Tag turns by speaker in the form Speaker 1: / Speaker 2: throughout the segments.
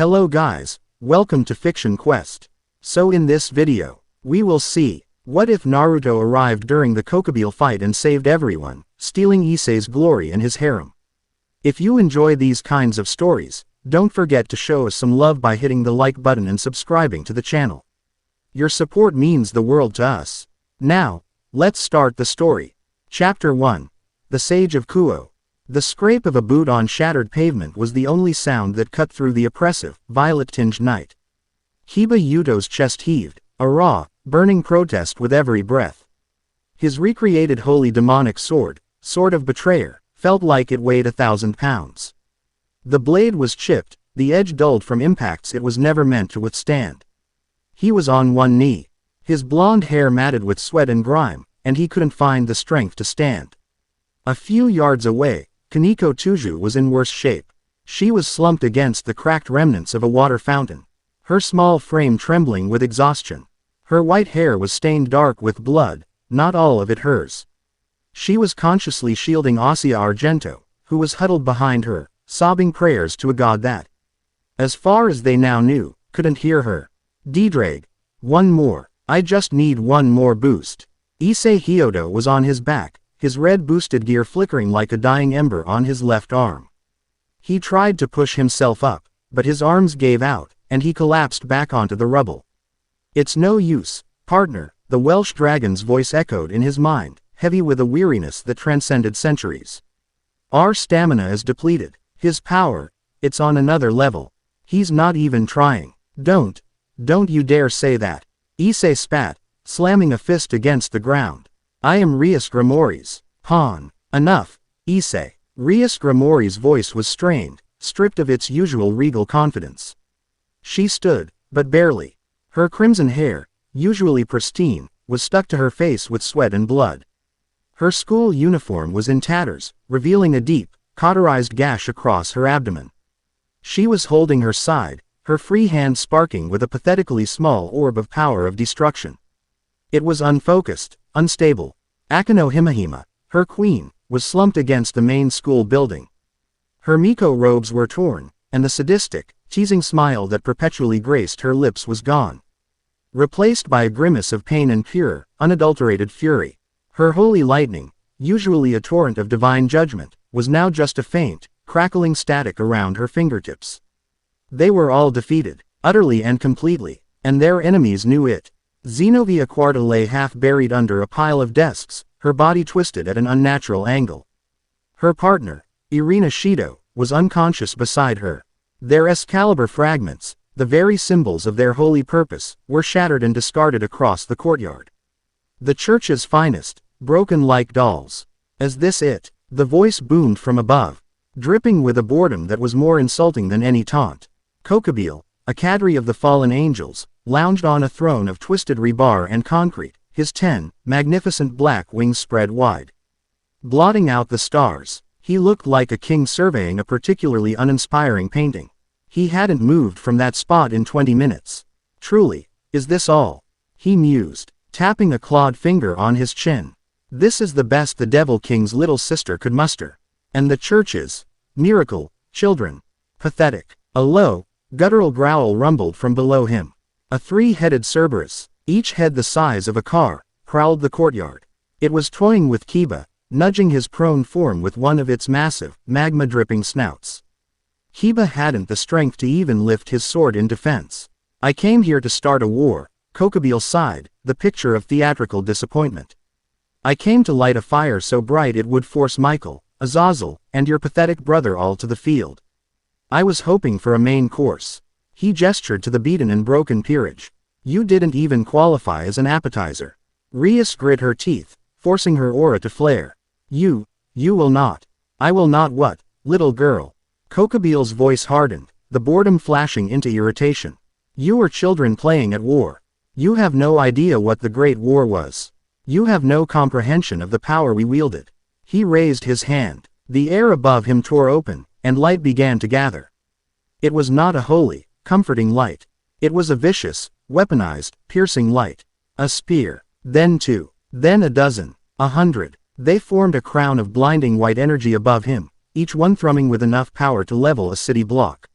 Speaker 1: Hello guys, welcome to Fiction Quest. So in this video, we will see, what if Naruto arrived during the Kokabiel fight and saved everyone, stealing Issei's glory and his harem. If you enjoy these kinds of stories, don't forget to show us some love by hitting the like button and subscribing to the channel. Your support means the world to us. Now, let's start the story. Chapter 1. The Sage of Kuo. The scrape of a boot on shattered pavement was the only sound that cut through the oppressive, violet-tinged night. Hiba Yuto's chest heaved, a raw, burning protest with every breath. His recreated holy demonic sword of betrayer, felt like it weighed 1,000 pounds. The blade was chipped, the edge dulled from impacts it was never meant to withstand. He was on one knee, his blonde hair matted with sweat and grime, and he couldn't find the strength to stand. A few yards away, Kaneko Tuju was in worse shape. She was slumped against the cracked remnants of a water fountain, her small frame trembling with exhaustion. Her white hair was stained dark with blood, not all of it hers. She was consciously shielding Ossia Argento, who was huddled behind her, sobbing prayers to a god that, as far as they now knew, couldn't hear her. Didrag. One more. I just need one more boost. Issei Hyodo was on his back, his red boosted gear flickering like a dying ember on his left arm. He tried to push himself up, but his arms gave out, and he collapsed back onto the rubble. It's no use, partner, the Welsh dragon's voice echoed in his mind, heavy with a weariness that transcended centuries. Our stamina is depleted. His power, it's on another level. He's not even trying. Don't you dare say that. Issei spat, slamming a fist against the ground. I am Rias Gremory's pawn. Enough, Issei. Rias Gremory's voice was strained, stripped of its usual regal confidence. She stood, but barely. Her crimson hair, usually pristine, was stuck to her face with sweat and blood. Her school uniform was in tatters, revealing a deep, cauterized gash across her abdomen. She was holding her side, her free hand sparking with a pathetically small orb of power of destruction. It was unfocused, unstable. Akano Himahima, her queen, was slumped against the main school building. Her Miko robes were torn, and the sadistic, teasing smile that perpetually graced her lips was gone, replaced by a grimace of pain and pure, unadulterated fury. Her holy lightning, usually a torrent of divine judgment, was now just a faint, crackling static around her fingertips. They were all defeated, utterly and completely, and their enemies knew it. Zenobia Quarta lay half buried under a pile of desks, her body twisted at an unnatural angle. Her partner, Irina Shido, was unconscious beside her. Their Excalibur fragments, the very symbols of their holy purpose, were shattered and discarded across the courtyard. The church's finest, broken like dolls. Is this it? The voice boomed from above, dripping with a boredom that was more insulting than any taunt. Kokabiel, a cadre of the fallen angels, lounged on a throne of twisted rebar and concrete, his 10 magnificent black wings spread wide, blotting out the stars. He looked like a king surveying a particularly uninspiring painting. He hadn't moved from that spot in 20 minutes. Truly, is this all? He mused, tapping a clawed finger on his chin. This is the best the Devil King's little sister could muster. And the church's miracle children. Pathetic. A low, guttural growl rumbled from below him. A three-headed Cerberus, each head the size of a car, prowled the courtyard. It was toying with Kiba, nudging his prone form with one of its massive, magma-dripping snouts. Kiba hadn't the strength to even lift his sword in defense. I came here to start a war, Kokabiel sighed, the picture of theatrical disappointment. I came to light a fire so bright it would force Michael, Azazel, and your pathetic brother all to the field. I was hoping for a main course. He gestured to the beaten and broken peerage. You didn't even qualify as an appetizer. Rias grit her teeth, forcing her aura to flare. You will not. I will not what, little girl? Kokabiel's voice hardened, the boredom flashing into irritation. You are children playing at war. You have no idea what the Great War was. You have no comprehension of the power we wielded. He raised his hand. The air above him tore open, and light began to gather. It was not a holy, comforting light. It was a vicious, weaponized, piercing light. A spear. Then two. Then a dozen. 100. They formed a crown of blinding white energy above him, each one thrumming with enough power to level a city block.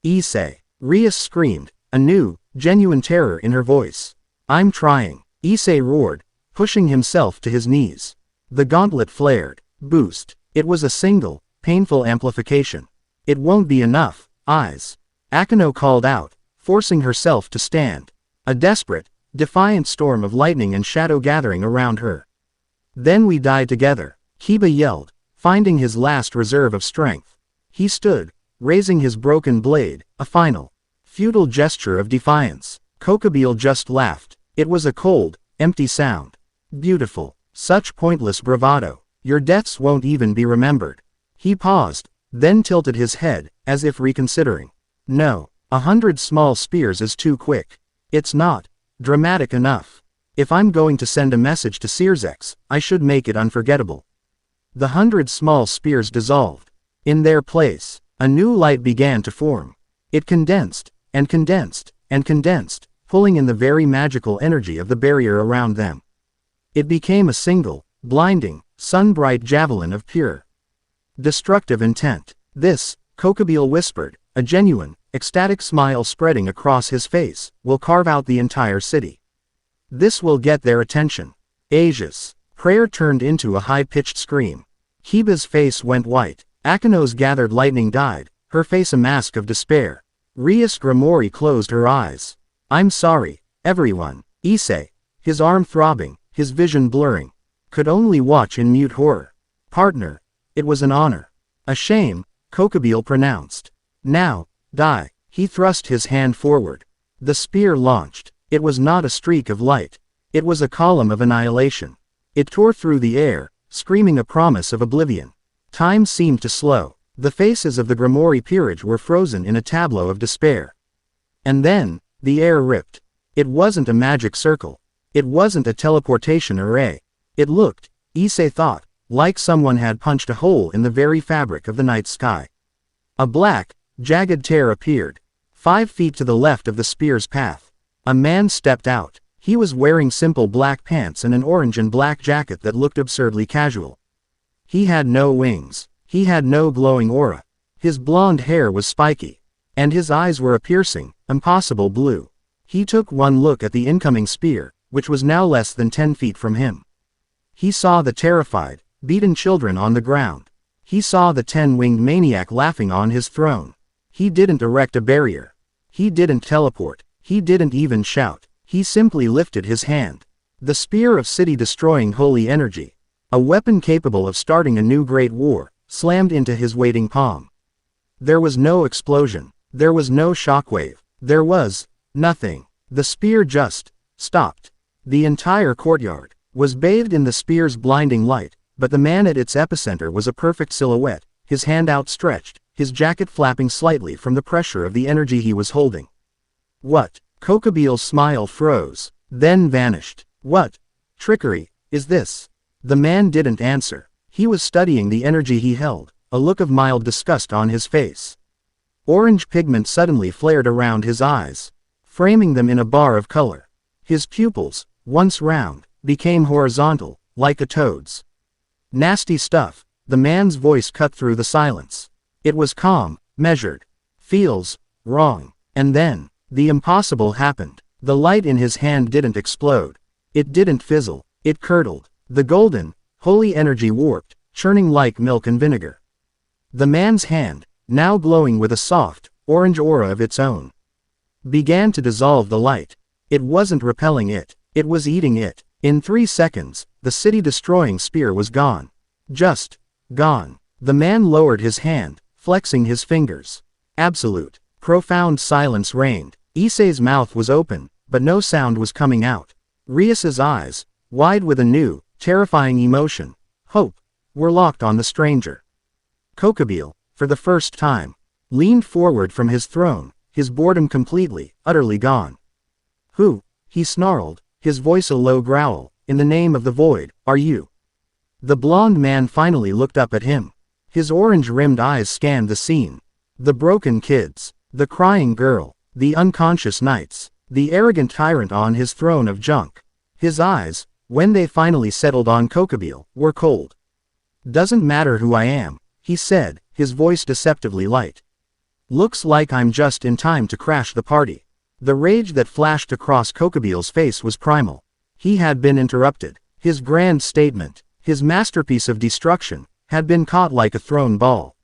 Speaker 1: Issei. Rias screamed, a new, genuine terror in her voice. I'm trying, Issei roared, pushing himself to his knees. The gauntlet flared. Boost. It was a single, painful amplification. It won't be enough, eyes. Akeno called out, forcing herself to stand. A desperate, defiant storm of lightning and shadow gathering around her. Then we die together, Kiba yelled, finding his last reserve of strength. He stood, raising his broken blade, a final, futile gesture of defiance. Kokabiel just laughed. It was a cold, empty sound. Beautiful. Such pointless bravado. Your deaths won't even be remembered. He paused, then tilted his head, as if reconsidering. No, 100 small spears is too quick. It's not dramatic enough. If I'm going to send a message to Searzex, I should make it unforgettable. The 100 small spears dissolved. In their place, a new light began to form. It condensed, and condensed, and condensed, pulling in the very magical energy of the barrier around them. It became a single, blinding, sun-bright javelin of pure, destructive intent. This, Kokabiel whispered, a genuine, ecstatic smile spreading across his face, will carve out the entire city. This will get their attention. Asia's prayer turned into a high-pitched scream. Kiba's face went white. Akeno's gathered lightning died, her face a mask of despair. Rias Gremory closed her eyes. I'm sorry, everyone. Issei, his arm throbbing, his vision blurring, could only watch in mute horror. Partner, it was an honor. A shame, Kokabiel pronounced. Now, die. He thrust his hand forward. The spear launched. It was not a streak of light. It was a column of annihilation. It tore through the air, screaming a promise of oblivion. Time seemed to slow. The faces of the Gremory peerage were frozen in a tableau of despair. And then, the air ripped. It wasn't a magic circle. It wasn't a teleportation array. It looked, Issei thought, like someone had punched a hole in the very fabric of the night sky. A black, jagged tear appeared. 5 feet to the left of the spear's path. A man stepped out. He was wearing simple black pants and an orange and black jacket that looked absurdly casual. He had no wings. He had no glowing aura. His blonde hair was spiky. And his eyes were a piercing, impossible blue. He took one look at the incoming spear, which was now less than 10 feet from him. He saw the terrified, beaten children on the ground. He saw the 10-winged maniac laughing on his throne. He didn't erect a barrier. He didn't teleport. He didn't even shout. He simply lifted his hand. The spear of city-destroying holy energy. A weapon capable of starting a new great war, slammed into his waiting palm. There was no explosion. There was no shockwave. There was nothing. The spear just stopped. The entire courtyard was bathed in the spear's blinding light, but the man at its epicenter was a perfect silhouette, his hand outstretched, his jacket flapping slightly from the pressure of the energy he was holding. What? Kokabiel's smile froze, then vanished. What trickery is this? The man didn't answer. He was studying the energy he held, a look of mild disgust on his face. Orange pigment suddenly flared around his eyes, framing them in a bar of color. His pupils, once round, became horizontal, like a toad's. Nasty stuff, the man's voice cut through the silence. It was calm, measured. Feels wrong. And then, the impossible happened. The light in his hand didn't explode. It didn't fizzle. It curdled. The golden, holy energy warped, churning like milk and vinegar. The man's hand, now glowing with a soft, orange aura of its own, began to dissolve the light. It wasn't repelling it. It was eating it. In 3 seconds, the city-destroying spear was gone. Just gone. The man lowered his hand, flexing his fingers. Absolute, profound silence reigned. Issei's mouth was open, but no sound was coming out. Rias's eyes, wide with a new, terrifying emotion, hope, were locked on the stranger. Kokabiel, for the first time, leaned forward from his throne, his boredom completely, utterly gone. Who? He snarled, his voice a low growl. In the name of the void, are you? The blond man finally looked up at him. His orange-rimmed eyes scanned the scene. The broken kids, the crying girl, the unconscious knights, the arrogant tyrant on his throne of junk. His eyes, when they finally settled on Kokabiel, were cold. Doesn't matter who I am, he said, his voice deceptively light. Looks like I'm just in time to crash the party. The rage that flashed across Kokabiel's face was primal. He had been interrupted. His grand statement, his masterpiece of destruction, had been caught like a thrown ball.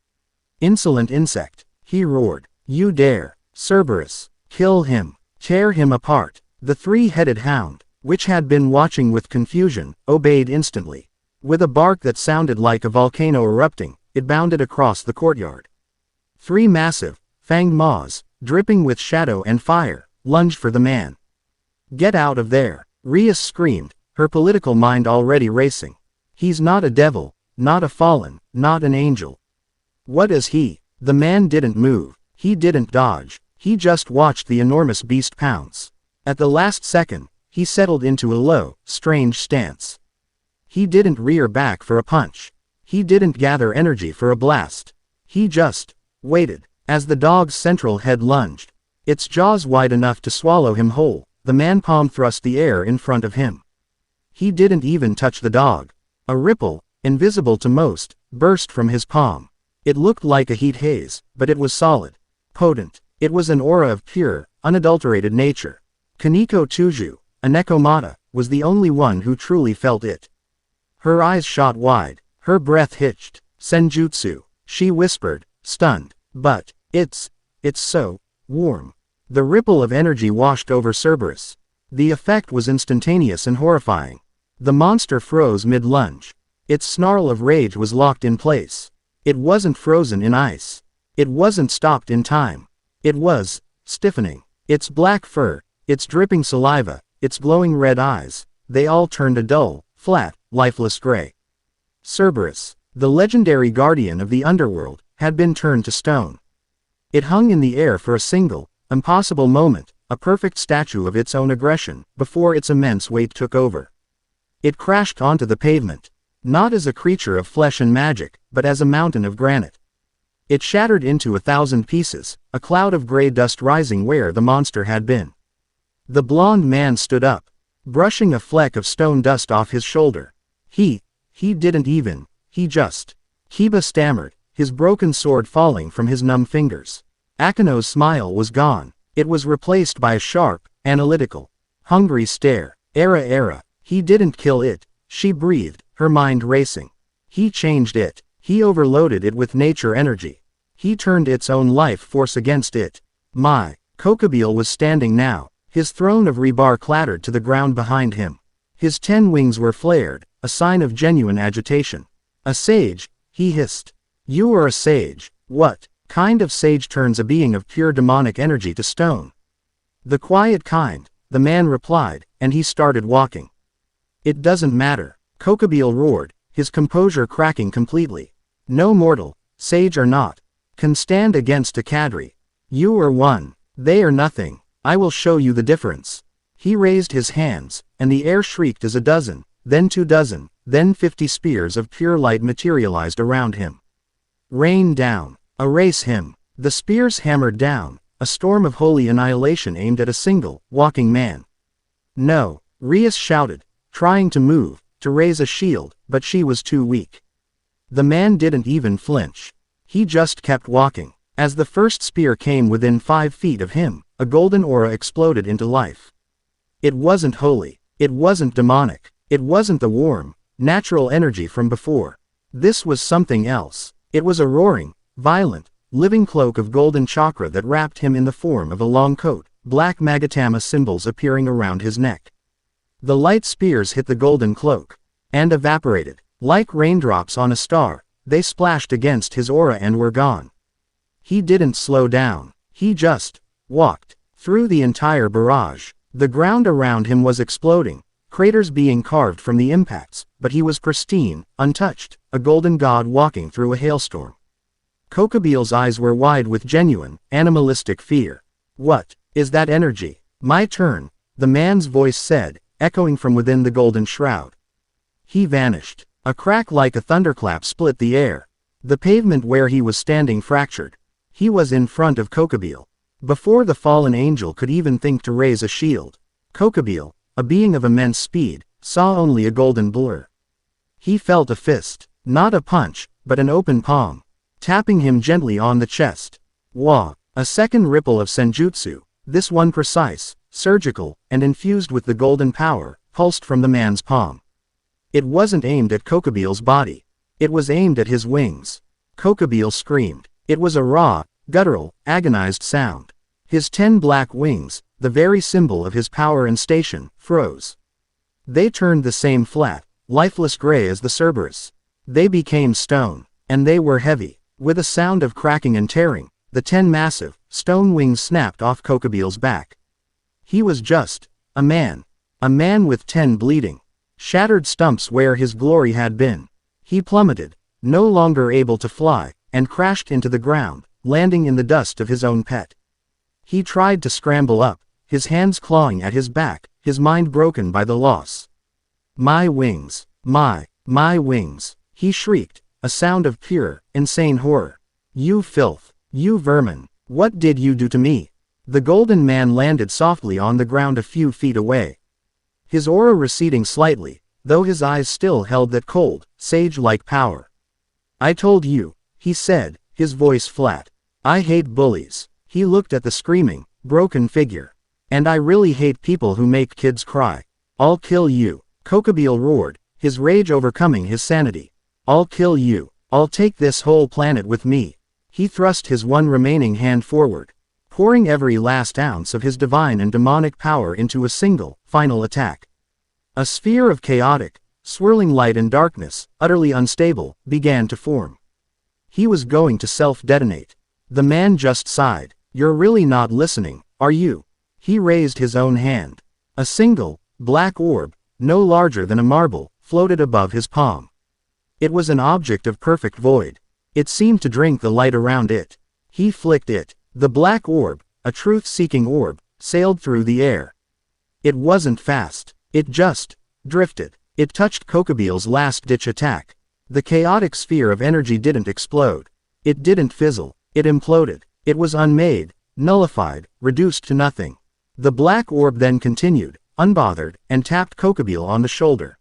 Speaker 1: Insolent insect, he roared. You dare, Cerberus, kill him, tear him apart. The three-headed hound, which had been watching with confusion, obeyed instantly. With a bark that sounded like a volcano erupting, it bounded across the courtyard. Three massive, fanged maws, dripping with shadow and fire, lunged for the man. Get out of there, Rias screamed, her political mind already racing. He's not a devil, not a fallen, not an angel. What is he? The man didn't move, he didn't dodge, he just watched the enormous beast pounce. At the last second, he settled into a low, strange stance. He didn't rear back for a punch. He didn't gather energy for a blast. He just waited. As the dog's central head lunged, its jaws wide enough to swallow him whole, the man palm thrust the air in front of him. He didn't even touch the dog. A ripple, invisible to most, burst from his palm. It looked like a heat haze, but it was solid, potent. It was an aura of pure, unadulterated nature. Kaneko Tuju, a Nekomata, was the only one who truly felt it. Her eyes shot wide, her breath hitched. Senjutsu, she whispered, stunned. But, it's so warm. The ripple of energy washed over Cerberus. The effect was instantaneous and horrifying. The monster froze mid-lunge. Its snarl of rage was locked in place. It wasn't frozen in ice. It wasn't stopped in time. It was stiffening. Its black fur, its dripping saliva, its glowing red eyes, they all turned a dull, flat, lifeless gray. Cerberus, the legendary guardian of the underworld, had been turned to stone. It hung in the air for a single, impossible moment, a perfect statue of its own aggression, before its immense weight took over. It crashed onto the pavement, not as a creature of flesh and magic, but as a mountain of granite. It shattered into 1,000 pieces, a cloud of gray dust rising where the monster had been. The blond man stood up, brushing a fleck of stone dust off his shoulder. He didn't even, Kiba stammered, his broken sword falling from his numb fingers. Akino's smile was gone. It was replaced by a sharp, analytical, hungry stare. Era, he didn't kill it, she breathed, her mind racing. He changed it. He overloaded it with nature energy. He turned its own life force against it. Kokabiel was standing now. His throne of rebar clattered to the ground behind him. His 10 wings were flared, a sign of genuine agitation. A sage, he hissed. You are a sage. What kind of sage turns a being of pure demonic energy to stone? The quiet kind, the man replied, and he started walking. It doesn't matter, Kokabiel roared, his composure cracking completely. No mortal, sage or not, can stand against a Kadri. You are one, they are nothing. I will show you the difference. He raised his hands, and the air shrieked as a dozen, then 2 dozen, then 50 spears of pure light materialized around him. Rain down, erase him. The spears hammered down, a storm of holy annihilation aimed at a single, walking man. No, Rias shouted, trying to move, to raise a shield, but she was too weak. The man didn't even flinch. He just kept walking. As the first spear came within 5 feet of him, a golden aura exploded into life. It wasn't holy. It wasn't demonic. It wasn't the warm, natural energy from before. This was something else. It was a roaring, violent, living cloak of golden chakra that wrapped him in the form of a long coat, black Magatama symbols appearing around his neck. The light spears hit the golden cloak, and evaporated. Like raindrops on a star, they splashed against his aura and were gone. He didn't slow down. He just walked through the entire barrage. The ground around him was exploding, craters being carved from the impacts, but he was pristine, untouched, a golden god walking through a hailstorm. Kokabiel's eyes were wide with genuine, animalistic fear. What is that energy? My turn, the man's voice said, echoing from within the golden shroud. He vanished. A crack like a thunderclap split the air. The pavement where he was standing fractured. He was in front of Kokabiel. Before the fallen angel could even think to raise a shield, Kokabiel, a being of immense speed, saw only a golden blur. He felt a fist, not a punch, but an open palm, tapping him gently on the chest. Wah! A second ripple of senjutsu, this one precise, surgical, and infused with the golden power, pulsed from the man's palm. It wasn't aimed at Kokabiel's body. It was aimed at his wings. Kokabiel screamed. It was a raw, guttural, agonized sound. His 10 black wings, the very symbol of his power and station, froze. They turned the same flat, lifeless gray as the Cerberus. They became stone, and they were heavy. With a sound of cracking and tearing, the 10 massive, stone wings snapped off Kokabiel's back. He was just a man with 10 bleeding, shattered stumps where his glory had been. He plummeted, no longer able to fly, and crashed into the ground, landing in the dust of his own pet. He tried to scramble up, his hands clawing at his back, his mind broken by the loss. My wings, my wings, he shrieked, a sound of pure, insane horror. You filth, you vermin, what did you do to me? The golden man landed softly on the ground a few feet away. His aura receding slightly, though his eyes still held that cold, sage-like power. I told you, he said, his voice flat. I hate bullies. He looked at the screaming, broken figure. And I really hate people who make kids cry. I'll kill you, Kokabiel roared, his rage overcoming his sanity. I'll kill you. I'll take this whole planet with me. He thrust his one remaining hand forward, pouring every last ounce of his divine and demonic power into a single, final attack. A sphere of chaotic, swirling light and darkness, utterly unstable, began to form. He was going to self-detonate. The man just sighed. You're really not listening, are you? He raised his own hand. A single, black orb, no larger than a marble, floated above his palm. It was an object of perfect void. It seemed to drink the light around it. He flicked it. The black orb, a truth-seeking orb, sailed through the air. It wasn't fast. It just drifted. It touched Kokabiel's last-ditch attack. The chaotic sphere of energy didn't explode. It didn't fizzle. It imploded. It was unmade, nullified, reduced to nothing. The black orb then continued, unbothered, and tapped Kokabiel on the shoulder.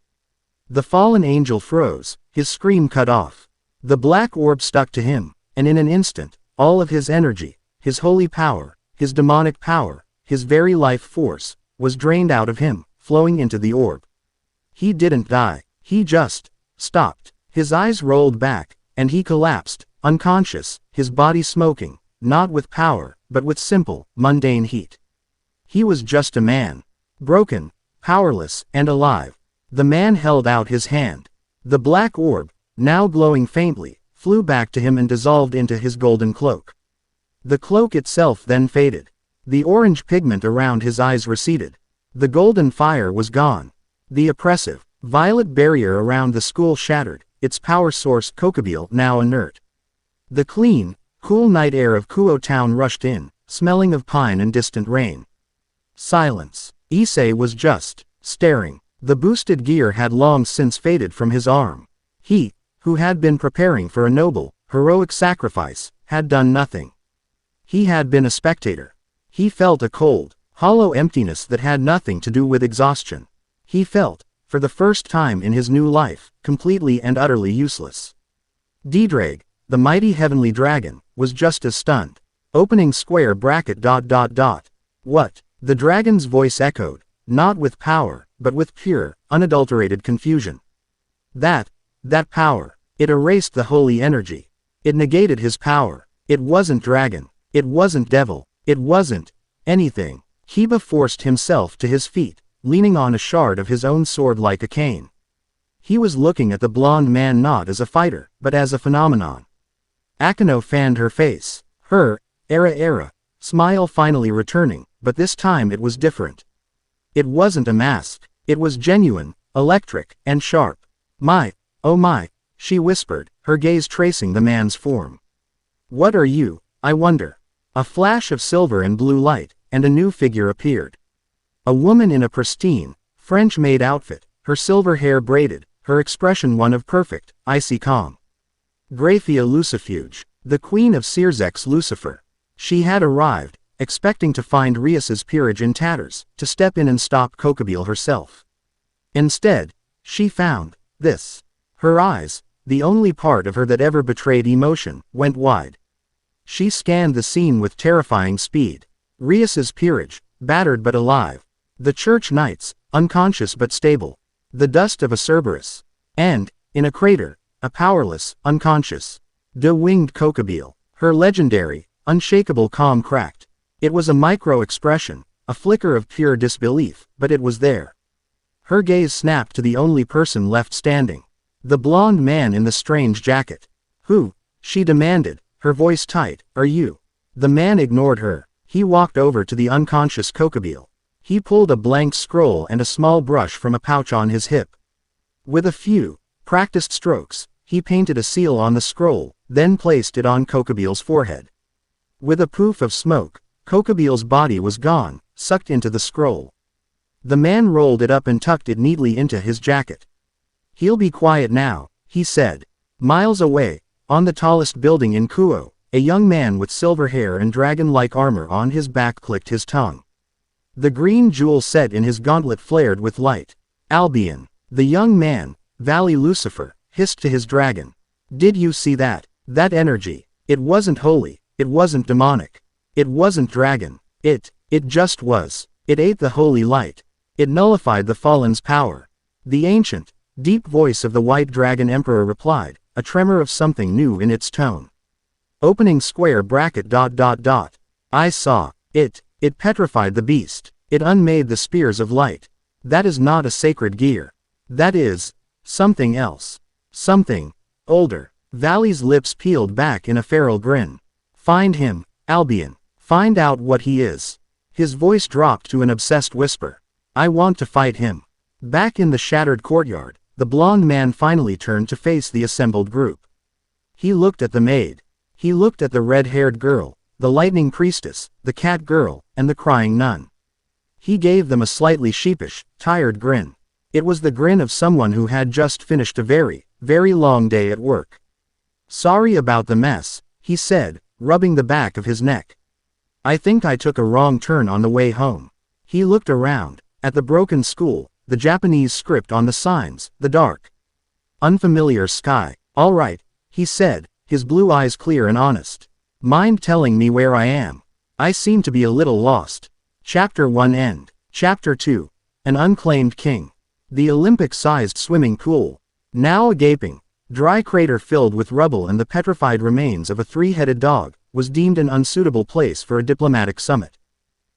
Speaker 1: The fallen angel froze, his scream cut off. The black orb stuck to him, and in an instant, all of his energy, his holy power, his demonic power, his very life force, was drained out of him, flowing into the orb. He didn't die. He just stopped. His eyes rolled back, and he collapsed, unconscious, his body smoking, not with power, but with simple, mundane heat. He was just a man. Broken, powerless, and alive. The man held out his hand. The black orb, now glowing faintly, flew back to him and dissolved into his golden cloak. The cloak itself then faded. The orange pigment around his eyes receded. The golden fire was gone. The oppressive, violet barrier around the school shattered, its power source Kokabiel now inert. The clean, cool night air of Kuo town rushed in, smelling of pine and distant rain. Silence. Issei was just staring. The boosted gear had long since faded from his arm. He, who had been preparing for a noble, heroic sacrifice, had done nothing. He had been a spectator. He felt a cold, hollow emptiness that had nothing to do with exhaustion. He felt, for the first time in his new life, completely and utterly useless. Didrag, the mighty heavenly dragon, was just as stunned. Opening square bracket ... What? The dragon's voice echoed, not with power, but with pure, unadulterated confusion. That power, it erased the holy energy. It negated his power. It wasn't dragon. It wasn't devil. It wasn't anything. Kiba forced himself to his feet, leaning on a shard of his own sword like a cane. He was looking at the blonde man not as a fighter, but as a phenomenon. Akano fanned her face. Her era smile finally returning, but this time it was different. It wasn't a mask. It was genuine, electric, and sharp. My, oh my, she whispered, her gaze tracing the man's form. What are you, I wonder? A flash of silver and blue light, and a new figure appeared. A woman in a pristine, French-made outfit, her silver hair braided, her expression one of perfect, icy calm. Graphia Lucifuge, the queen of Searzek's Lucifer. She had arrived, expecting to find Rias's peerage in tatters, to step in and stop Kokabiel herself. Instead, she found this. Her eyes, the only part of her that ever betrayed emotion, went wide. She scanned the scene with terrifying speed. Rias's peerage, battered but alive. The church knights, unconscious but stable. The dust of a Cerberus. And, in a crater, a powerless, unconscious, de-winged Kokabiel. Her legendary, unshakable calm cracked. It was a micro-expression, a flicker of pure disbelief, but it was there. Her gaze snapped to the only person left standing. The blonde man in the strange jacket. Who? She demanded, her voice tight. Are you? The man ignored her. He walked over to the unconscious Kokabiel. He pulled a blank scroll and a small brush from a pouch on his hip. With a few practiced strokes, he painted a seal on the scroll, then placed it on Kokabiel's forehead. With a poof of smoke, Kokabiel's body was gone, sucked into the scroll. The man rolled it up and tucked it neatly into his jacket. He'll be quiet now, he said. Miles away, on the tallest building in Kuo, a young man with silver hair and dragon-like armor on his back clicked his tongue. The green jewel set in his gauntlet flared with light. Albion. The young man, Valley Lucifer, hissed to his dragon. Did you see that? That energy. It wasn't holy, it wasn't demonic. It wasn't dragon. It just was. It ate the holy light. It nullified the fallen's power. The ancient, deep voice of the White Dragon Emperor replied, a tremor of something new in its tone. Opening square bracket ... I saw. It petrified the beast. It unmade the spears of light. That is not a sacred gear. That is something else. Something older. Valley's lips peeled back in a feral grin. Find him, Albion. Find out what he is. His voice dropped to an obsessed whisper. I want to fight him. Back in the shattered courtyard, the blonde man finally turned to face the assembled group. He looked at the maid. He looked at the red-haired girl, the lightning priestess, the cat girl, and the crying nun. He gave them a slightly sheepish, tired grin. It was the grin of someone who had just finished a very, very long day at work. Sorry about the mess, he said, rubbing the back of his neck. I think I took a wrong turn on the way home. He looked around, at the broken school, the Japanese script on the signs, the dark, unfamiliar sky. All right, he said, his blue eyes clear and honest. Mind telling me where I am? I seem to be a little lost. Chapter 1 End. Chapter 2. An Unclaimed King. The Olympic-sized swimming pool. Now a gaping, dry crater filled with rubble and the petrified remains of a three-headed dog, was deemed an unsuitable place for a diplomatic summit.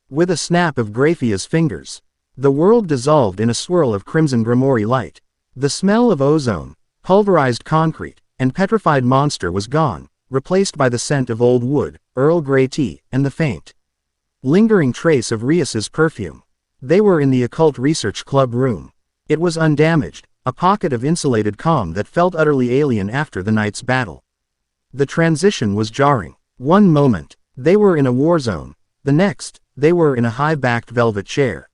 Speaker 1: With a snap of Graphia's fingers, the world dissolved in a swirl of crimson Gremory light. The smell of ozone, pulverized concrete, and petrified monster was gone, replaced by the scent of old wood, Earl Grey tea, and the faint, lingering trace of Rias's perfume. They were in the Occult Research Club room. It was undamaged, a pocket of insulated calm that felt utterly alien after the night's battle. The transition was jarring. One moment, they were in a war zone. The next, they were in a high-backed velvet chair.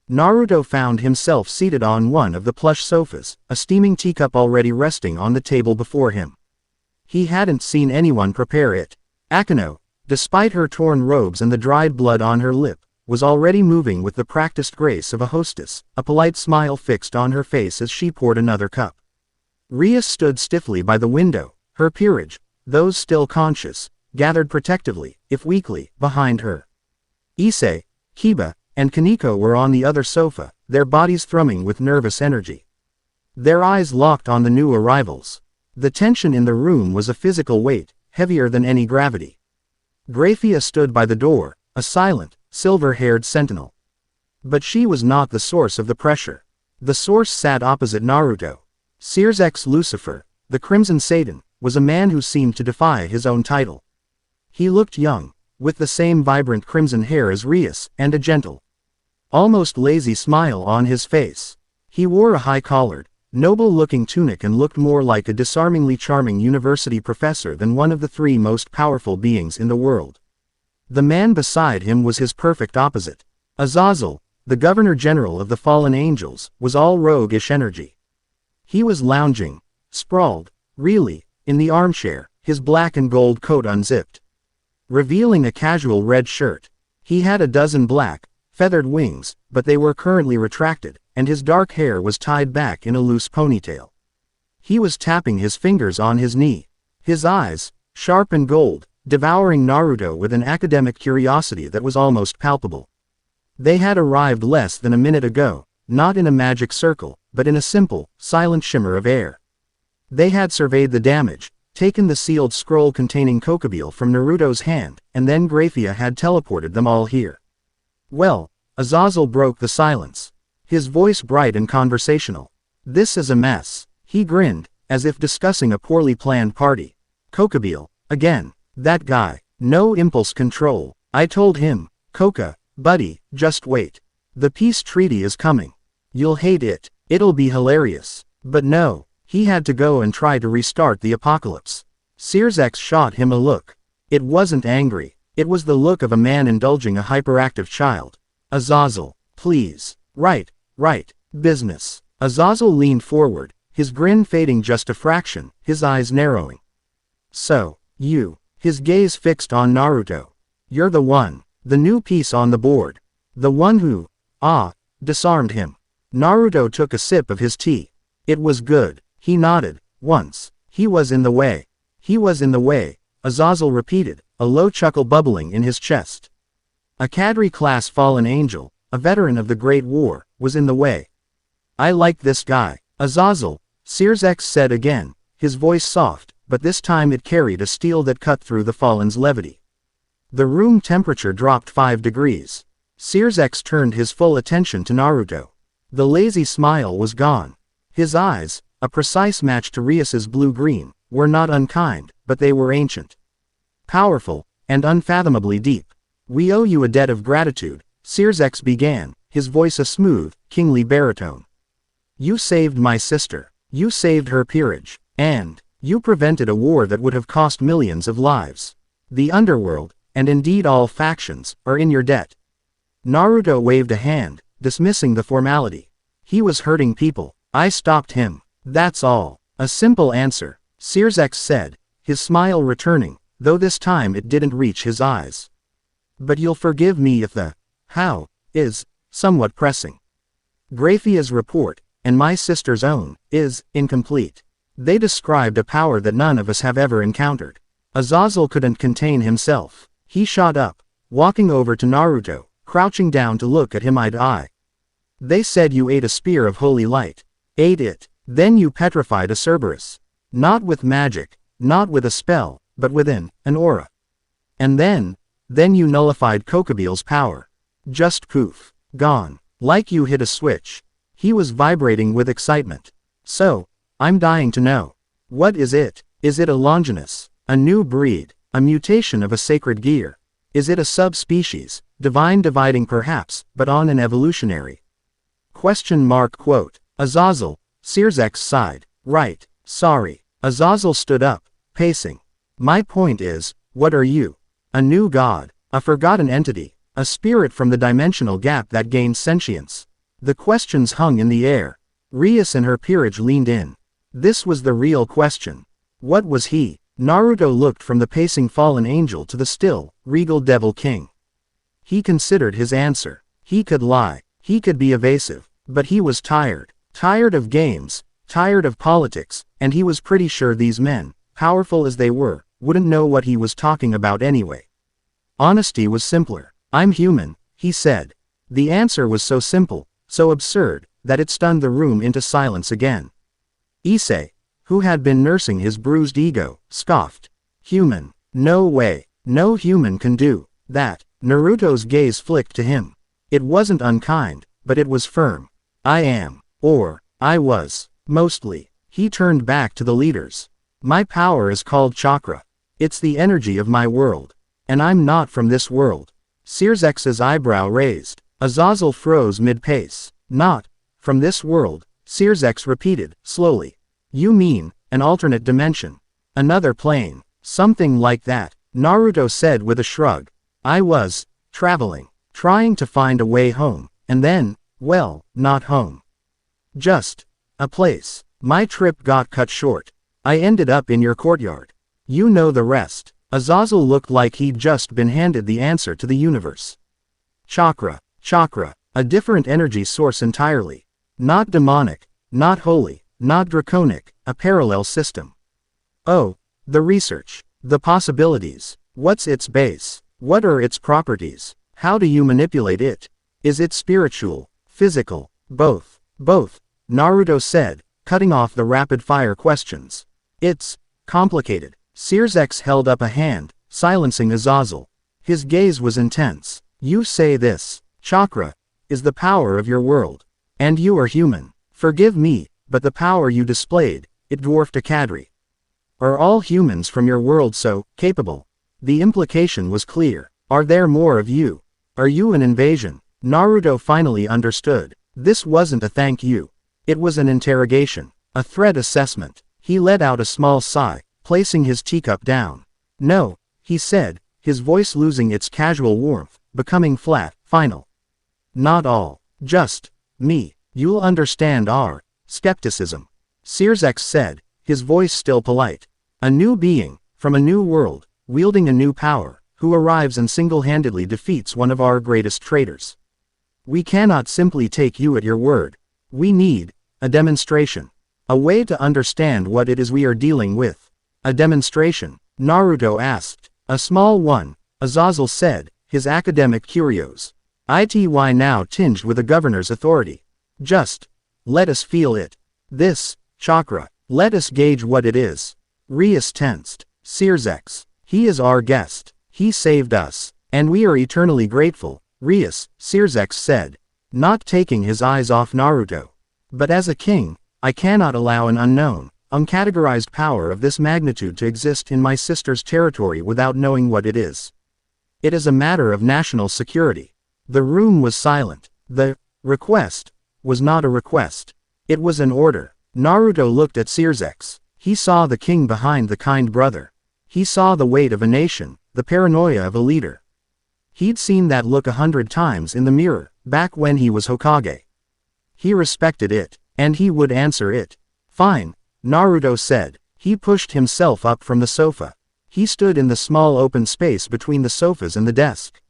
Speaker 1: Naruto found himself seated on one of the plush sofas, a steaming teacup already resting on the table before him. He hadn't seen anyone prepare it. Akano, despite her torn robes and the dried blood on her lip, was already moving with the practiced grace of a hostess, a polite smile fixed on her face as she poured another cup. Rias stood stiffly by the window, her peerage, those still conscious, gathered protectively, if weakly, behind her. Issei, Kiba, and Kaneko were on the other sofa, their bodies thrumming with nervous energy. Their eyes locked on the new arrivals. The tension in the room was a physical weight, heavier than any gravity. Graphia stood by the door, a silent, silver-haired sentinel. But she was not the source of the pressure. The source sat opposite Naruto. Sears Lucifer, the Crimson Satan, was a man who seemed to defy his own title. He looked young, with the same vibrant crimson hair as Rias, and a gentle, almost lazy smile on his face. He wore a high-collared, noble-looking tunic and looked more like a disarmingly charming university professor than one of the three most powerful beings in the world. The man beside him was his perfect opposite. Azazel, the Governor-General of the Fallen Angels, was all roguish energy. He was lounging, sprawled, really, in the armchair, his black and gold coat unzipped, revealing a casual red shirt. He had a dozen black, feathered wings, but they were currently retracted, and his dark hair was tied back in a loose ponytail. He was tapping his fingers on his knee. His eyes, sharp and gold, devouring Naruto with an academic curiosity that was almost palpable. They had arrived less than a minute ago, not in a magic circle, but in a simple, silent shimmer of air. They had surveyed the damage, taken the sealed scroll containing Kokabiel from Naruto's hand, and then Grafia had teleported them all here. Well, Azazel broke the silence. His voice bright and conversational. This is a mess. He grinned, as if discussing a poorly planned party. Kokabiel, again. That guy. No impulse control. I told him, Koka, buddy, just wait. The peace treaty is coming. You'll hate it. It'll be hilarious. But no, he had to go and try to restart the apocalypse. Searsex shot him a look. It wasn't angry. It was the look of a man indulging a hyperactive child. Azazel, please. Right, business. Azazel leaned forward, his grin fading just a fraction, his eyes narrowing. So, you. His gaze fixed on Naruto. You're the one. The new piece on the board. The one who, disarmed him. Naruto took a sip of his tea. It was good. He nodded. Once. He was in the way. He was in the way, Azazel repeated, a low chuckle bubbling in his chest. A Cadre-class fallen angel, a veteran of the Great War, was in the way. I like this guy. Azazel, Searsex said again, his voice soft, but this time it carried a steel that cut through the fallen's levity. The room temperature dropped 5 degrees. Searsex turned his full attention to Naruto. The lazy smile was gone. His eyes, a precise match to Rias's blue-green, were not unkind, but they were ancient. Powerful, and unfathomably deep. We owe you a debt of gratitude, Searsex began, his voice a smooth, kingly baritone. You saved my sister. You saved her peerage. And you prevented a war that would have cost millions of lives. The underworld, and indeed all factions, are in your debt. Naruto waved a hand, dismissing the formality. He was hurting people. I stopped him. That's all. A simple answer, Searsex said, his smile returning, though this time it didn't reach his eyes. But you'll forgive me if the how is somewhat pressing. Grafia's report, and my sister's own, is incomplete. They described a power that none of us have ever encountered. Azazel couldn't contain himself. He shot up, walking over to Naruto, crouching down to look at him eye to eye. They said you ate a spear of holy light. Ate it. Then you petrified a Cerberus. Not with magic, not with a spell, but within an aura. And then you nullified Kokabiel's power. Just poof. Gone. Like you hit a switch. He was vibrating with excitement. So, I'm dying to know. What is it? Is it a Longinus? A new breed? A mutation of a sacred gear? Is it a subspecies, divine dividing perhaps, but on an evolutionary? Quote. Azazel, Searsex sighed. Right, sorry. Azazel stood up, pacing. My point is, what are you? A new god, a forgotten entity, a spirit from the dimensional gap that gained sentience. The questions hung in the air. Rias and her peerage leaned in. This was the real question. What was he? Naruto looked from the pacing fallen angel to the still, regal devil king. He considered his answer. He could lie. He could be evasive. But he was tired. Tired of games. Tired of politics. And he was pretty sure these men, powerful as they were, wouldn't know what he was talking about anyway. Honesty was simpler. I'm human, he said. The answer was so simple, so absurd, that it stunned the room into silence again. Issei, who had been nursing his bruised ego, scoffed. Human. No way. No human can do that. Naruto's gaze flicked to him. It wasn't unkind, but it was firm. I am. Or, I was. Mostly. He turned back to the leaders. My power is called chakra. It's the energy of my world. And I'm not from this world. Searsex's eyebrow raised. Azazel froze mid-pace. Not from this world, Searsex repeated, slowly. You mean, an alternate dimension. Another plane. Something like that, Naruto said with a shrug. I was traveling, trying to find a way home, and then, well, not home. Just a place. My trip got cut short. I ended up in your courtyard. You know the rest. Azazel looked like he'd just been handed the answer to the universe. Chakra, a different energy source entirely. Not demonic, not holy, not draconic, a parallel system. Oh, the research, the possibilities. What's its base? What are its properties? How do you manipulate it? Is it spiritual? Physical? Both. Both, Naruto said, cutting off the rapid-fire questions. It's complicated. Searsex held up a hand, silencing Azazel. His gaze was intense. You say this chakra is the power of your world. And you are human. Forgive me, but the power you displayed, it dwarfed a Kadri. Are all humans from your world so capable? The implication was clear. Are there more of you? Are you an invasion? Naruto finally understood. This wasn't a thank you. It was an interrogation, a threat assessment. He let out a small sigh, placing his teacup down. No, he said, his voice losing its casual warmth, becoming flat, final. Not all. Just me. You'll understand our skepticism. Searsex said, his voice still polite. A new being, from a new world, wielding a new power, who arrives and single-handedly defeats one of our greatest traitors. We cannot simply take you at your word. We need a demonstration. A way to understand what it is we are dealing with. A demonstration? Naruto asked. A small one, Azazel said, his academic curios. Ity now tinged with a governor's authority. Just let us feel it. This chakra. Let us gauge what it is. Rias tensed. Searsex. He is our guest. He saved us. And we are eternally grateful. Rias, Searsex said, not taking his eyes off Naruto. But as a king, I cannot allow an unknown, uncategorized power of this magnitude to exist in my sister's territory without knowing what it is. It is a matter of national security. The room was silent. The request was not a request. It was an order. Naruto looked at Searsex. He saw the king behind the kind brother. He saw the weight of a nation, the paranoia of a leader. He'd seen that look 100 times in the mirror, back when he was Hokage. He respected it, and he would answer it. Fine, Naruto said. He pushed himself up from the sofa. He stood in the small open space between the sofas and the desk.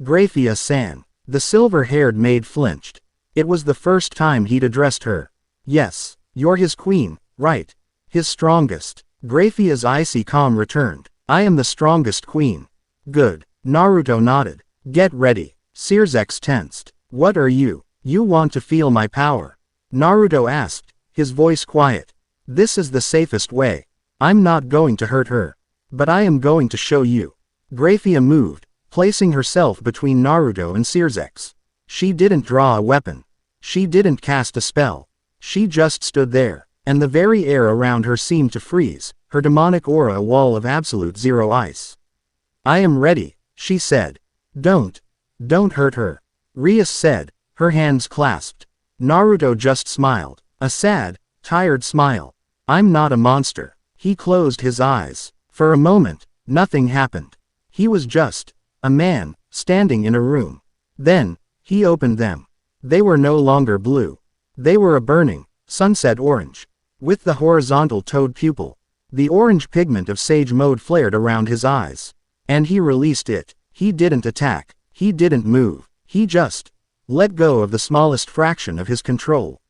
Speaker 1: Graphia-san. The silver-haired maid flinched. It was the first time he'd addressed her. Yes, you're his queen, right? His strongest. Graphia's icy calm returned. I am the strongest queen. Good. Naruto nodded. Get ready. Searsex tensed. What are you? You want to feel my power? Naruto asked, his voice quiet. This is the safest way. I'm not going to hurt her. But I am going to show you. Graphia moved, placing herself between Naruto and Searsex. She didn't draw a weapon. She didn't cast a spell. She just stood there, and the very air around her seemed to freeze, her demonic aura a wall of absolute zero ice. I am ready, she said. Don't hurt her. Rias said, her hands clasped. Naruto just smiled, a sad, tired smile. I'm not a monster. He closed his eyes. For a moment, nothing happened. He was just a man, standing in a room. Then, he opened them. They were no longer blue. They were a burning, sunset orange. With the horizontal toed pupil. The orange pigment of sage mode flared around his eyes. And he released it. He didn't attack. He didn't move. He just let go of the smallest fraction of his control.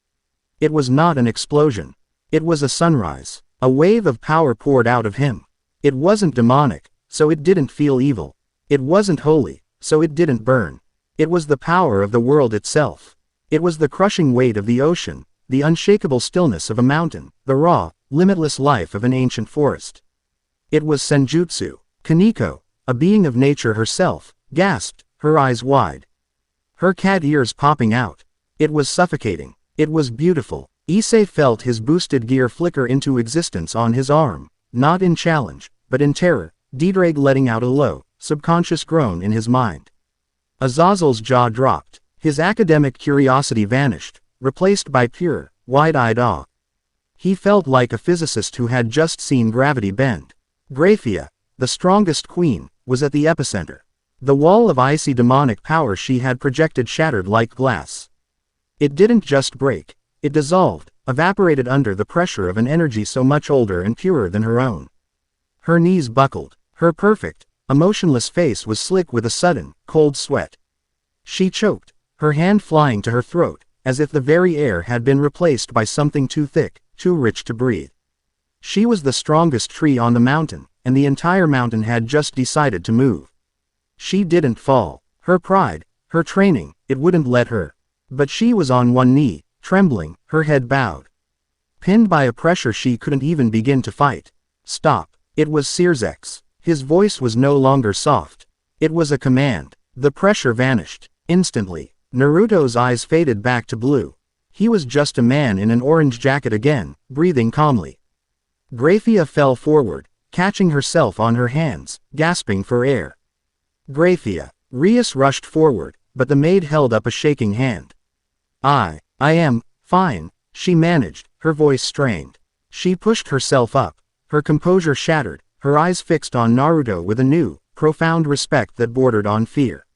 Speaker 1: It was not an explosion. It was a sunrise. A wave of power poured out of him. It wasn't demonic, so it didn't feel evil. It wasn't holy, so it didn't burn. It was the power of the world itself. It was the crushing weight of the ocean, the unshakable stillness of a mountain, the raw, limitless life of an ancient forest. It was Senjutsu. Kaneko, a being of nature herself, gasped, her eyes wide. Her cat ears popping out. It was suffocating. It was beautiful. Issei felt his boosted gear flicker into existence on his arm, not in challenge, but in terror, Didraig letting out a low, subconscious groan in his mind. Azazel's jaw dropped. His academic curiosity vanished, replaced by pure, wide-eyed awe. He felt like a physicist who had just seen gravity bend. Graphia, the strongest queen, was at the epicenter. The wall of icy demonic power she had projected shattered like glass. It didn't just break. It dissolved, evaporated under the pressure of an energy so much older and purer than her own. Her knees buckled. Her perfect, emotionless face was slick with a sudden, cold sweat. She choked, her hand flying to her throat, as if the very air had been replaced by something too thick, too rich to breathe. She was the strongest tree on the mountain, and the entire mountain had just decided to move. She didn't fall. Her pride, her training, it wouldn't let her. But she was on one knee, trembling, her head bowed. Pinned by a pressure she couldn't even begin to fight. Stop. It was Searsex. His voice was no longer soft. It was a command. The pressure vanished. Instantly, Naruto's eyes faded back to blue. He was just a man in an orange jacket again, breathing calmly. Graphia fell forward, catching herself on her hands, gasping for air. Graphia. Rias rushed forward, but the maid held up a shaking hand. I am fine, she managed, her voice strained. She pushed herself up, her composure shattered, her eyes fixed on Naruto with a new, profound respect that bordered on fear.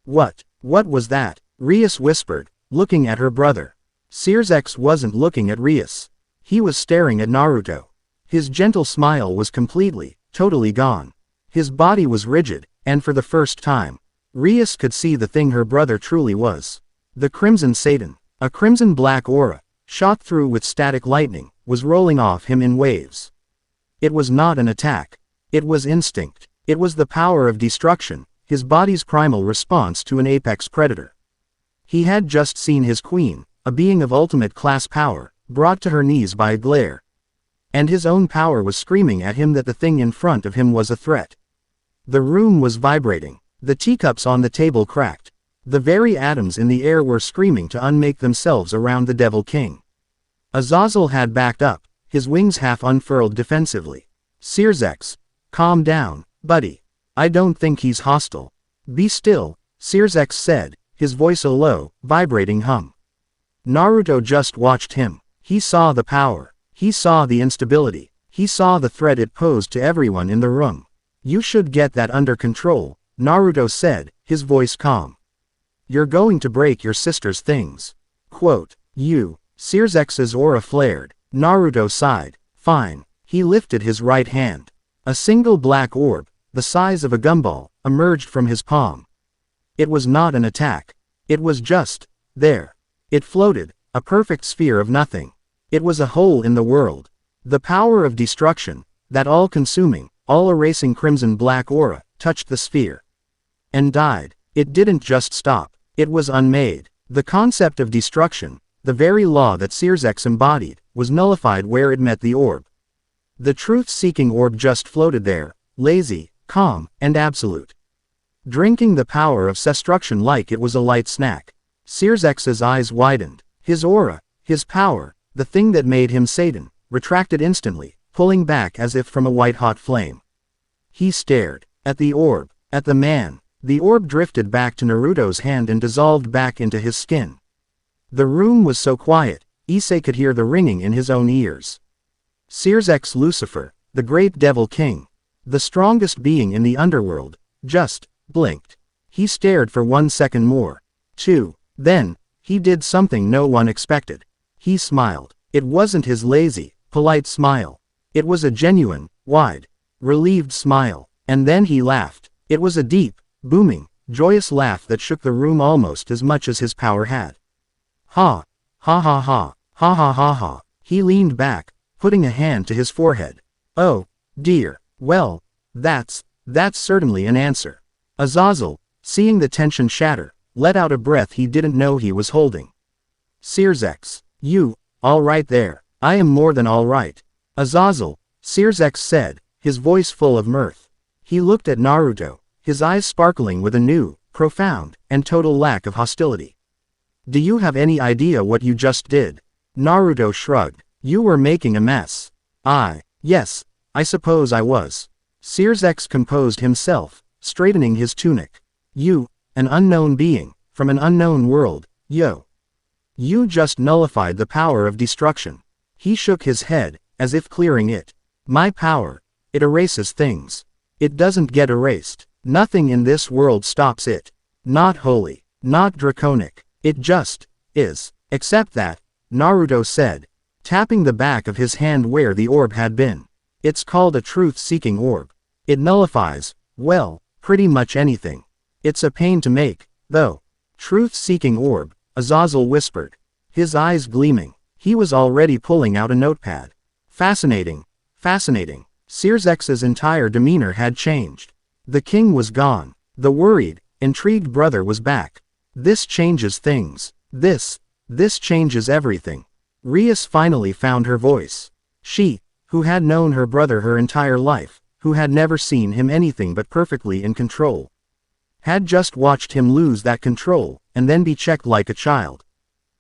Speaker 1: What was that? Rias whispered, looking at her brother. Searsex wasn't looking at Rias. He was staring at Naruto. His gentle smile was completely, totally gone. His body was rigid, and for the first time, Rias could see the thing her brother truly was. The Crimson Satan, a crimson-black aura, shot through with static lightning, was rolling off him in waves. It was not an attack. It was instinct. It was the power of destruction, his body's primal response to an apex predator. He had just seen his queen, a being of ultimate class power, brought to her knees by a glare. And his own power was screaming at him that the thing in front of him was a threat. The room was vibrating. The teacups on the table cracked. The very atoms in the air were screaming to unmake themselves around the Devil King. Azazel had backed up, his wings half unfurled defensively. Searsex, calm down, buddy. I don't think he's hostile. Be still, Searsex said, his voice a low, vibrating hum. Naruto just watched him. He saw the power. He saw the instability. He saw the threat it posed to everyone in the room. You should get that under control, Naruto said, his voice calm. You're going to break your sister's things. Quote, you. Searsex's aura flared. Naruto sighed. Fine. He lifted his right hand. A single black orb, the size of a gumball, emerged from his palm. It was not an attack. It was just there. It floated, a perfect sphere of nothing. It was a hole in the world. The power of destruction, that all-consuming, all-erasing crimson-black aura, touched the sphere. And died. It didn't just stop. It was unmade. The concept of destruction, the very law that Searsex embodied, was nullified where it met the orb. The truth-seeking orb just floated there, lazy, calm, and absolute. Drinking the power of destruction like it was a light snack. Searsex's eyes widened. His aura, his power, the thing that made him Satan, retracted instantly, pulling back as if from a white-hot flame. He stared. At the orb. At the man. The orb drifted back to Naruto's hand and dissolved back into his skin. The room was so quiet, Issei could hear the ringing in his own ears. Searsex Lucifer, the great Devil King, the strongest being in the underworld, just blinked. He stared for 1 second more. 2. Then, he did something no one expected. He smiled. It wasn't his lazy, polite smile. It was a genuine, wide, relieved smile. And then he laughed. It was a deep, booming, joyous laugh that shook the room almost as much as his power had. Ha! Ha ha ha! Ha ha ha ha! He leaned back, putting a hand to his forehead. Oh, dear. Well, that's certainly an answer. Azazel, seeing the tension shatter, let out a breath he didn't know he was holding. Searsex, you, all right there. I am more than all right. Azazel, Searsex said, his voice full of mirth. He looked at Naruto, his eyes sparkling with a new, profound, and total lack of hostility. Do you have any idea what you just did? Naruto shrugged. You were making a mess. Yes, I suppose I was. Searsex composed himself, straightening his tunic. You, an unknown being, from an unknown world, yo. You just nullified the power of destruction. He shook his head, as if clearing it. My power, it erases things. It doesn't get erased. Nothing in this world stops it. Not holy, not draconic. It just is. Except that, Naruto said, tapping the back of his hand where the orb had been. It's called a truth-seeking orb. It nullifies, well, pretty much anything. It's a pain to make, though. Truth-seeking orb, Azazel whispered, his eyes gleaming. He was already pulling out a notepad. Fascinating, fascinating. Searsex's entire demeanor had changed. The king was gone. The worried, intrigued brother was back. This changes things. This changes everything. Rias finally found her voice. She, who had known her brother her entire life, who had never seen him anything but perfectly in control, had just watched him lose that control, and then be checked like a child.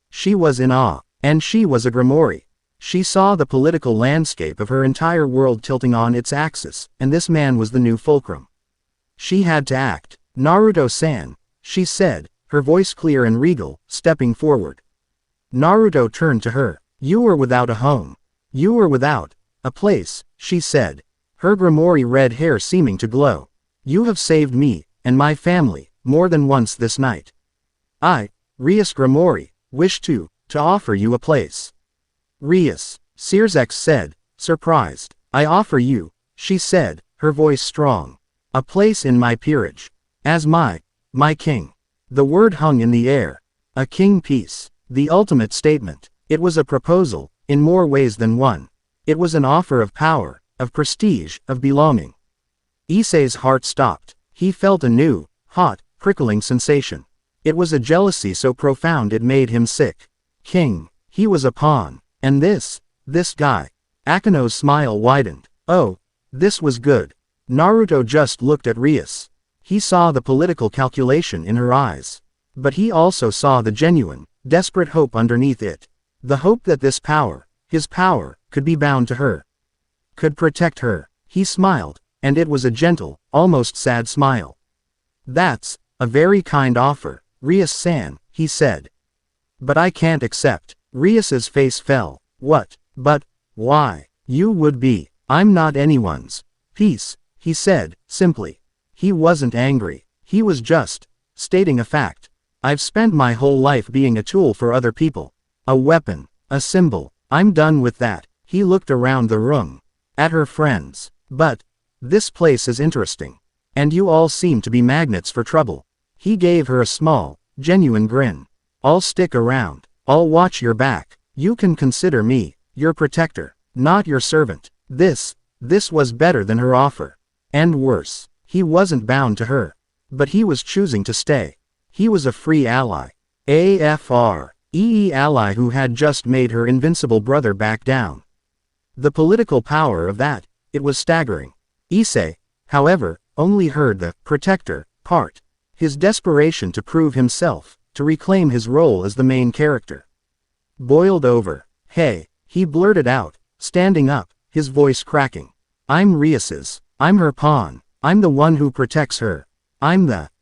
Speaker 1: She was in awe, and she was a Gremory. She saw the political landscape of her entire world tilting on its axis, and this man was the new fulcrum. She had to act. Naruto-san, she said, her voice clear and regal, stepping forward. Naruto turned to her. You were without a home. You were without a place, she said, her Gremory red hair seeming to glow. You have saved me, and my family, more than once this night. I, Rias Gremory, wish to offer you a place. Rias, Searsex said, surprised. I offer you, she said, her voice strong, a place in my peerage. As my king. The word hung in the air. A king piece. The ultimate statement. It was a proposal, in more ways than one. It was an offer of power, of prestige, of belonging. Issei's heart stopped. He felt a new, hot, prickling sensation. It was a jealousy so profound it made him sick. King. He was a pawn. And this guy. Akino's smile widened. Oh, this was good. Naruto just looked at Rias. He saw the political calculation in her eyes. But he also saw the genuine, desperate hope underneath it. The hope that this power, his power, could be bound to her. Could protect her. He smiled, and it was a gentle, almost sad smile. That's a very kind offer, Rias-san, he said. But I can't accept. Rias's face fell. What? But why? You would be. I'm not anyone's. Peace, he said, simply. He wasn't angry. He was just stating a fact. I've spent my whole life being a tool for other people. A weapon. A symbol. I'm done with that. He looked around the room. At her friends. But this place is interesting. And you all seem to be magnets for trouble. He gave her a small, genuine grin. I'll stick around. I'll watch your back. You can consider me your protector, not your servant. This was better than her offer. And worse. He wasn't bound to her. But he was choosing to stay. He was a free ally. Ally who had just made her invincible brother back down. The political power of that, it was staggering. Issei, however, only heard the protector part. His desperation to prove himself, to reclaim his role as the main character. Boiled over. Hey, he blurted out, standing up, his voice cracking. I'm Rias's. I'm her pawn. I'm the one who protects her.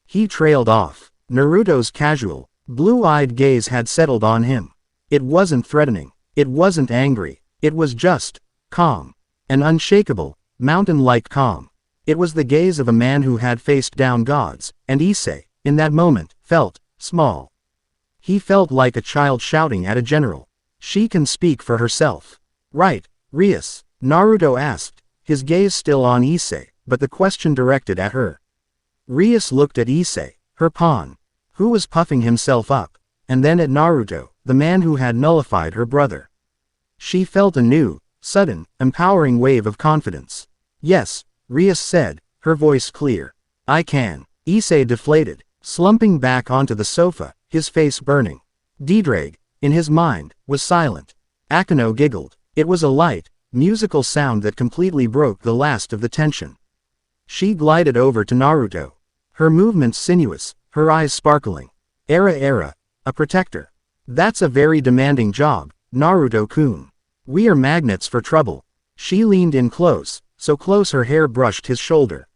Speaker 1: He trailed off. Naruto's casual, blue-eyed gaze had settled on him. It wasn't threatening. It wasn't angry. It was just calm. An unshakable, mountain-like calm. It was the gaze of a man who had faced down gods, and Issei, in that moment, felt small. He felt like a child shouting at a general. She can speak for herself. Right, Rias? Naruto asked, his gaze still on Issei, but the question directed at her. Rias looked at Issei, her pawn, who was puffing himself up, and then at Naruto, the man who had nullified her brother. She felt a new, sudden, empowering wave of confidence. Yes, Rias said, her voice clear. I can. Issei deflated, slumping back onto the sofa, his face burning. Didraig, in his mind, was silent. Akino giggled. It was a light, musical sound that completely broke the last of the tension. She glided over to Naruto. Her movements sinuous, her eyes sparkling. A protector. That's a very demanding job, Naruto-kun. We are magnets for trouble. She leaned in close, so close her hair brushed his shoulder.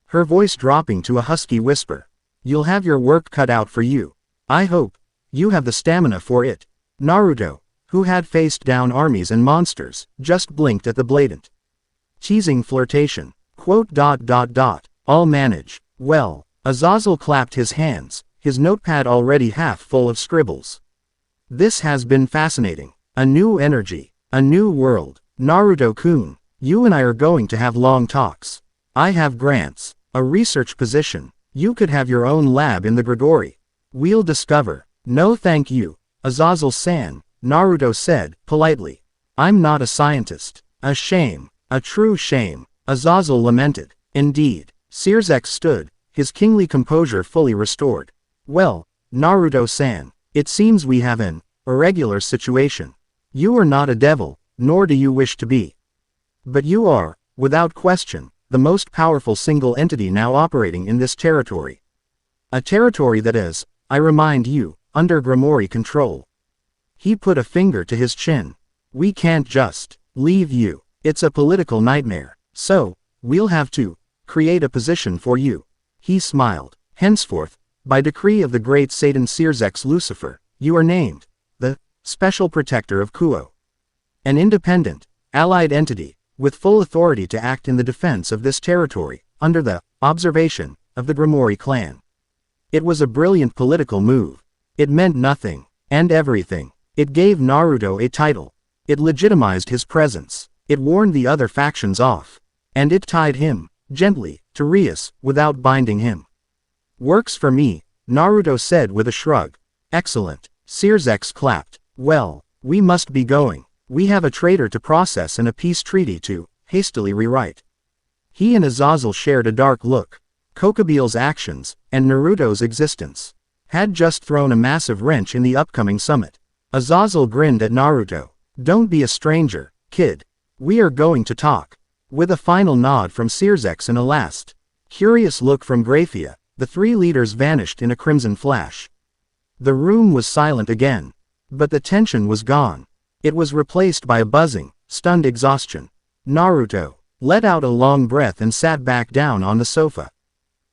Speaker 1: Her voice dropping to a husky whisper. You'll have your work cut out for you. I hope you have the stamina for it. Naruto, who had faced down armies and monsters, just blinked at the blatant, teasing flirtation. I'll manage. Well, Azazel clapped his hands, his notepad already half full of scribbles. This has been fascinating. A new energy. A new world. Naruto-kun, you and I are going to have long talks. I have grants. A research position. You could have your own lab in the Gregory. We'll discover. No thank you, Azazel-san, Naruto said, politely. I'm not a scientist. A shame. A true shame. Azazel lamented. Indeed. Searsex stood, his kingly composure fully restored. Well, Naruto-san, it seems we have an irregular situation. You are not a devil, nor do you wish to be. But you are, without question, the most powerful single entity now operating in this territory. A territory that is, I remind you, under Gremory control. He put a finger to his chin. We can't just leave you. It's a political nightmare. So, we'll have to create a position for you. He smiled. Henceforth, by decree of the great Satan Searsex Lucifer, you are named the Special Protector of Kuo. An independent, allied entity, with full authority to act in the defense of this territory, under the observation of the Gremory clan. It was a brilliant political move. It meant nothing, and everything. It gave Naruto a title. It legitimized his presence. It warned the other factions off. And it tied him, gently, to Rias, without binding him. Works for me, Naruto said with a shrug. Excellent. Searsex clapped. Well, we must be going. We have a traitor to process and a peace treaty to hastily rewrite. He and Azazel shared a dark look. Kokabiel's actions, and Naruto's existence, had just thrown a massive wrench in the upcoming summit. Azazel grinned at Naruto. Don't be a stranger, kid. We are going to talk. With a final nod from Searsex and a last curious look from Graphia, the three leaders vanished in a crimson flash. The room was silent again. But the tension was gone. It was replaced by a buzzing, stunned exhaustion. Naruto let out a long breath and sat back down on the sofa.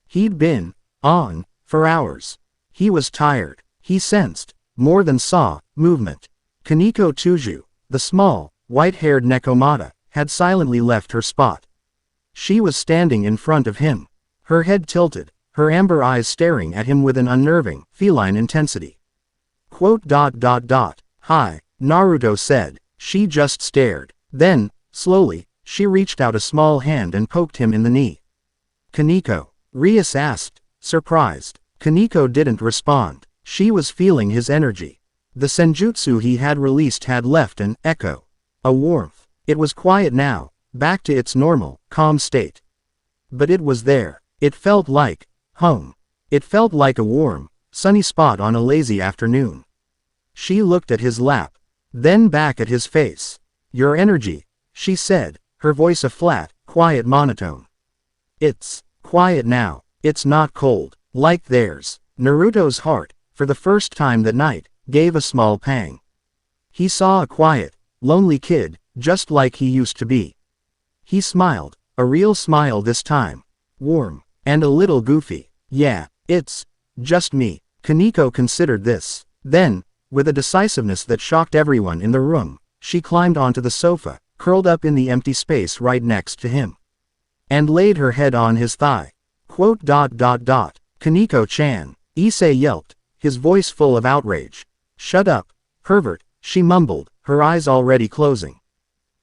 Speaker 1: He'd been on for hours. He was tired. He sensed, more than saw, movement. Kaneko Tuju, the small, white-haired Nekomata, had silently left her spot. She was standing in front of him, her head tilted, her amber eyes staring at him with an unnerving, feline intensity. Hi, Naruto said. She just stared. Then, slowly, she reached out a small hand and poked him in the knee. Kaneko? Rias asked, surprised. Kaneko didn't respond. She was feeling his energy. The senjutsu he had released had left an echo. A warmth. It was quiet now, back to its normal, calm state. But it was there. It felt like home. It felt like a warm, sunny spot on a lazy afternoon. She looked at his lap, then back at his face. Your energy, she said, her voice a flat, quiet monotone. It's quiet now. It's not cold, like theirs. Naruto's heart, for the first time that night, gave a small pang. He saw a quiet, lonely kid, just like he used to be. He smiled, a real smile this time. Warm, and a little goofy. Yeah, it's just me. Kaneko considered this. Then, with a decisiveness that shocked everyone in the room, she climbed onto the sofa, curled up in the empty space right next to him, and laid her head on his thigh. Kaneko-chan, Issei yelped, his voice full of outrage. Shut up, pervert, she mumbled, her eyes already closing.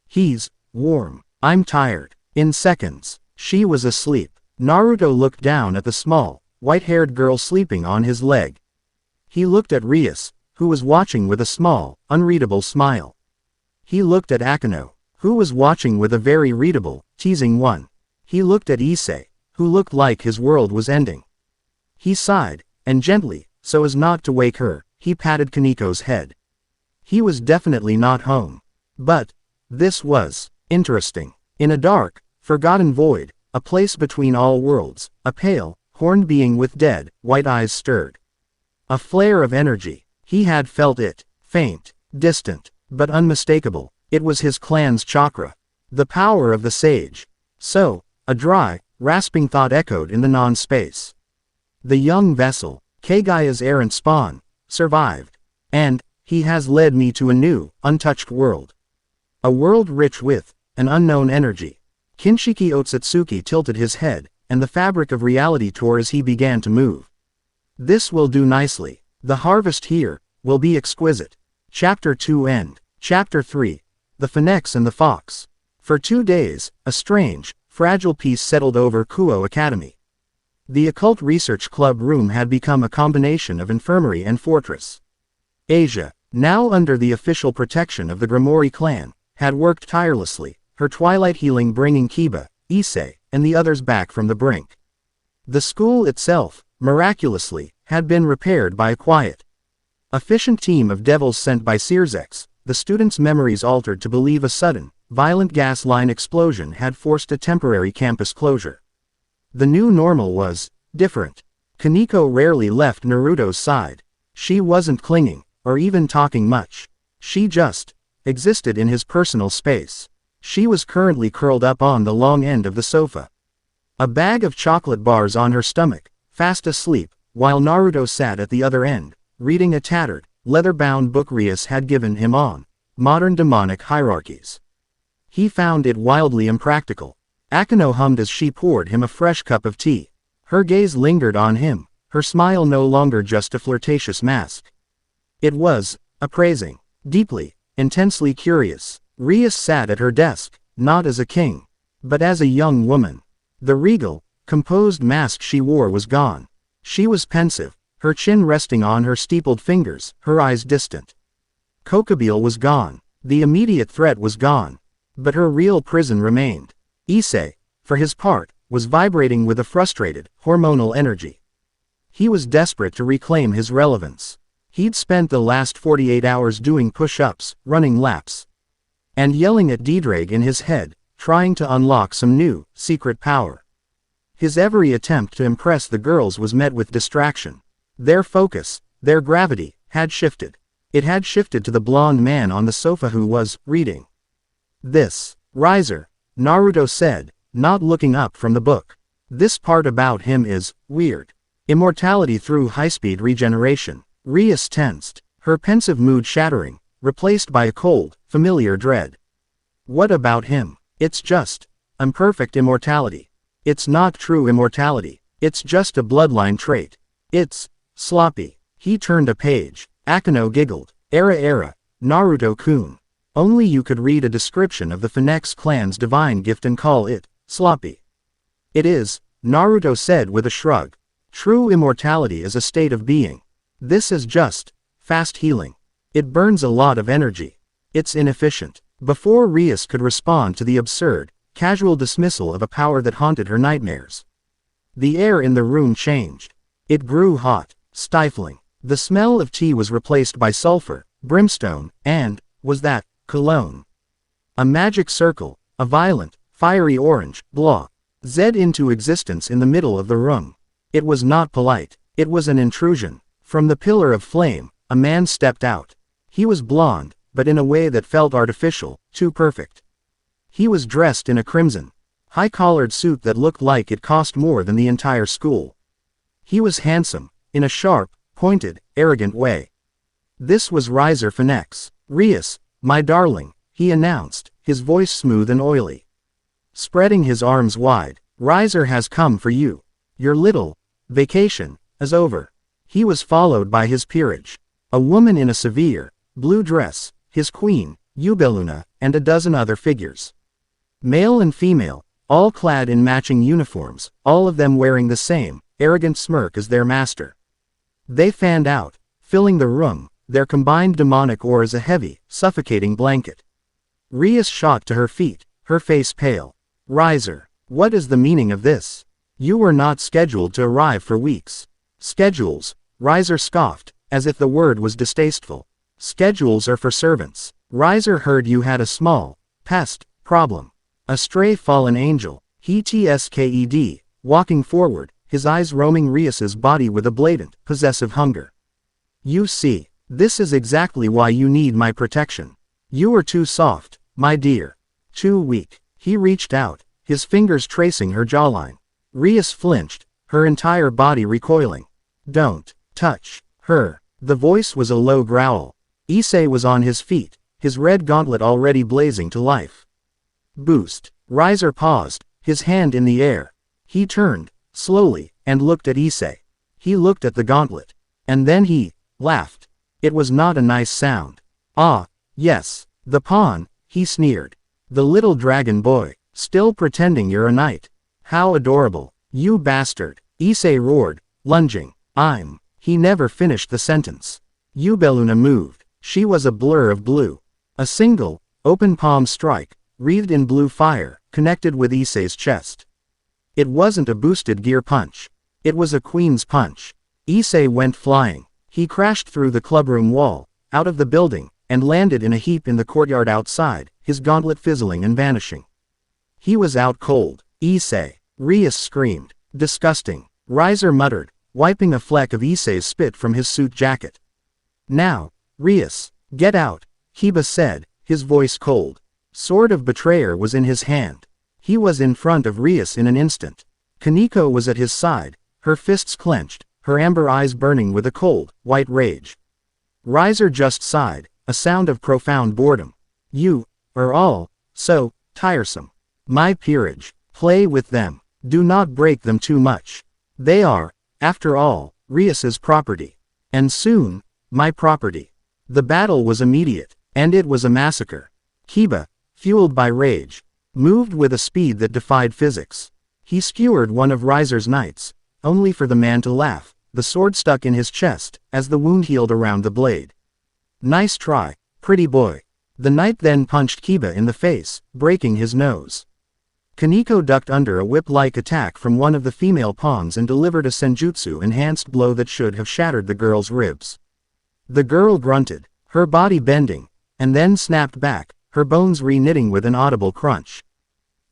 Speaker 1: He's warm. I'm tired. In seconds, she was asleep. Naruto looked down at the small, white-haired girl sleeping on his leg. He looked at Rias, who was watching with a small, unreadable smile. He looked at Akeno, who was watching with a very readable, teasing one. He looked at Issei, who looked like his world was ending. He sighed, and gently, so as not to wake her, he patted Kaneko's head. He was definitely not home. But this was interesting. In a dark, forgotten void, a place between all worlds, a pale, horned being with dead, white eyes stirred. A flare of energy. He had felt it. Faint, distant, but unmistakable. It was his clan's chakra. The power of the sage. So, a dry, rasping thought echoed in the non-space. The young vessel, Kagaya's errant spawn, survived. And he has led me to a new, untouched world. A world rich with an unknown energy. Kinshiki Otsutsuki tilted his head, and the fabric of reality tore as he began to move. This will do nicely. The harvest here will be exquisite. Chapter 2 End. Chapter 3. The Phenex and the Fox. For 2 days, a strange, fragile peace settled over Kuo Academy. The Occult Research Club room had become a combination of infirmary and fortress. Asia, now under the official protection of the Gremory clan, had worked tirelessly, her twilight healing bringing Kiba, Issei, and the others back from the brink. The school itself, miraculously, had been repaired by a quiet, efficient team of devils sent by Searsex. The students' memories altered to believe a sudden, violent gas line explosion had forced a temporary campus closure. The new normal was different. Kaneko rarely left Naruto's side. She wasn't clinging, or even talking much. She just existed in his personal space. She was currently curled up on the long end of the sofa, a bag of chocolate bars on her stomach, fast asleep, while Naruto sat at the other end, reading a tattered, leather-bound book Rias had given him on modern demonic hierarchies. He found it wildly impractical. Akano hummed as she poured him a fresh cup of tea. Her gaze lingered on him, her smile no longer just a flirtatious mask. It was appraising, deeply, intensely curious. Rias sat at her desk, not as a king, but as a young woman. The regal, composed mask she wore was gone. She was pensive, her chin resting on her steepled fingers, her eyes distant. Kokabiel was gone. The immediate threat was gone. But her real prison remained. Issei, for his part, was vibrating with a frustrated, hormonal energy. He was desperate to reclaim his relevance. He'd spent the last 48 hours doing push-ups, running laps, and yelling at Ddraig in his head, trying to unlock some new, secret power. His every attempt to impress the girls was met with distraction. Their focus, their gravity, had shifted. It had shifted to the blonde man on the sofa who was reading. "This riser," Naruto said, not looking up from the book. "This part about him is weird. Immortality through high-speed regeneration." Rias tensed, her pensive mood shattering, replaced by a cold, familiar dread. "What about him? It's just imperfect immortality. It's not true immortality. It's just a bloodline trait. It's sloppy." He turned a page. Akano giggled. Era, Naruto-kun. Only you could read a description of the Phenex clan's divine gift and call it sloppy. "It is," Naruto said with a shrug. "True immortality is a state of being. This is just fast healing. It burns a lot of energy. It's inefficient." Before Rias could respond to the absurd, casual dismissal of a power that haunted her nightmares, the air in the room changed. It grew hot, stifling. The smell of tea was replaced by sulfur, brimstone, and, was that, cologne? A magic circle, a violent, fiery orange, blah, zed into existence in the middle of the room. It was not polite. It was an intrusion. From the pillar of flame, a man stepped out. He was blonde, but in a way that felt artificial, too perfect. He was dressed in a crimson, high-collared suit that looked like it cost more than the entire school. He was handsome, in a sharp, pointed, arrogant way. This was Riser Phenex. "Rias, my darling," he announced, his voice smooth and oily. Spreading his arms wide, "Riser has come for you. Your little vacation is over." He was followed by his peerage, a woman in a severe, blue dress, his queen, Ubeluna, and a dozen other figures. Male and female, all clad in matching uniforms, all of them wearing the same, arrogant smirk as their master. They fanned out, filling the room, their combined demonic auras a heavy, suffocating blanket. Rias shot to her feet, her face pale. "Riser, what is the meaning of this? You were not scheduled to arrive for weeks." "Schedules," Riser scoffed, as if the word was distasteful. "Schedules are for servants." Riser heard you had a small, pest, problem. A stray fallen angel, he tsked, walking forward, his eyes roaming Rias's body with a blatant, possessive hunger. "You see, this is exactly why you need my protection. You are too soft, my dear. Too weak." He reached out, his fingers tracing her jawline. Rias flinched, her entire body recoiling. "Don't touch her." The voice was a low growl. Issei was on his feet, his red gauntlet already blazing to life. Boost. Riser paused, his hand in the air. He turned, slowly, and looked at Issei. He looked at the gauntlet. And then he laughed. It was not a nice sound. "Ah, yes, the pawn," he sneered. "The little dragon boy, still pretending you're a knight. How adorable, you bastard," Issei roared, lunging. He never finished the sentence. Ubeluna moved. She was a blur of blue. A single, open palm strike, wreathed in blue fire, connected with Issei's chest. It wasn't a boosted gear punch. It was a queen's punch. Issei went flying. He crashed through the clubroom wall, out of the building, and landed in a heap in the courtyard outside, his gauntlet fizzling and vanishing. He was out cold. Issei. Rias screamed. Disgusting. Riser muttered, wiping a fleck of Issei's spit from his suit jacket. Now, Rias, get out, Kiba said, his voice cold. Sword of Betrayer was in his hand. He was in front of Rias in an instant. Kaneko was at his side, her fists clenched, her amber eyes burning with a cold, white rage. Riser just sighed, a sound of profound boredom. You are all so tiresome. My peerage, play with them. Do not break them too much. They are, after all, Rias's property. And soon, my property. The battle was immediate, and it was a massacre. Kiba, fueled by rage, moved with a speed that defied physics. He skewered one of Riser's knights, only for the man to laugh, the sword stuck in his chest, as the wound healed around the blade. Nice try, pretty boy. The knight then punched Kiba in the face, breaking his nose. Kaneko ducked under a whip-like attack from one of the female pawns and delivered a senjutsu-enhanced blow that should have shattered the girl's ribs. The girl grunted, her body bending, and then snapped back, her bones re-knitting with an audible crunch.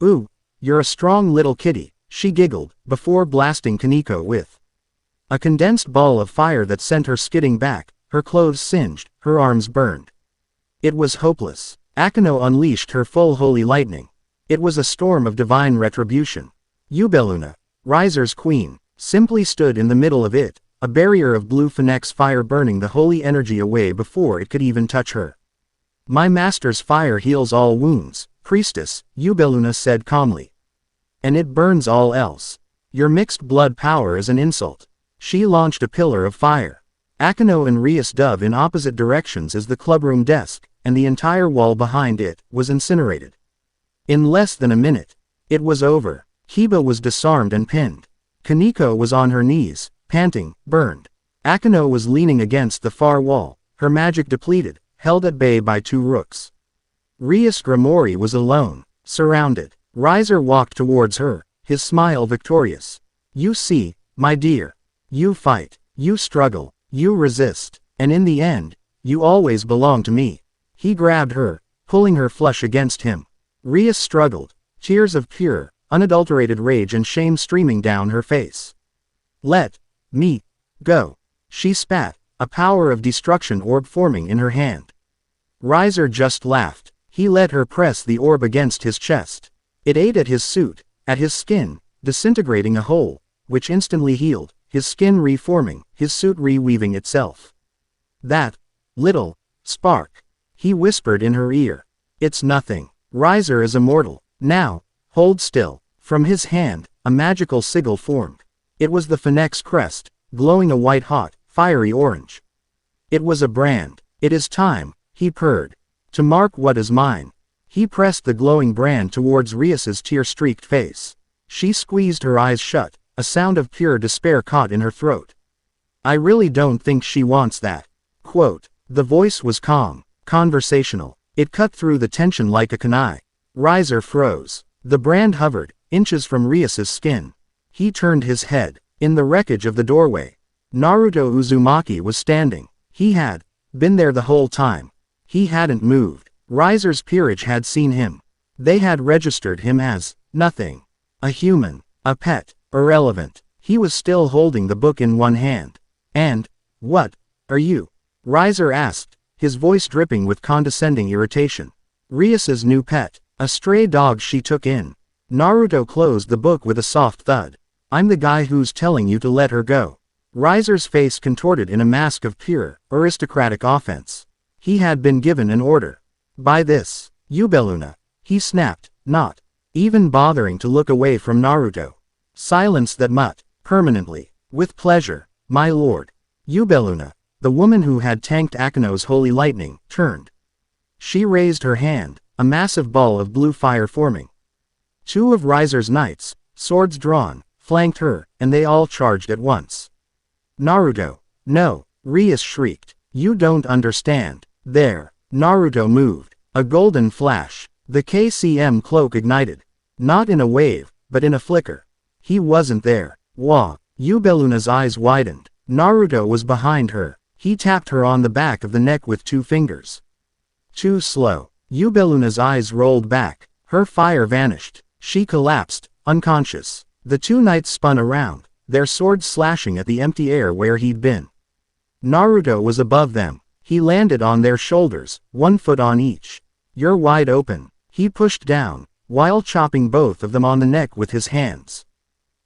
Speaker 1: Ooh, you're a strong little kitty, she giggled, before blasting Kaneko with a condensed ball of fire that sent her skidding back, her clothes singed, her arms burned. It was hopeless. Akeno unleashed her full holy lightning. It was a storm of divine retribution. Ubeluna, Riser's queen, simply stood in the middle of it, a barrier of blue Phenex fire burning the holy energy away before it could even touch her. My master's fire heals all wounds, priestess, Ubeluna said calmly. And it burns all else. Your mixed blood power is an insult. She launched a pillar of fire. Akeno and Rias dove in opposite directions as the clubroom desk, and the entire wall behind it, was incinerated. In less than a minute, it was over. Kiba was disarmed and pinned. Kaneko was on her knees, panting, burned. Akeno was leaning against the far wall, her magic depleted, held at bay by two rooks. Rias Gremory was alone, surrounded. Riser walked towards her, his smile victorious. You see, my dear. You fight, you struggle, you resist, and in the end, you always belong to me. He grabbed her, pulling her flush against him. Rias struggled, tears of pure, unadulterated rage and shame streaming down her face. Let me go. She spat, a power of destruction orb forming in her hand. Riser just laughed. He let her press the orb against his chest. It ate at his suit, at his skin, disintegrating a hole, which instantly healed, his skin reforming, his suit reweaving itself. That little spark, he whispered in her ear. It's nothing. Riser is immortal. Now, hold still. From his hand, a magical sigil formed. It was the Phenex crest, glowing a white-hot, fiery orange. It was a brand. It is time, he purred. To mark what is mine. He pressed the glowing brand towards Rias's tear-streaked face. She squeezed her eyes shut, a sound of pure despair caught in her throat. I really don't think she wants that. Quote. The voice was calm, conversational. It cut through the tension like a kunai. Riser froze. The brand hovered, inches from Rias's skin. He turned his head. In the wreckage of the doorway, Naruto Uzumaki was standing. He had been there the whole time. He hadn't moved. Riser's peerage had seen him. They had registered him as nothing. A human. A pet. Irrelevant. He was still holding the book in one hand. And, what are you? Riser asked, his voice dripping with condescending irritation. Rias's new pet, a stray dog she took in. Naruto closed the book with a soft thud. I'm the guy who's telling you to let her go. Riser's face contorted in a mask of pure, aristocratic offense. He had been given an order. By this, Ubeluna. He snapped, not even bothering to look away from Naruto. Silence that mutt, permanently. With pleasure, my lord. Ubeluna, the woman who had tanked Akeno's holy lightning, turned. She raised her hand, a massive ball of blue fire forming. Two of Riser's knights, swords drawn, flanked her, and they all charged at once. Naruto. No, Rias shrieked. You don't understand. There. Naruto moved. A golden flash. The KCM cloak ignited. Not in a wave, but in a flicker. He wasn't there. Wah! Yubeluna's eyes widened. Naruto was behind her. He tapped her on the back of the neck with 2 fingers. Too slow. Yubeluna's eyes rolled back. Her fire vanished. She collapsed, unconscious. The 2 knights spun around, their swords slashing at the empty air where he'd been. Naruto was above them. He landed on their shoulders, 1 foot on each. You're wide open. He pushed down, while chopping both of them on the neck with his hands.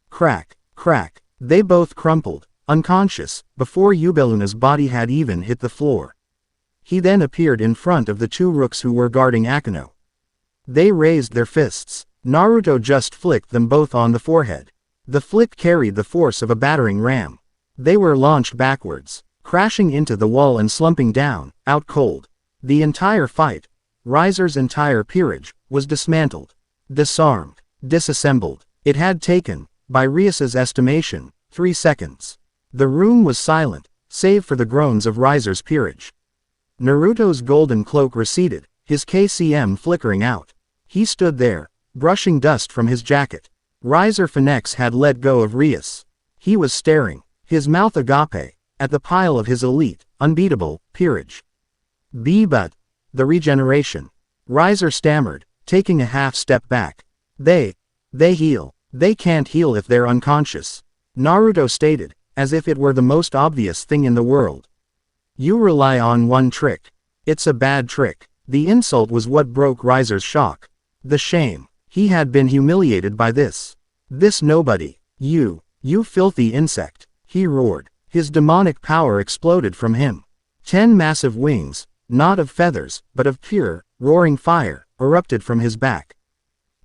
Speaker 1: Crack, crack. They both crumpled, unconscious, before Yubeluna's body had even hit the floor. He then appeared in front of the 2 rooks who were guarding Akeno. They raised their fists. Naruto just flicked them both on the forehead. The flick carried the force of a battering ram. They were launched backwards, crashing into the wall and slumping down, out cold. The entire fight, Riser's entire peerage, was dismantled, disarmed, disassembled. It had taken, by Rias's estimation, 3 seconds. The room was silent, save for the groans of Riser's peerage. Naruto's golden cloak receded, his KCM flickering out. He stood there, brushing dust from his jacket. Riser Phenex had let go of Rias. He was staring, his mouth agape, at the pile of his elite, unbeatable, peerage. But the regeneration. Riser stammered, taking a half step back. They heal. They can't heal if they're unconscious. Naruto stated, as if it were the most obvious thing in the world. You rely on 1 trick. It's a bad trick. The insult was what broke Riser's shock. The shame. He had been humiliated by this. This nobody. You filthy insect. He roared. His demonic power exploded from him. 10 massive wings, not of feathers, but of pure, roaring fire, erupted from his back.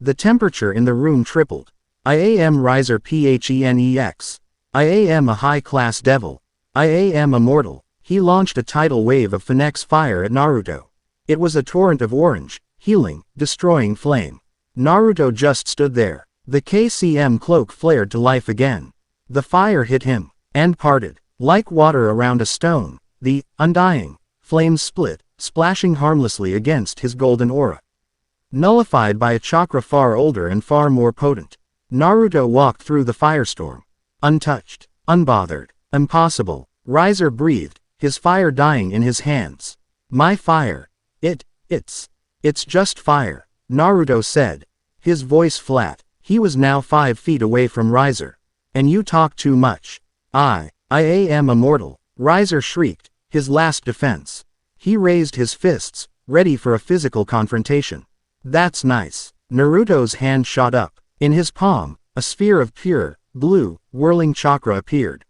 Speaker 1: The temperature in the room tripled. I am Riser Phenex. I am a high-class devil. I am immortal. He launched a tidal wave of Phenex fire at Naruto. It was a torrent of orange, healing, destroying flame. Naruto just stood there. The KCM cloak flared to life again. The fire hit him, and parted. Like water around a stone, the undying flames split, splashing harmlessly against his golden aura. Nullified by a chakra far older and far more potent. Naruto walked through the firestorm. Untouched, unbothered, impossible. Riser breathed, his fire dying in his hands. My fire. It's just fire, Naruto said. His voice flat. He was now 5 feet away from Riser. And you talk too much. I am immortal, Riser shrieked, his last defense. He raised his fists, ready for a physical confrontation. That's nice. Naruto's hand shot up. In his palm, a sphere of pure, blue, whirling chakra appeared.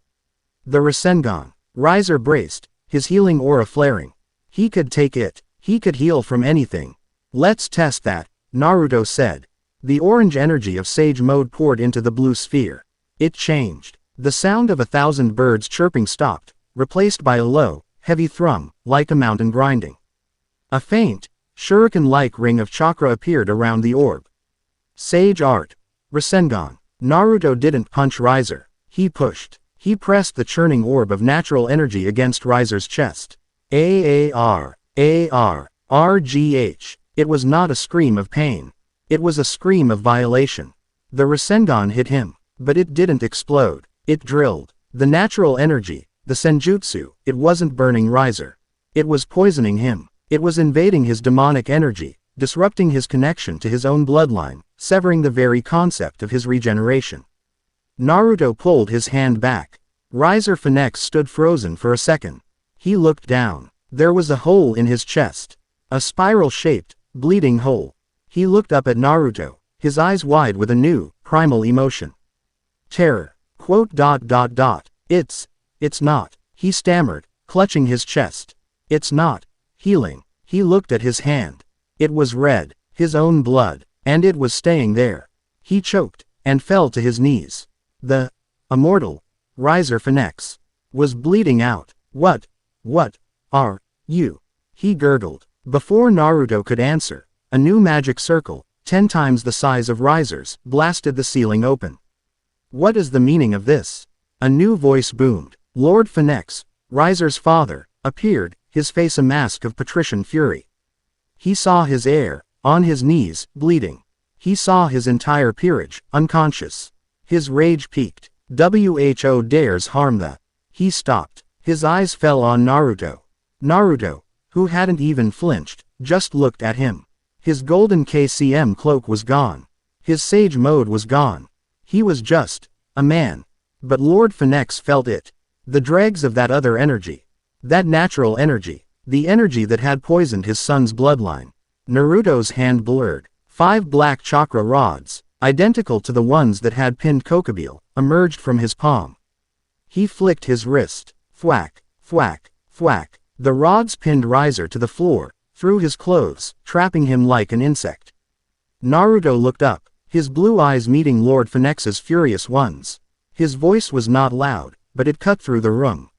Speaker 1: The Rasengan. Riser braced, his healing aura flaring. He could take it. He could heal from anything. Let's test that, Naruto said. The orange energy of Sage Mode poured into the blue sphere. It changed. The sound of 1,000 birds chirping stopped, replaced by a low, heavy thrum, like a mountain grinding. A faint, shuriken-like ring of chakra appeared around the orb. Sage Art. Rasengan. Naruto didn't punch Riser. He pushed. He pressed the churning orb of natural energy against Riser's chest. AAR. RGH. It was not a scream of pain. It was a scream of violation. The Rasengan hit him, but it didn't explode. It drilled. The natural energy, the senjutsu, it wasn't burning Riser. It was poisoning him. It was invading his demonic energy, disrupting his connection to his own bloodline, severing the very concept of his regeneration. Naruto pulled his hand back. Riser Phenex stood frozen for a second. He looked down. There was a hole in his chest. A spiral-shaped, bleeding hole. He looked up at Naruto, his eyes wide with a new, primal emotion. Terror. It's not. He stammered, clutching his chest. It's not. Healing. He looked at his hand. It was red, his own blood, and it was staying there. He choked, and fell to his knees. The immortal Riser Phenex was bleeding out. What are you? He gurgled. Before Naruto could answer, a new magic circle, 10 times the size of Riser's, blasted the ceiling open. What is the meaning of this? A new voice boomed. Lord Phenex, Riser's father, appeared, his face a mask of patrician fury. He saw his heir, on his knees, bleeding. He saw his entire peerage, unconscious. His rage peaked. Who dares harm the... He stopped. His eyes fell on Naruto. Naruto, who hadn't even flinched, just looked at him. His golden KCM cloak was gone. His sage mode was gone. He was just a man. But Lord Phenex felt it. The dregs of that other energy. That natural energy. The energy that had poisoned his son's bloodline. Naruto's hand blurred. 5 black chakra rods, identical to the ones that had pinned Kokabiel, emerged from his palm. He flicked his wrist. Thwack, thwack, thwack. The rods pinned Riser to the floor, through his clothes, trapping him like an insect. Naruto looked up, his blue eyes meeting Lord Phenex's furious ones. His voice was not loud, but it cut through the room.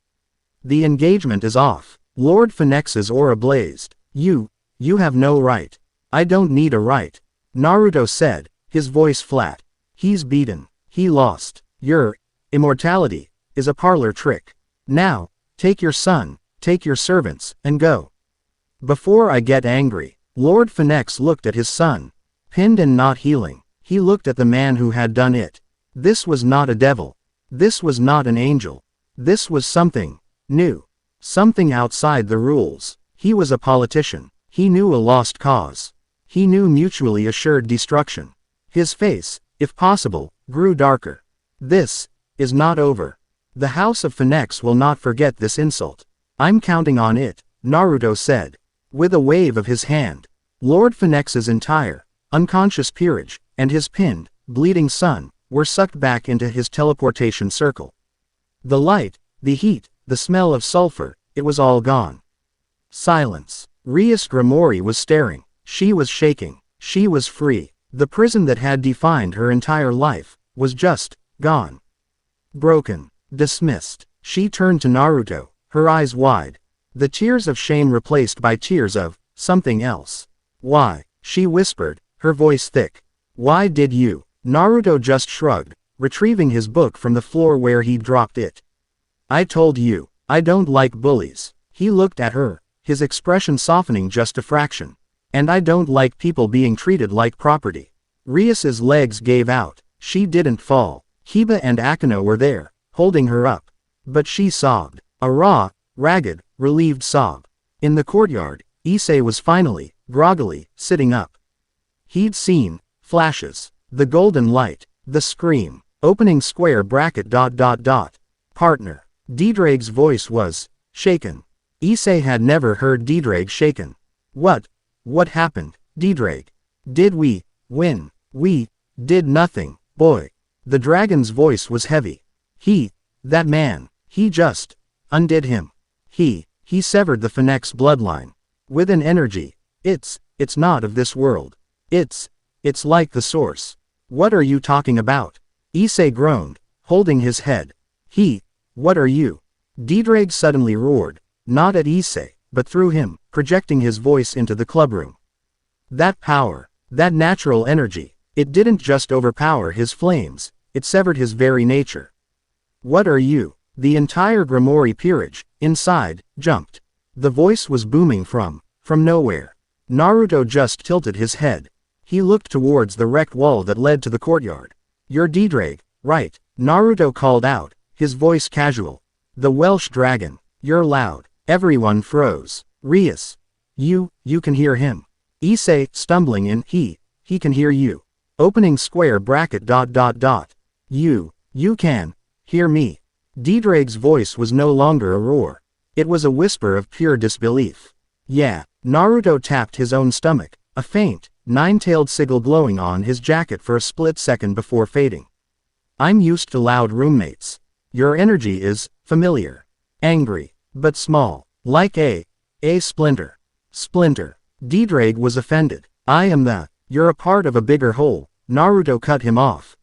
Speaker 1: The engagement is off. Lord Phenex's aura blazed. You have no right. I don't need a right. Naruto said, his voice flat. He's beaten. He lost. Your immortality is a parlor trick. Now, take your son, take your servants, and go. Before I get angry, Lord Phenex looked at his son. Pinned and not healing, he looked at the man who had done it. This was not a devil. This was not an angel. This was something new. Something outside the rules. He was a politician. He knew a lost cause. He knew mutually assured destruction. His face, if possible, grew darker. This is not over. The House of Phenex will not forget this insult. I'm counting on it, Naruto said. With a wave of his hand, Lord Phenex's entire, unconscious peerage, and his pinned, bleeding son, were sucked back into his teleportation circle. The light, the heat, the smell of sulfur, it was all gone. Silence. Gremory was staring. She was shaking. She was free. The prison that had defined her entire life was just gone. Broken. Dismissed. She turned to Naruto, her eyes wide. The tears of shame replaced by tears of something else. Why? She whispered, her voice thick. Why did you? Naruto just shrugged, retrieving his book from the floor where he'd dropped it. I told you, I don't like bullies. He looked at her, his expression softening just a fraction. And I don't like people being treated like property. Rias's legs gave out. She didn't fall. Hiba and Akino were there, holding her up. But she sobbed. A raw, ragged, relieved sob. In the courtyard, Issei was finally, groggily, sitting up. He'd seen flashes. The golden light. The scream. Opening square bracket ... Partner. Didraig's voice was shaken. Issei had never heard Didraig shaken. What happened, Didraig? Did we win? We did nothing, boy. The dragon's voice was heavy. That man, he just undid him. He severed the Phenex bloodline. With an energy. It's not of this world. It's like the source. What are you talking about? Issei groaned, holding his head. What are you? Didraig suddenly roared, not at Issei, but through him, projecting his voice into the clubroom. That power, that natural energy, it didn't just overpower his flames, it severed his very nature. What are you? The entire Gremory peerage, inside, jumped. The voice was booming from nowhere. Naruto just tilted his head. He looked towards the wrecked wall that led to the courtyard. You're Didraig, right? Naruto called out, his voice casual. The Welsh dragon. You're loud. Everyone froze. Rias. You can hear him. Issei, stumbling in, he can hear you. Opening square bracket ... You can hear me. Didraig's voice was no longer a roar. It was a whisper of pure disbelief. Yeah. Naruto tapped his own stomach, a faint, nine-tailed sigil glowing on his jacket for a split second before fading. I'm used to loud roommates. Your energy is familiar. Angry, but small. Like a splinter. Splinter. Didraig was offended. You're a part of a bigger whole. Naruto cut him off.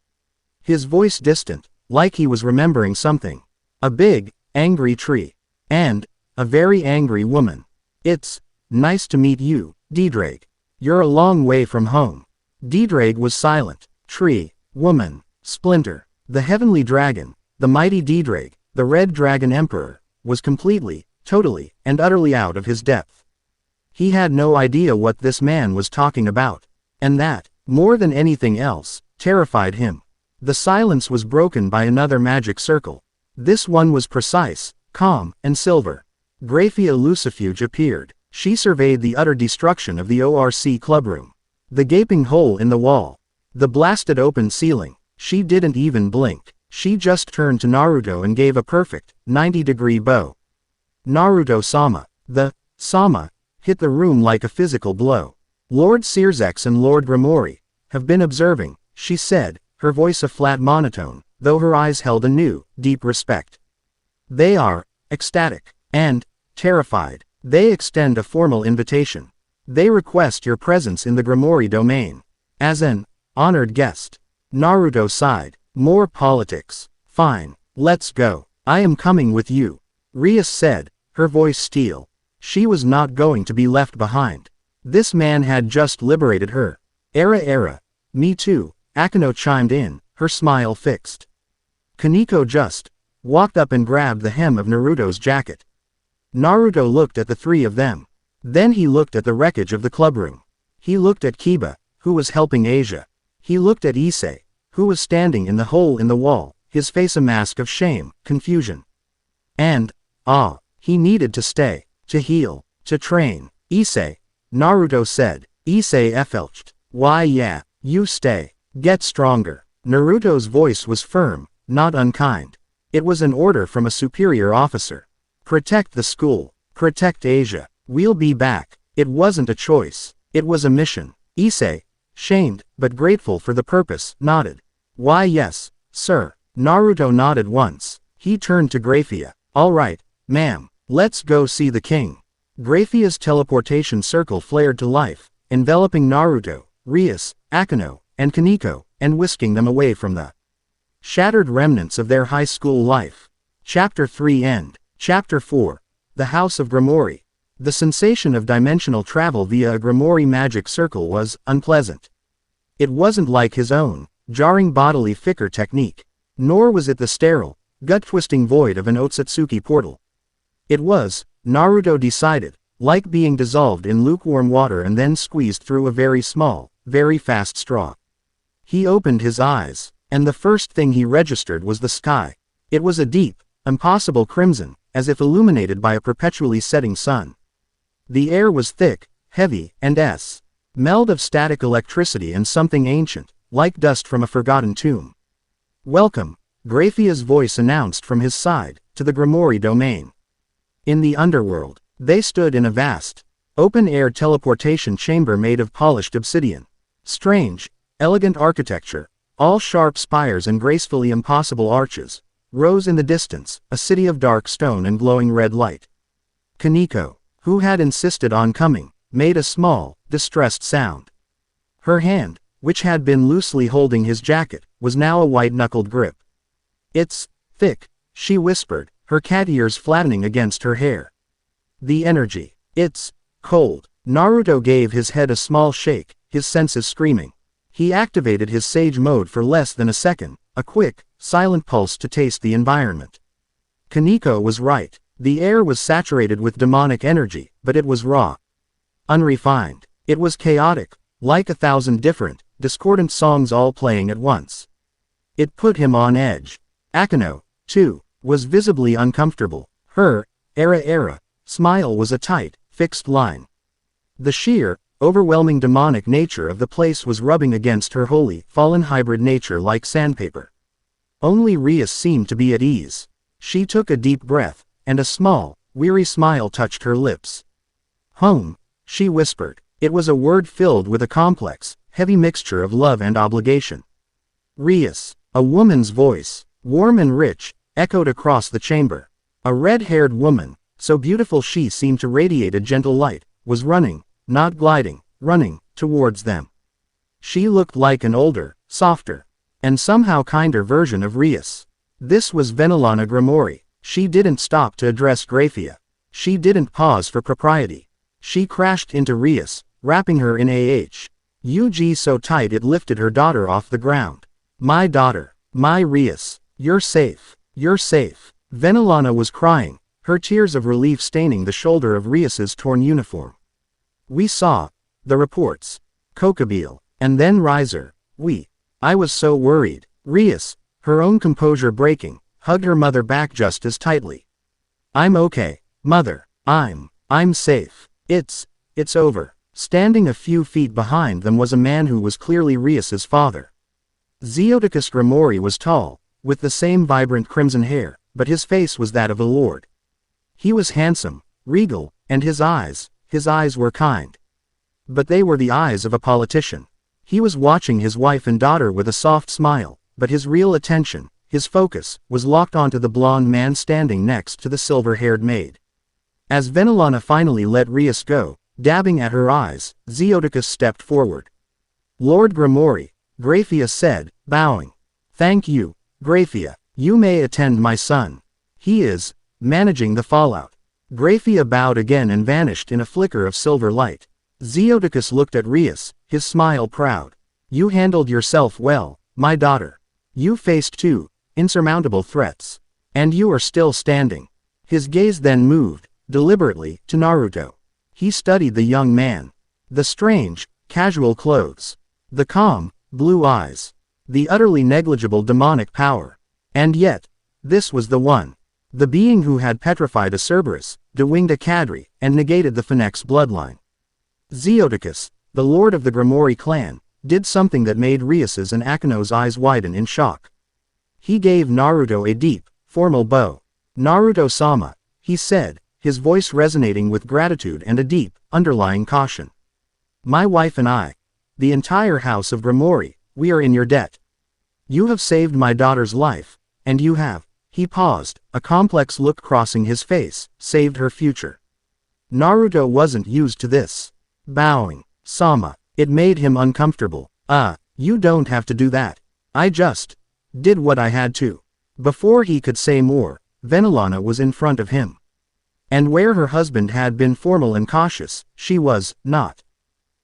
Speaker 1: His voice distant, like he was remembering something. A big, angry tree. And a very angry woman. It's nice to meet you, Didraig. You're a long way from home. Didraig was silent. Tree, woman, splinter. The heavenly dragon, the mighty Didraig, the red dragon emperor, was completely, totally, and utterly out of his depth. He had no idea what this man was talking about. And that more than anything else, terrified him. The silence was broken by another magic circle. This one was precise, calm, and silver. Graphia Lucifuge appeared. She surveyed the utter destruction of the ORC clubroom. The gaping hole in the wall. The blasted open ceiling. She didn't even blink. She just turned to Naruto and gave a perfect, 90-degree bow. Naruto-sama. The sama hit the room like a physical blow. Lord Searsex and Lord Gremory have been observing, she said, her voice a flat monotone, though her eyes held a new, deep respect. They are ecstatic and terrified. They extend a formal invitation. They request your presence in the Gremory domain. As an honored guest. Naruto sighed. More politics. Fine. Let's go. I am coming with you. Rias said, her voice steel. She was not going to be left behind. This man had just liberated her. Era. Me too, Akino chimed in, her smile fixed. Kaneko just walked up and grabbed the hem of Naruto's jacket. Naruto looked at the three of them. Then he looked at the wreckage of the clubroom. He looked at Kiba, who was helping Asia. He looked at Issei, who was standing in the hole in the wall, his face a mask of shame, confusion. And, he needed to stay, to heal, to train. Issei, Naruto said. Issei felched. Why yeah, you stay. Get stronger. Naruto's voice was firm, not unkind. It was an order from a superior officer. Protect the school. Protect Asia. We'll be back. It wasn't a choice. It was a mission. Issei, shamed, but grateful for the purpose, nodded. Why yes, sir. Naruto nodded once. He turned to Graphia. All right, ma'am, let's go see the king. Graphia's teleportation circle flared to life, enveloping Naruto, Rias, Akino, and Kaneko, and whisking them away from the shattered remnants of their high school life. Chapter 3 End. Chapter 4. The House of Gremory. The sensation of dimensional travel via a Gremory magic circle was unpleasant. It wasn't like his own jarring bodily ficker technique, nor was it the sterile, gut-twisting void of an Otsutsuki portal. It was, Naruto decided, like being dissolved in lukewarm water and then squeezed through a very small, very fast straw. He opened his eyes, and the first thing he registered was the sky. It was a deep, impossible crimson, as if illuminated by a perpetually setting sun. The air was thick, heavy, and smelled of static electricity and something ancient, like dust from a forgotten tomb. Welcome, Graphia's voice announced from his side, to the Gremory domain. In the underworld, they stood in a vast, open-air teleportation chamber made of polished obsidian. Strange, elegant architecture, all sharp spires and gracefully impossible arches, rose in the distance, a city of dark stone and glowing red light. Kaneko, who had insisted on coming, made a small, distressed sound. Her hand, which had been loosely holding his jacket, was now a white-knuckled grip. It's thick, she whispered, her cat ears flattening against her hair. The energy. It's cold. Naruto gave his head a small shake, his senses screaming. He activated his sage mode for less than a second, a quick, silent pulse to taste the environment. Kaneko was right. The air was saturated with demonic energy, but it was raw. Unrefined. It was chaotic, like 1,000 different, discordant songs all playing at once. It put him on edge. Akino, too, was visibly uncomfortable. Her era smile was a tight, fixed line. The sheer, overwhelming demonic nature of the place was rubbing against her holy, fallen hybrid nature like sandpaper. Only Rias seemed to be at ease. She took a deep breath, and a small, weary smile touched her lips. Home, she whispered. It was a word filled with a complex, heavy mixture of love and obligation. Rias, a woman's voice, warm and rich, echoed across the chamber. A red-haired woman, so beautiful she seemed to radiate a gentle light, was running, not gliding, running, towards them. She looked like an older, softer, and somehow kinder version of Rias. This was Venelana Gremory. She didn't stop to address Graphia. She didn't pause for propriety. She crashed into Rias, wrapping her in UG so tight it lifted her daughter off the ground. My daughter, my Rias, you're safe, you're safe. Venelana was crying, her tears of relief staining the shoulder of Rias's torn uniform. We saw the reports. Kokabiel, And then Riser. I was so worried. Rias, her own composure breaking, hugged her mother back just as tightly. I'm okay, mother. I'm safe. It's over. Standing a few feet behind them was a man who was clearly Rias's father. Zeodicus Gremory was tall, with the same vibrant crimson hair, but his face was that of a lord. He was handsome, regal, and his eyes were kind. But they were the eyes of a politician. He was watching his wife and daughter with a soft smile, but his real attention, his focus, was locked onto the blonde man standing next to the silver-haired maid. As Venelana finally let Rias go, dabbing at her eyes, Zeodicus stepped forward. Lord Gremory, Graphia said, bowing. Thank you, Graphia. You may attend my son. He is managing the fallout. Graphia bowed again and vanished in a flicker of silver light. Zeodicus looked at Rias, his smile proud. You handled yourself well, my daughter. You faced 2 insurmountable threats. And you are still standing. His gaze then moved, deliberately, to Naruto. He studied the young man. The strange, casual clothes. The calm, blue eyes. The utterly negligible demonic power. And yet, this was the one. The being who had petrified a Cerberus, de-winged a Cadre, and negated the Phenex bloodline. Zeodicus, the lord of the Gremory clan, did something that made Rias's and Akino's eyes widen in shock. He gave Naruto a deep, formal bow. Naruto-sama, he said, his voice resonating with gratitude and a deep, underlying caution. My wife and I, the entire house of Gremory, we are in your debt. You have saved my daughter's life, and you have, he paused, a complex look crossing his face, saved her future. Naruto wasn't used to this. Bowing, Sama, it made him uncomfortable. You don't have to do that. I just did what I had to. Before he could say more, Venelana was in front of him. And where her husband had been formal and cautious, she was not.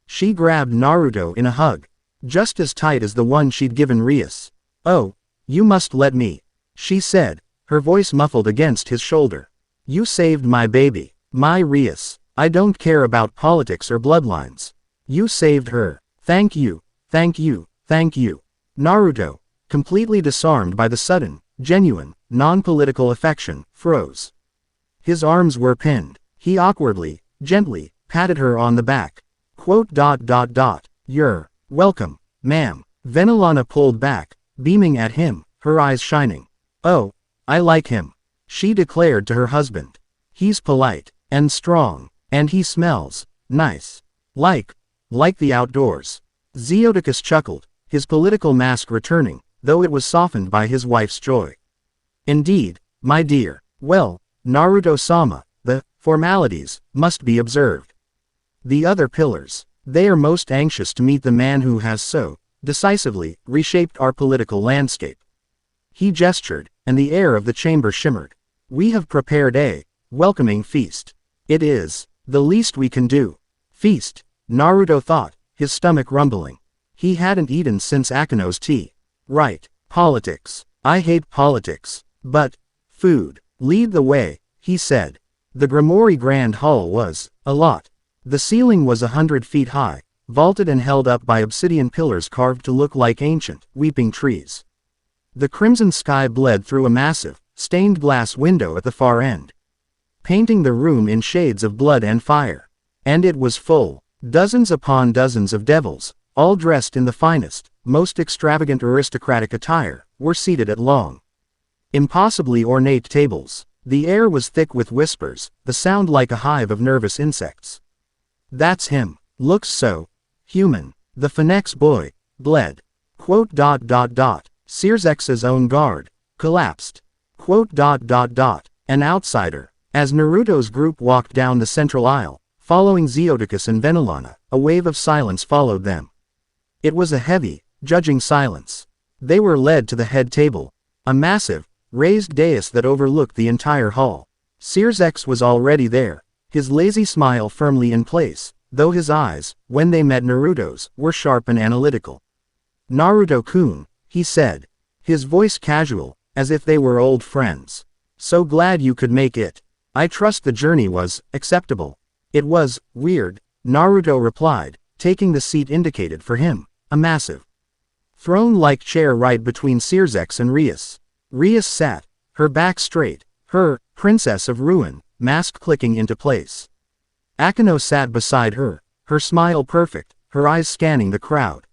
Speaker 1: She grabbed Naruto in a hug, just as tight as the one she'd given Rias. Oh, you must let me, she said, her voice muffled against his shoulder. You saved my baby, my Rias. I don't care about politics or bloodlines. You saved her. Thank you, thank you, thank you. Naruto, completely disarmed by the sudden, genuine, non-political affection, froze. His arms were pinned. He awkwardly, gently, patted her on the back. You're welcome, ma'am. Venelana pulled back, beaming at him, her eyes shining. Oh, I like him, she declared to her husband. He's polite, and strong, and he smells nice. Like the outdoors. Zeodicus chuckled, his political mask returning, though it was softened by his wife's joy. Indeed, my dear. Well, Naruto-sama, the formalities must be observed. The other pillars, they are most anxious to meet the man who has so decisively reshaped our political landscape. He gestured, and the air of the chamber shimmered. We have prepared a welcoming feast. It is the least we can do. Feast, Naruto thought, his stomach rumbling. He hadn't eaten since Akino's tea. Right, politics. I hate politics. But food. Lead the way, he said. The Gremory Grand Hall was a lot. The ceiling was 100 feet high, vaulted and held up by obsidian pillars carved to look like ancient, weeping trees. The crimson sky bled through a massive, stained glass window at the far end, painting the room in shades of blood and fire. And it was full. Dozens upon dozens of devils, all dressed in the finest, most extravagant aristocratic attire, were seated at long, impossibly ornate tables. The air was thick with whispers, the sound like a hive of nervous insects. That's him. Looks so human. The Phenex boy bled. Searsex's own guard collapsed. An outsider. As Naruto's group walked down the central aisle, following Zeodicus and Venelana, a wave of silence followed them. It was a heavy, judging silence. They were led to the head table, a massive, raised dais that overlooked the entire hall. Searsex was already there, his lazy smile firmly in place, though his eyes, when they met Naruto's, were sharp and analytical. Naruto-kun, he said, his voice casual, as if they were old friends. So glad you could make it. I trust the journey was acceptable. It was weird, Naruto replied, taking the seat indicated for him. a massive throne-like chair right between Circex and Rias. Rias sat, her back straight, her princess of ruin mask clicking into place. Akeno sat beside her, her smile perfect, her eyes scanning the crowd.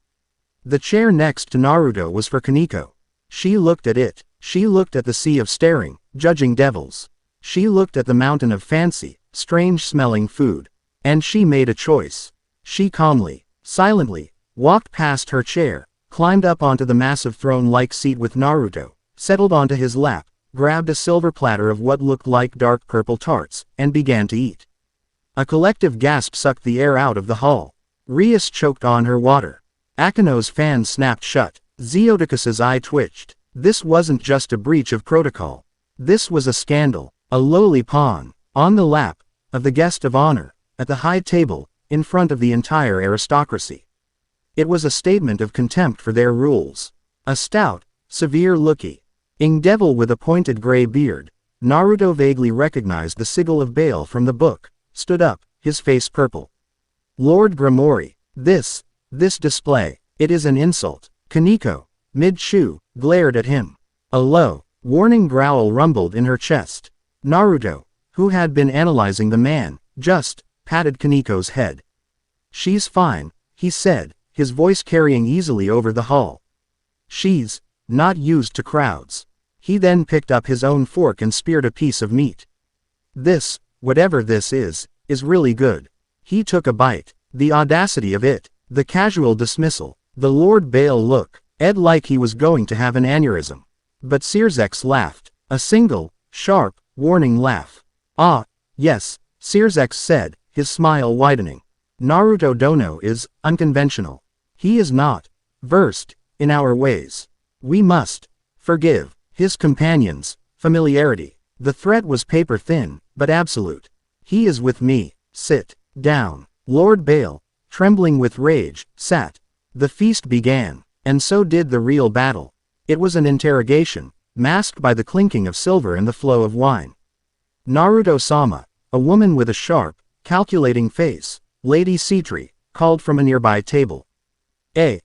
Speaker 1: The chair next to Naruto was for Kaneko. She looked at it. She looked at the sea of staring, judging devils. She looked at the mountain of fancy, strange-smelling food. And she made a choice. She calmly, silently, walked past her chair, climbed up onto the massive throne-like seat with Naruto, settled onto his lap, grabbed a silver platter of what looked like dark purple tarts, and began to eat. A collective gasp sucked the air out of the hall. Rias choked on her water. Akeno's fan snapped shut. Zeodicus's eye twitched. This wasn't just a breach of protocol. This was a scandal, a lowly pawn, on the lap of the guest of honor, at the high table, in front of the entire aristocracy. It was a statement of contempt for their rules. A stout, severe-looking devil with a pointed gray beard, Naruto vaguely recognized the sigil of Baal from the book, stood up, his face purple. Lord Gremory, this display, it is an insult. Kaneko, mid-chew, glared at him. A low, warning growl rumbled in her chest. Naruto, who had been analyzing the man, just patted Kaneko's head. She's fine, he said, his voice carrying easily over the hall. She's not used to crowds. He then picked up his own fork and speared a piece of meat. This, whatever this is really good. He took a bite. The audacity of it, the casual dismissal, the Lord Baal look, like he was going to have an aneurysm. But Circex laughed, a single, sharp, warning laugh. Ah, yes, Circex said, his smile widening. Naruto Dono is unconventional. He is not versed in our ways. We must forgive his companions. Familiarity. The threat was paper thin, but absolute. He is with me. Sit down. Lord Baal, trembling with rage, sat. The feast began, and so did the real battle. It was an interrogation, masked by the clinking of silver and the flow of wine. Naruto-sama, a woman with a sharp, calculating face, Lady Citri, called from a nearby table. A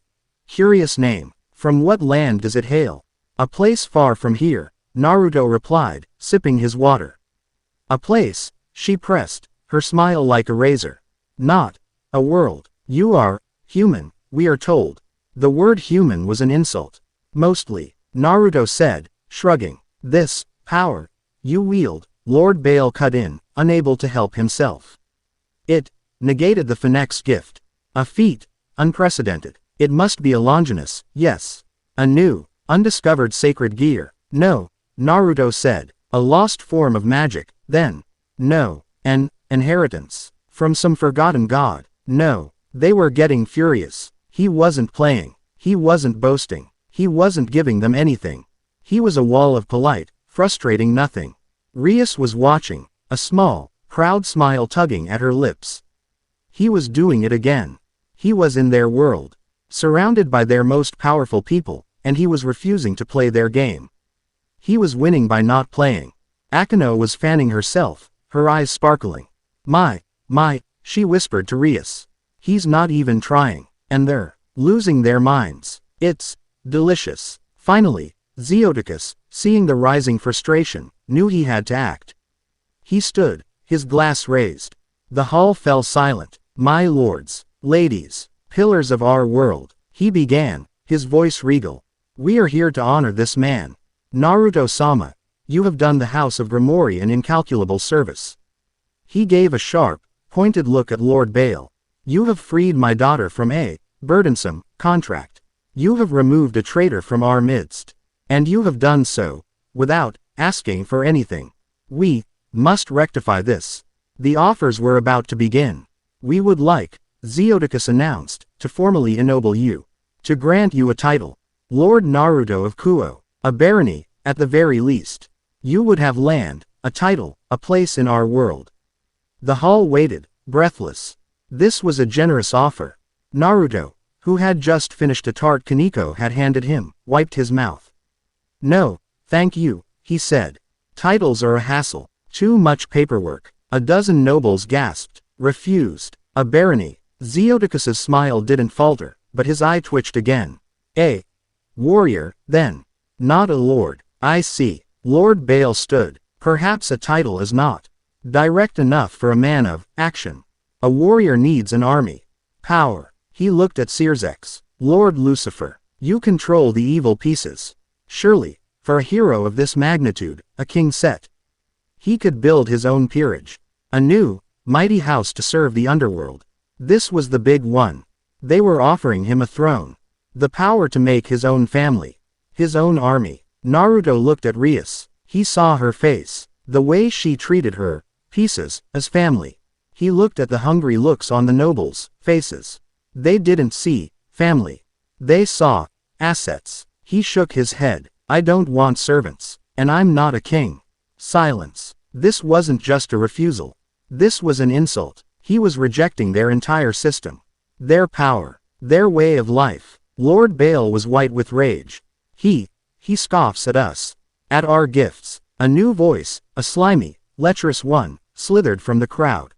Speaker 1: curious name. From what land does it hail? A place far from here, Naruto replied, sipping his water. A place, she pressed, her smile like a razor. Not a world. You are human, we are told. The word human was an insult. Mostly, Naruto said, shrugging. This power you wield, Lord Baal cut in, unable to help himself. It negated the Phenex gift. A feat, unprecedented. It must be a Longinus, yes. A new, undiscovered sacred gear. No, Naruto said. A lost form of magic, then. No, an inheritance. From some forgotten god. No, they were getting furious. He wasn't playing. He wasn't boasting. He wasn't giving them anything. He was a wall of polite, frustrating nothing. Rias was watching, a small, proud smile tugging at her lips. He was doing it again. He was in their world, surrounded by their most powerful people, and he was refusing to play their game. He was winning by not playing. Akeno was fanning herself, her eyes sparkling. My, she whispered to Rias. He's not even trying, and they're losing their minds. It's delicious. Finally, Zeodicus, seeing the rising frustration, knew he had to act. He stood, his glass raised. The hall fell silent. My lords, ladies, pillars of our world, he began, his voice regal. We are here to honor this man. Naruto-sama, you have done the house of Gremory an incalculable service. He gave a sharp, pointed look at Lord Baal. You have freed my daughter from a burdensome contract. You have removed a traitor from our midst. And you have done so without asking for anything. We must rectify this. The offers were about to begin. We would like, Zeodicus announced, to formally ennoble you. To grant you a title. Lord Naruto of Kuo, a barony, at the very least. You would have land, a title, a place in our world. The hall waited, breathless. This was a generous offer. Naruto, who had just finished a tart Kaneko had handed him, wiped his mouth. No, thank you, he said. Titles are a hassle. Too much paperwork. A dozen nobles gasped, refused. A barony. Zeodicus's smile didn't falter, but his eye twitched again. A warrior, then. Not a lord. I see. Lord Bale stood. Perhaps a title is not direct enough for a man of action. A warrior needs an army. Power. He looked at Searsex. Lord Lucifer, you control the evil pieces. Surely, for a hero of this magnitude, a king set. He could build his own peerage. A new, mighty house to serve the underworld. This was the big one. They were offering him a throne. The power to make his own family. His own army. Naruto looked at Rias. He saw her face. The way she treated her pieces as family. He looked at the hungry looks on the nobles' faces. They didn't see family. They saw assets. He shook his head. I don't want servants. And I'm not a king. Silence. This wasn't just a refusal. This was an insult. He was rejecting their entire system. Their power. Their way of life. Lord Bale was white with rage. He scoffs at us. At our gifts. A new voice, a slimy, lecherous one, slithered from the crowd.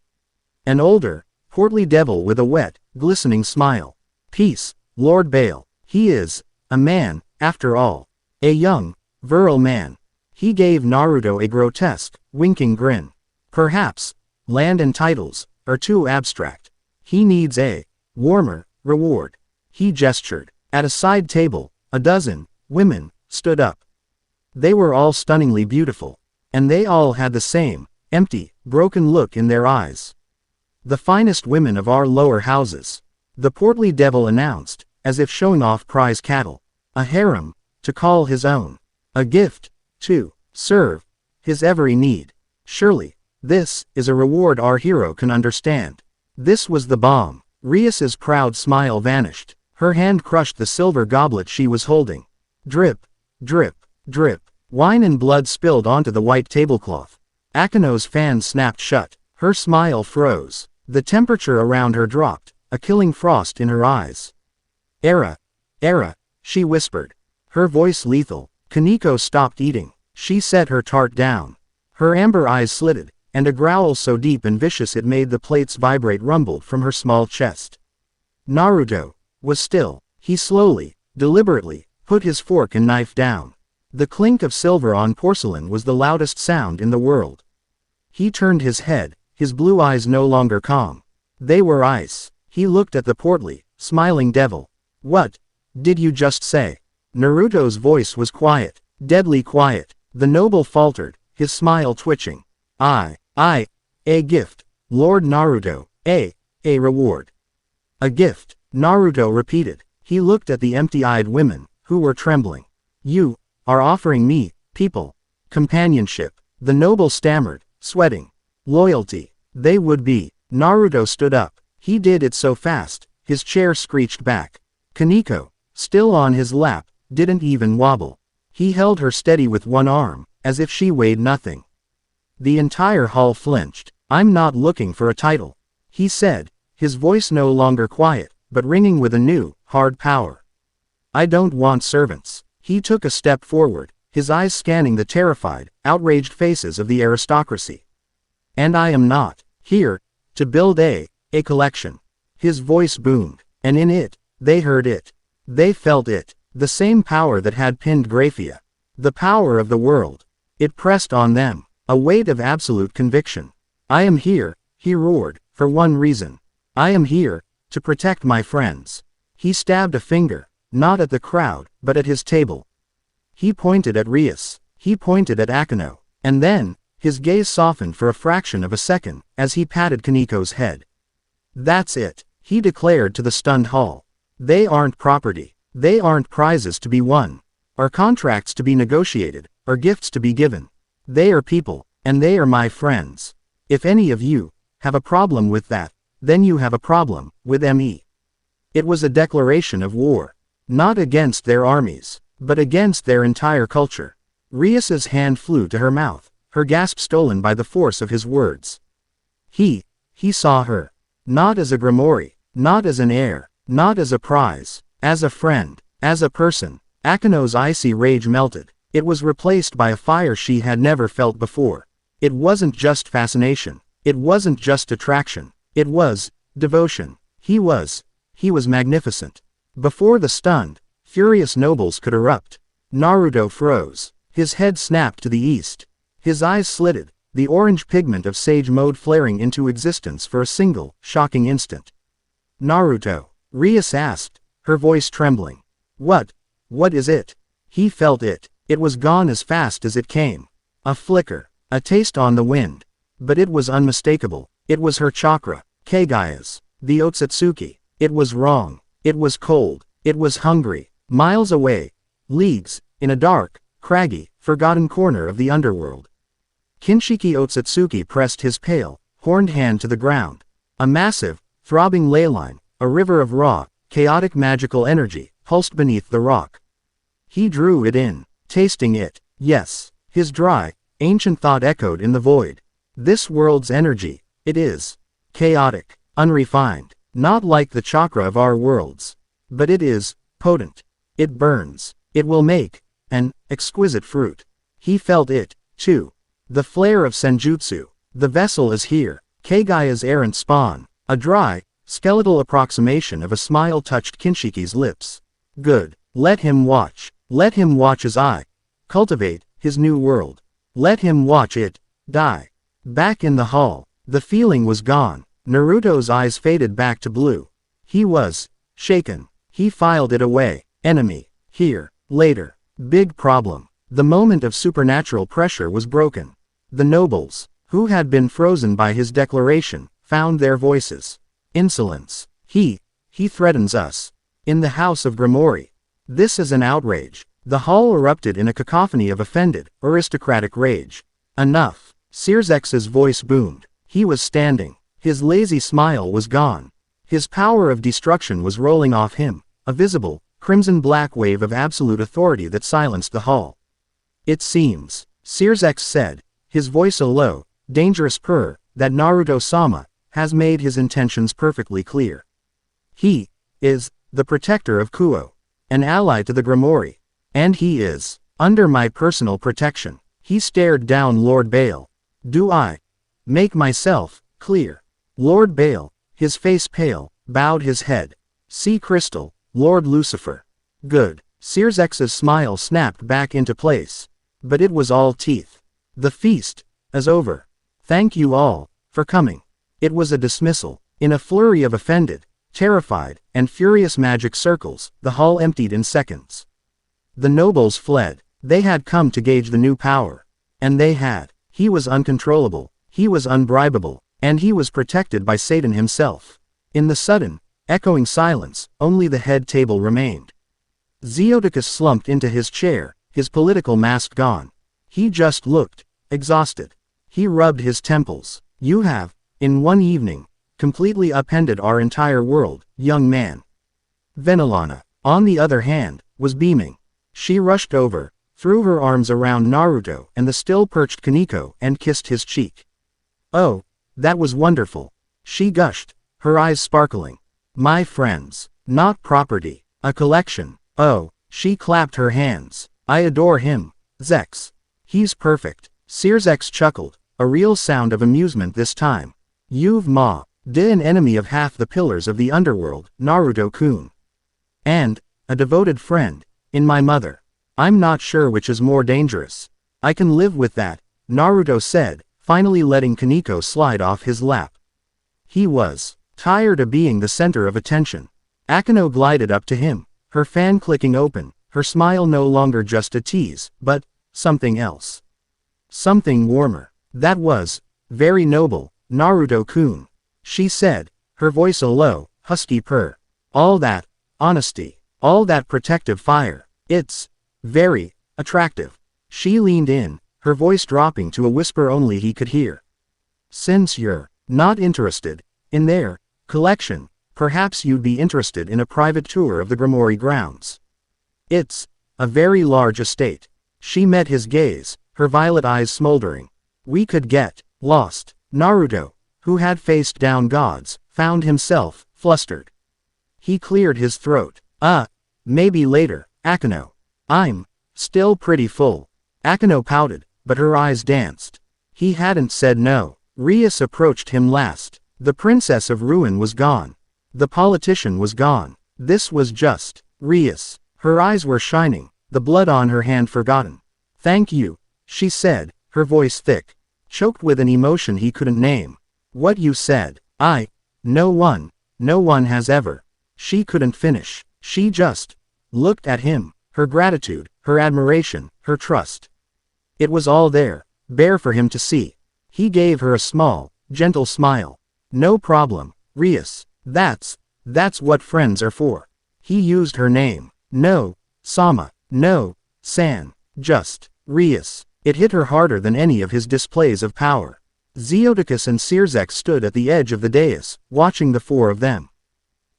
Speaker 1: An older, portly devil with a wet, glistening smile. Peace, Lord Bale. He is a man, after all. A young, virile man. He gave Naruto a grotesque, winking grin. Perhaps, land and titles are too abstract. He needs a warmer reward. He gestured. At a side table, a dozen women stood up. They were all stunningly beautiful. And they all had the same, empty, broken look in their eyes. The finest women of our lower houses. The portly devil announced, as if showing off prize cattle. A harem, to call his own. A gift, to serve his every need. Surely, this is a reward our hero can understand. This was the bomb. Rias's proud smile vanished. Her hand crushed the silver goblet she was holding. Drip, drip, drip. Wine and blood spilled onto the white tablecloth. Akino's fan snapped shut. Her smile froze. The temperature around her dropped, a killing frost in her eyes. Era, she whispered. Her voice lethal. Kaneko stopped eating. She set her tart down. Her amber eyes slitted, and a growl so deep and vicious it made the plates vibrate rumbled from her small chest. Naruto was still. He slowly, deliberately, put his fork and knife down. The clink of silver on porcelain was the loudest sound in the world. He turned his head, his blue eyes no longer calm. They were ice. He looked at the portly, smiling devil. What did you just say? Naruto's voice was quiet, deadly quiet. The noble faltered, his smile twitching. A gift. Lord Naruto, a reward. A gift, Naruto repeated. He looked at the empty-eyed women, who were trembling. You are offering me, people, companionship. The noble stammered, sweating. Loyalty. They would be. Naruto stood up. He did it so fast, his chair screeched back. Kaneko, still on his lap, didn't even wobble. He held her steady with one arm, as if she weighed nothing. The entire hall flinched. I'm not looking for a title, he said, his voice no longer quiet, but ringing with a new, hard power. I don't want servants. He took a step forward, his eyes scanning the terrified, outraged faces of the aristocracy. And I am not here to build a collection. His voice boomed, and in it, they heard it. They felt it, the same power that had pinned Graphia. The power of the world. It pressed on them, a weight of absolute conviction. I am here, he roared, for one reason. I am here to protect my friends. He stabbed a finger, not at the crowd, but at his table. He pointed at Rias. He pointed at Akino. And then, his gaze softened for a fraction of a second, as he patted Kaneko's head. That's it, he declared to the stunned hall. They aren't property. They aren't prizes to be won, or contracts to be negotiated, or gifts to be given. They are people, and they are my friends. If any of you have a problem with that, then you have a problem with me. It was a declaration of war, not against their armies, but against their entire culture. Rias's hand flew to her mouth, her gasp stolen by the force of his words. He saw her, not as a Gremory, not as an heir, not as a prize, as a friend, as a person. Akino's icy rage melted. It was replaced by a fire she had never felt before. It wasn't just fascination. It wasn't just attraction. It was devotion. He was magnificent. Before the stunned, furious nobles could erupt, Naruto froze. His head snapped to the east. His eyes slitted, the orange pigment of sage mode flaring into existence for a single, shocking instant. Naruto, Rias asked, her voice trembling. What is it? He felt it. It was gone as fast as it came. A flicker, a taste on the wind. But it was unmistakable. It was her chakra, Kagaya's, the Otsutsuki. It was wrong. It was cold. It was hungry. Miles away. Leagues, in a dark, craggy, forgotten corner of the underworld. Kinshiki Otsutsuki pressed his pale, horned hand to the ground. A massive, throbbing ley line, a river of raw, chaotic magical energy, pulsed beneath the rock. He drew it in, tasting it. Yes, his dry, ancient thought echoed in the void. This world's energy, it is chaotic, unrefined, not like the chakra of our worlds. But it is potent. It burns. It will make an exquisite fruit. He felt it, too. The flare of Senjutsu. The vessel is here. Kagaya's errant spawn. A dry, skeletal approximation of a smile touched Kinshiki's lips. Good. Let him watch. Let him watch as I cultivate his new world. Let him watch it die. Back in the hall, the feeling was gone. Naruto's eyes faded back to blue. He was shaken. He filed it away. Enemy. Here. Later. Big problem. The moment of supernatural pressure was broken. The nobles, who had been frozen by his declaration, found their voices. Insolence. He threatens us. In the house of Gremory. This is an outrage. The hall erupted in a cacophony of offended, aristocratic rage. Enough. Searsex's voice boomed. He was standing. His lazy smile was gone. His power of destruction was rolling off him, a visible, crimson-black wave of absolute authority that silenced the hall. It seems, Searsex said, his voice a low, dangerous purr, that Naruto-sama has made his intentions perfectly clear. He is the protector of Kuo, an ally to the Gremory, and he is under my personal protection. He stared down Lord Bale. Do I make myself clear? Lord Bale, his face pale, bowed his head. Sea Crystal, Lord Lucifer. Good. Searsex's smile snapped back into place. But it was all teeth. The feast is over. Thank you all for coming. It was a dismissal. In a flurry of offended, terrified, and furious magic circles, the hall emptied in seconds. The nobles fled. They had come to gauge the new power. And they had. He was uncontrollable. He was unbribable. And he was protected by Satan himself. In the sudden, echoing silence, only the head table remained. Zeoticus slumped into his chair, his political mask gone. He just looked exhausted. He rubbed his temples. You have, in one evening, completely upended our entire world, young man. Venelana, on the other hand, was beaming. She rushed over, threw her arms around Naruto and the still-perched Kaneko and kissed his cheek. Oh, that was wonderful. She gushed, her eyes sparkling. My friends, not property, a collection. Oh, she clapped her hands. I adore him, Zex. He's perfect. Searsex chuckled, a real sound of amusement this time. You've an enemy of half the pillars of the underworld, Naruto-kun. And a devoted friend, in my mother. I'm not sure which is more dangerous. I can live with that, Naruto said, finally letting Kaneko slide off his lap. He was tired of being the center of attention. Akeno glided up to him, her fan clicking open, her smile no longer just a tease, but something else. Something warmer. That was very noble, Naruto-kun. She said, her voice a low, husky purr. All that honesty, all that protective fire. It's very attractive. She leaned in, her voice dropping to a whisper only he could hear. Since you're not interested in their collection, perhaps you'd be interested in a private tour of the Gremory grounds. It's a very large estate. She met his gaze, her violet eyes smoldering. We could get lost. Naruto, who had faced down gods, found himself flustered. He cleared his throat. Maybe later, Akeno. I'm still pretty full. Akeno pouted, but her eyes danced. He hadn't said no. Rias approached him last. The princess of ruin was gone. The politician was gone. This was just Rias. Her eyes were shining, the blood on her hand forgotten. Thank you, she said, her voice thick, choked with an emotion he couldn't name. What you said, no one has ever. She couldn't finish. She just looked at him, her gratitude, her admiration, her trust. It was all there, bare for him to see. He gave her a small, gentle smile. No problem, Rias. That's what friends are for. He used her name. No, Sama. No, San. Just Rias. It hit her harder than any of his displays of power. Zeodicus and Searzek stood at the edge of the dais, watching the four of them.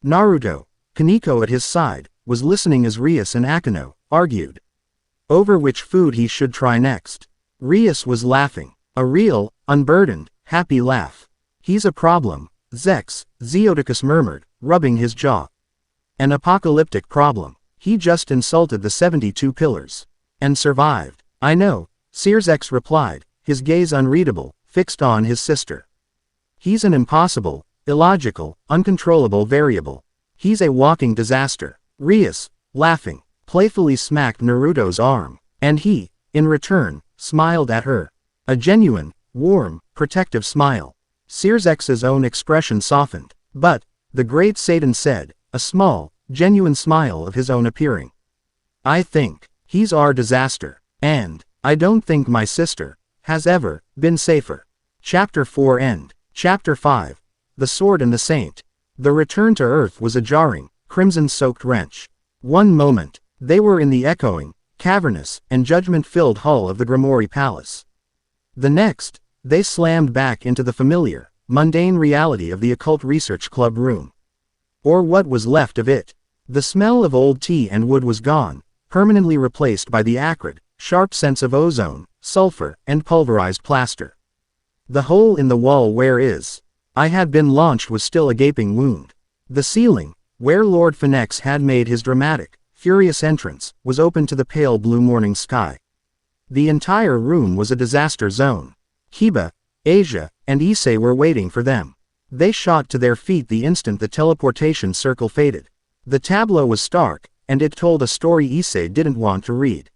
Speaker 1: Naruto, Kaneko at his side, was listening as Rias and Akeno argued over which food he should try next. Rias was laughing. A real, unburdened, happy laugh. He's a problem, Zeodicus murmured, rubbing his jaw. An apocalyptic problem. He just insulted the 72 pillars. And survived. I know, Searzek replied, his gaze unreadable, fixed on his sister. He's an impossible, illogical, uncontrollable variable. He's a walking disaster. Rias, laughing, playfully smacked Naruto's arm. And he, in return, smiled at her. A genuine, warm, protective smile. Searzek's own expression softened. But, the great Satan said, a small, genuine smile of his own appearing. I think, he's our disaster. And, I don't think my sister has ever been safer. Chapter 4 End. Chapter 5. The Sword and the Saint. The return to Earth was a jarring, crimson-soaked wrench. One moment, they were in the echoing, cavernous, and judgment-filled hall of the Gremory Palace. The next, they slammed back into the familiar, mundane reality of the Occult Research Club room. Or what was left of it. The smell of old tea and wood was gone, permanently replaced by the acrid, sharp sense of ozone, sulfur, and pulverized plaster. The hole in the wall where I had been launched was still a gaping wound. The ceiling, where Lord Phenex had made his dramatic, furious entrance, was open to the pale blue morning sky. The entire room was a disaster zone. Kiba, Asia, and Issei were waiting for them. They shot to their feet the instant the teleportation circle faded. The tableau was stark, and it told a story Issei didn't want to read.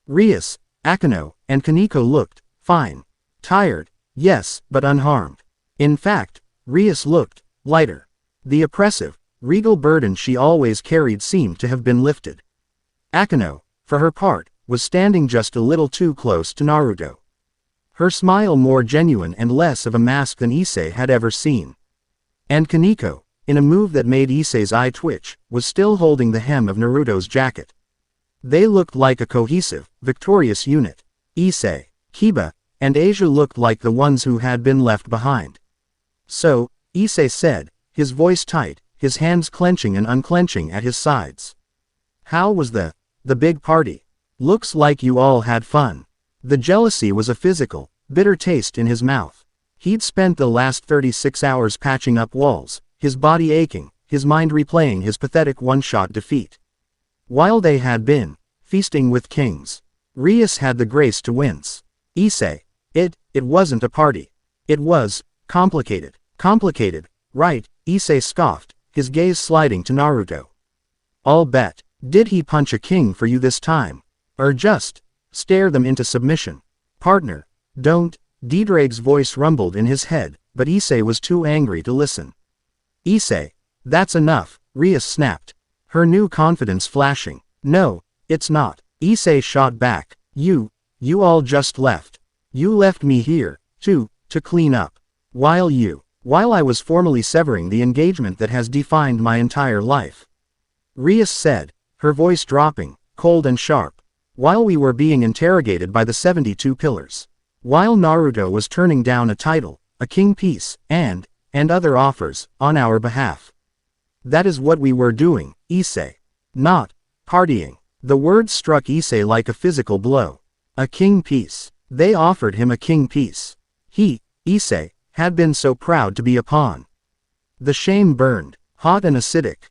Speaker 1: Rias, Akeno, and Kaneko looked fine. Tired, yes, but unharmed. In fact, Rias looked lighter. The oppressive, regal burden she always carried seemed to have been lifted. Akeno, for her part, was standing just a little too close to Naruto. Her smile more genuine and less of a mask than Issei had ever seen. And Kaneko, in a move that made Issei's eye twitch, was still holding the hem of Naruto's jacket. They looked like a cohesive, victorious unit. Issei, Kiba, and Asia looked like the ones who had been left behind. So, Issei said, his voice tight, his hands clenching and unclenching at his sides. How was the big party? Looks like you all had fun. The jealousy was a physical, bitter taste in his mouth. He'd spent the last 36 hours patching up walls, his body aching, his mind replaying his pathetic one-shot defeat. While they had been feasting with kings, Rias had the grace to wince. Issei, it wasn't a party. It was complicated. Complicated, right? Issei scoffed, his gaze sliding to Naruto. I'll bet. Did he punch a king for you this time? Or just stare them into submission? Partner, don't. Dedrag's voice rumbled in his head, but Issei was too angry to listen. Issei, that's enough, Rias snapped, her new confidence flashing. No, it's not. Issei shot back. You all just left. You left me here, to clean up. While I was formally severing the engagement that has defined my entire life. Rias said, her voice dropping, cold and sharp. While we were being interrogated by the 72 pillars. While Naruto was turning down a title, a king piece, and other offers, on our behalf. That is what we were doing, Issei. Not partying. The word struck Issei like a physical blow. A king piece. They offered him a king piece. He, Issei, had been so proud to be a pawn. The shame burned, hot and acidic.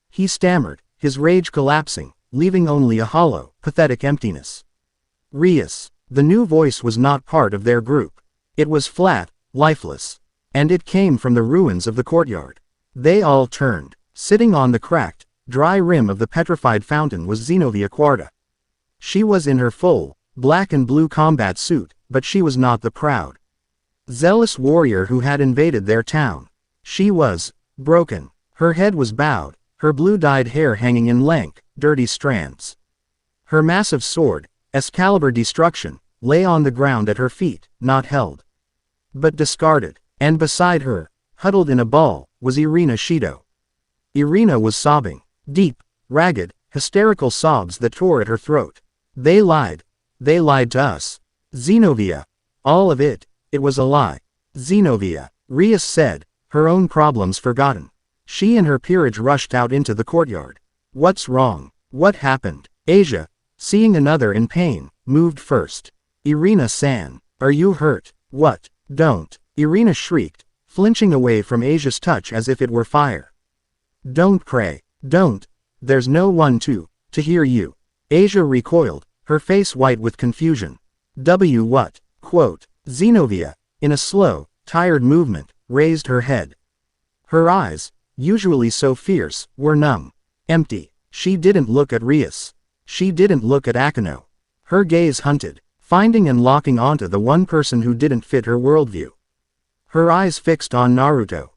Speaker 1: He stammered, his rage collapsing, leaving only a hollow, pathetic emptiness. Rias. The new voice was not part of their group. It was flat, lifeless. And it came from the ruins of the courtyard. They all turned. Sitting on the cracked, dry rim of the petrified fountain was Zenobia Quarta. She was in her full, black and blue combat suit, but she was not the proud, zealous warrior who had invaded their town. She was broken. Her head was bowed, her blue-dyed hair hanging in lank, dirty strands. Her massive sword, Excalibur Destruction, lay on the ground at her feet, not held, but discarded. And beside her, huddled in a ball, was Irina Shido. Irina was sobbing. Deep, ragged, hysterical sobs that tore at her throat. They lied to us. Zenobia. All of it, it was a lie. Zenobia, Rias said, her own problems forgotten. She and her peerage rushed out into the courtyard. What's wrong? What happened? Asia, seeing another in pain, moved first. Irina-san, are you hurt? What? Don't. Irina shrieked, flinching away from Asia's touch as if it were fire. Don't pray. Don't. There's no one to hear you. Asia recoiled, her face white with confusion. What? Quote. Zenobia, in a slow, tired movement, raised her head. Her eyes, usually so fierce, were numb. Empty. She didn't look at Rias. She didn't look at Akino. Her gaze hunted, finding and locking onto the one person who didn't fit her worldview. Her eyes fixed on Naruto.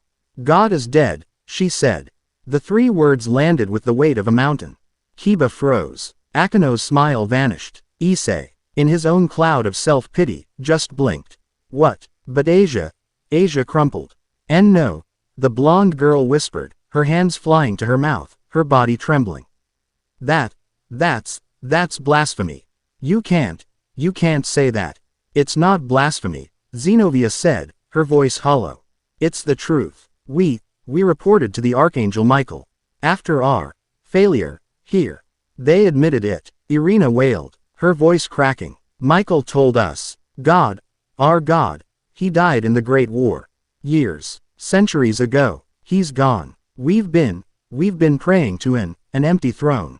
Speaker 1: God is dead, she said. The 3 words landed with the weight of a mountain. Kiba froze. Akino's smile vanished. Issei, in his own cloud of self-pity, just blinked. What? But Asia crumpled. And no, the blonde girl whispered, her hands flying to her mouth, her body trembling. That's blasphemy. You can't say that. It's not blasphemy, Zenobia said, her voice hollow. It's the truth. We reported to the Archangel Michael. After our failure here. They admitted it, Irina wailed, her voice cracking. Michael told us. God, our God, he died in the Great War. Years, centuries ago. He's gone. We've been praying to an empty throne.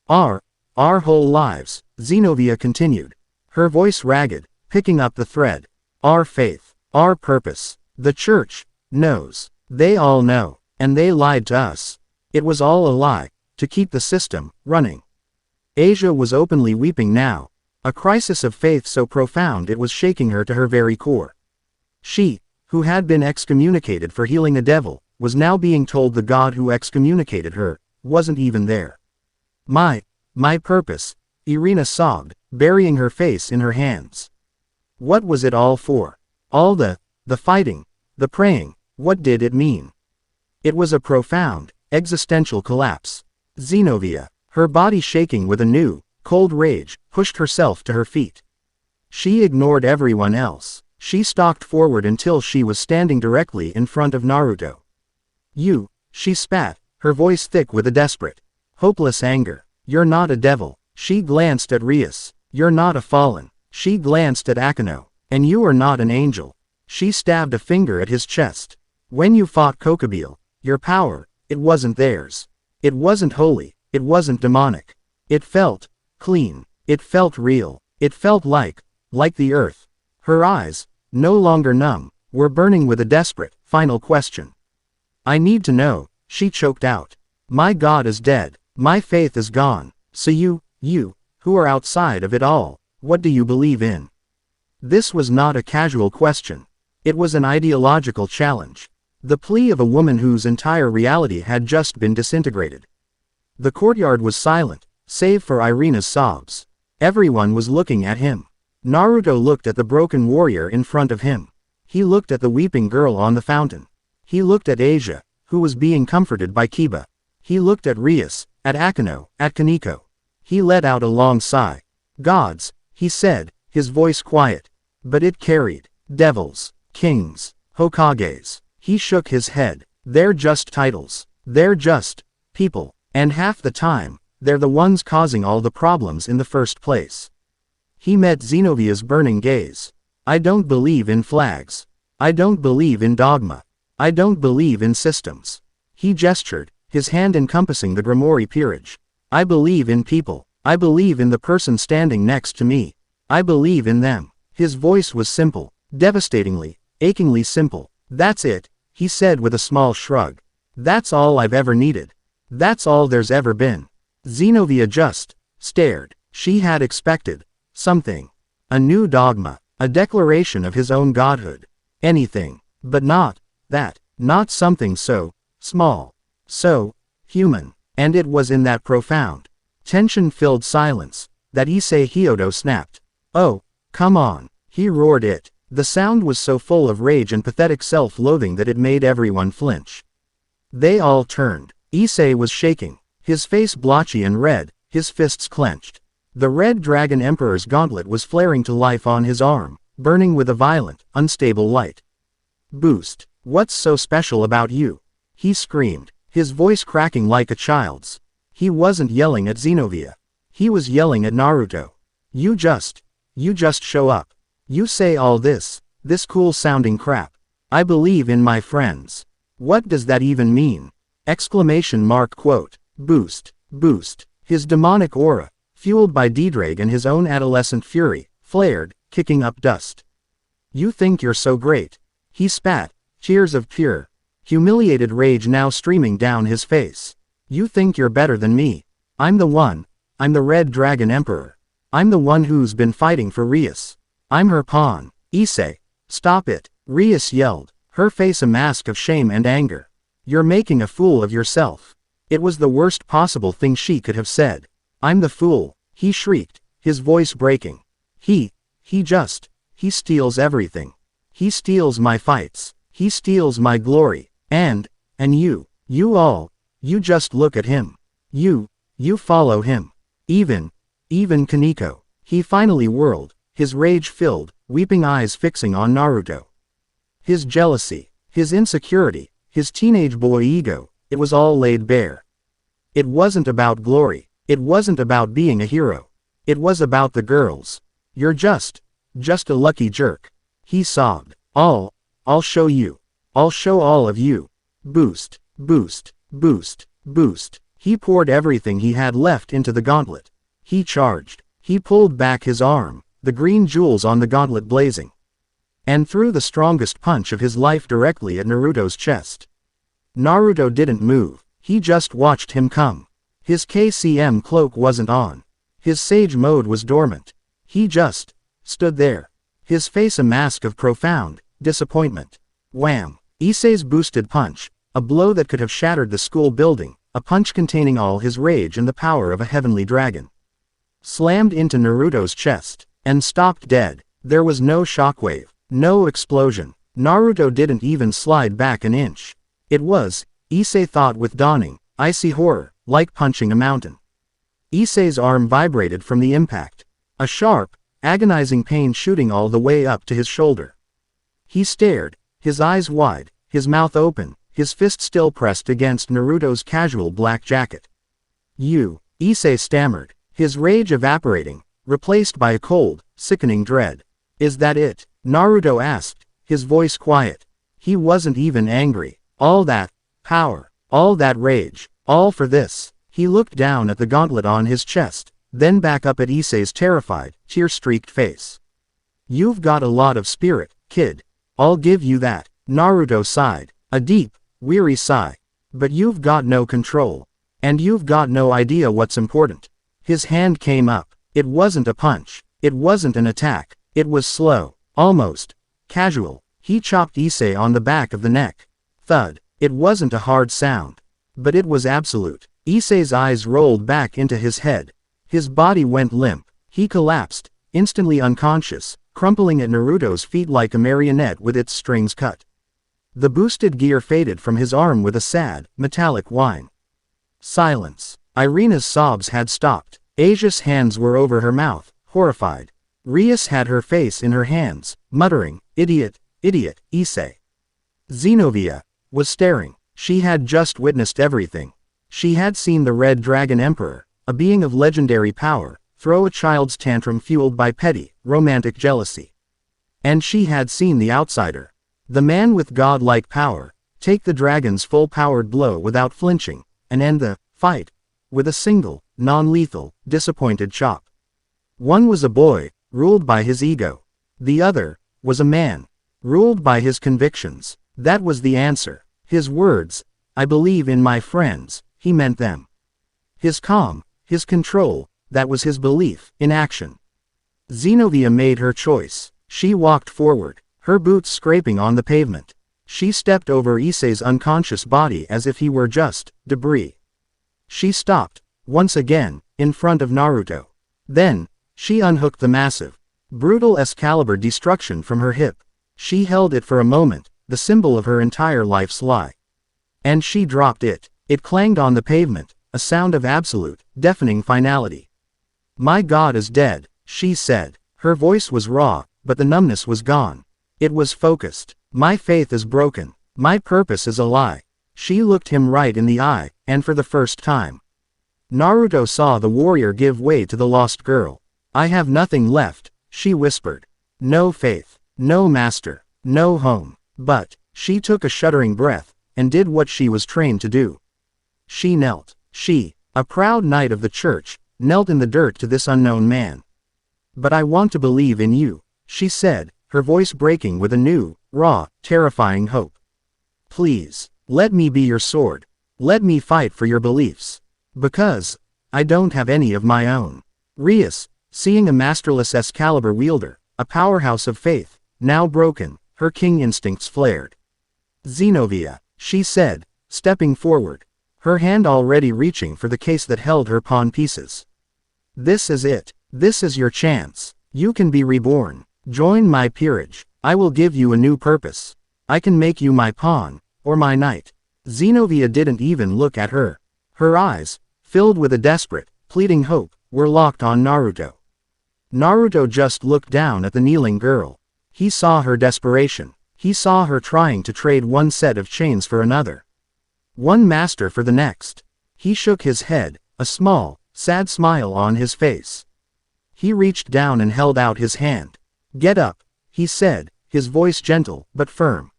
Speaker 1: Our whole lives, Zenobia continued, her voice ragged, picking up the thread. Our faith, our purpose. The church knows. They all know. And they lied to us. It was all a lie, to keep the system running. Asia was openly weeping now, a crisis of faith so profound it was shaking her to her very core. She, who had been excommunicated for healing a devil, was now being told the God who excommunicated her wasn't even there. My purpose, Irina sobbed, burying her face in her hands. What was it all for? All the fighting, the praying, what did it mean? It was a profound, existential collapse. Zenobia, her body shaking with a new, cold rage, pushed herself to her feet. She ignored everyone else. She stalked forward until she was standing directly in front of Naruto. You, she spat, her voice thick with a desperate, hopeless anger. You're not a devil. She glanced at Rias. You're not a fallen. She glanced at Akino. And you are not an angel. She stabbed a finger at his chest. When you fought Kokabiel, your power, it wasn't theirs. It wasn't holy, it wasn't demonic. It felt clean. It felt real. It felt like the earth. Her eyes, no longer numb, were burning with a desperate, final question. I need to know, she choked out. My God is dead. My faith is gone. So you, who are outside of it all, what do you believe in? This was not a casual question. It was an ideological challenge. The plea of a woman whose entire reality had just been disintegrated. The courtyard was silent, save for Irina's sobs. Everyone was looking at him. Naruto looked at the broken warrior in front of him. He looked at the weeping girl on the fountain. He looked at Asia, who was being comforted by Kiba. He looked at Rias, at Akino, at Kaneko. He let out a long sigh. Gods, he said, his voice quiet. But it carried. Devils, kings, Hokages. He shook his head. They're just titles. They're just people. And half the time, they're the ones causing all the problems in the first place. He met Zenobia's burning gaze. I don't believe in flags. I don't believe in dogma. I don't believe in systems. He gestured, his hand encompassing the Gremory peerage. I believe in people. I believe in the person standing next to me. I believe in them. His voice was simple, devastatingly, achingly simple. That's it, he said with a small shrug. That's all I've ever needed. That's all there's ever been. Zenobia just stared. She had expected something. A new dogma. A declaration of his own godhood. Anything. But not that. Not something so small. So human. And it was in that profound, tension-filled silence that Issei Hyodo snapped. "Oh, come on," he roared it. The sound was so full of rage and pathetic self-loathing that it made everyone flinch. They all turned. Issei was shaking, his face blotchy and red, his fists clenched. The Red Dragon Emperor's gauntlet was flaring to life on his arm, burning with a violent, unstable light. "Boost, what's so special about you?" he screamed, his voice cracking like a child's. He wasn't yelling at Zenobia. He was yelling at Naruto. You just show up. You say all this cool-sounding crap. I believe in my friends. What does that even mean? Exclamation mark quote. Boost, boost. His demonic aura, fueled by D-Drag and his own adolescent fury, flared, kicking up dust. You think you're so great. He spat, tears of pure, humiliated rage now streaming down his face. You think you're better than me. I'm the one. I'm the Red Dragon Emperor. I'm the one who's been fighting for Rias. I'm her pawn. Issei. Stop it, Rias yelled, her face a mask of shame and anger. You're making a fool of yourself. It was the worst possible thing she could have said. I'm the fool, he shrieked, his voice breaking. He steals everything. He steals my fights. He steals my glory. And you all, you just look at him. You follow him. Even Kaneko. He finally whirled, his rage-filled, weeping eyes fixing on Naruto. His jealousy, his insecurity, his teenage boy ego, it was all laid bare. It wasn't about glory. It wasn't about being a hero. It was about the girls. You're just a lucky jerk. He sobbed. I'll show you. I'll show all of you. Boost, boost, boost, boost. He poured everything he had left into the gauntlet. He charged. He pulled back his arm, the green jewels on the gauntlet blazing, and threw the strongest punch of his life directly at Naruto's chest. Naruto didn't move. He just watched him come. His KCM cloak wasn't on. His sage mode was dormant. He just stood there, his face a mask of profound disappointment. Wham! Issei's boosted punch, a blow that could have shattered the school building, a punch containing all his rage and the power of a heavenly dragon, slammed into Naruto's chest, and stopped dead. There was no shockwave, no explosion. Naruto didn't even slide back an inch. It was, Issei thought with dawning, icy horror, like punching a mountain. Issei's arm vibrated from the impact, a sharp, agonizing pain shooting all the way up to his shoulder. He stared, his eyes wide, his mouth open, his fist still pressed against Naruto's casual black jacket. Issei stammered, his rage evaporating, replaced by a cold, sickening dread. Is that it? Naruto asked, his voice quiet. He wasn't even angry. All that power, all that rage, all for this. He looked down at the gauntlet on his chest, then back up at Issei's terrified, tear-streaked face. You've got a lot of spirit, kid. I'll give you that. Naruto sighed, a deep, weary sigh. But you've got no control. And you've got no idea what's important. His hand came up. It wasn't a punch. It wasn't an attack. It was slow, almost casual. He chopped Issei on the back of the neck. Thud. It wasn't a hard sound. But it was absolute. Issei's eyes rolled back into his head. His body went limp. He collapsed, instantly unconscious, crumpling at Naruto's feet like a marionette with its strings cut. The boosted gear faded from his arm with a sad, metallic whine. Silence. Irina's sobs had stopped. Asia's hands were over her mouth, horrified. Rias had her face in her hands, muttering, "Idiot, idiot, Issei." Zenobia was staring. She had just witnessed everything. She had seen the Red Dragon Emperor, a being of legendary power, throw a child's tantrum fueled by petty, romantic jealousy. And she had seen the outsider, the man with godlike power, take the dragon's full-powered blow without flinching, and end the fight with a single, non-lethal, disappointed chop. One was a boy, ruled by his ego. The other was a man, ruled by his convictions. That was the answer. His words, I believe in my friends, he meant them. His calm, his control, that was his belief, in action. Zenobia made her choice. She walked forward, her boots scraping on the pavement. She stepped over Issei's unconscious body as if he were just debris. She stopped, once again, in front of Naruto. Then, she unhooked the massive, brutal Excalibur destruction from her hip. She held it for a moment, the symbol of her entire life's lie. And she dropped it. It clanged on the pavement, a sound of absolute, deafening finality. My God is dead, she said. Her voice was raw, but the numbness was gone. It was focused. My faith is broken. My purpose is a lie. She looked him right in the eye, and for the first time, Naruto saw the warrior give way to the lost girl. I have nothing left, she whispered. No faith, no master, no home. But, she took a shuddering breath, and did what she was trained to do. She knelt. She, a proud knight of the church, knelt in the dirt to this unknown man. But I want to believe in you, she said, her voice breaking with a new, raw, terrifying hope. Please, let me be your sword. Let me fight for your beliefs. Because, I don't have any of my own. Rias, seeing a masterless Excalibur wielder, a powerhouse of faith, now broken, her king instincts flared. Zenobia, she said, stepping forward, her hand already reaching for the case that held her pawn pieces. This is it. This is your chance. You can be reborn. Join my peerage. I will give you a new purpose. I can make you my pawn, or my knight. Zenobia didn't even look at her. Her eyes, filled with a desperate, pleading hope, were locked on Naruto. Naruto just looked down at the kneeling girl. He saw her desperation. He saw her trying to trade one set of chains for another. One master for the next. He shook his head, a small, sad smile on his face. He reached down and held out his hand. Get up, he said, his voice gentle, but firm.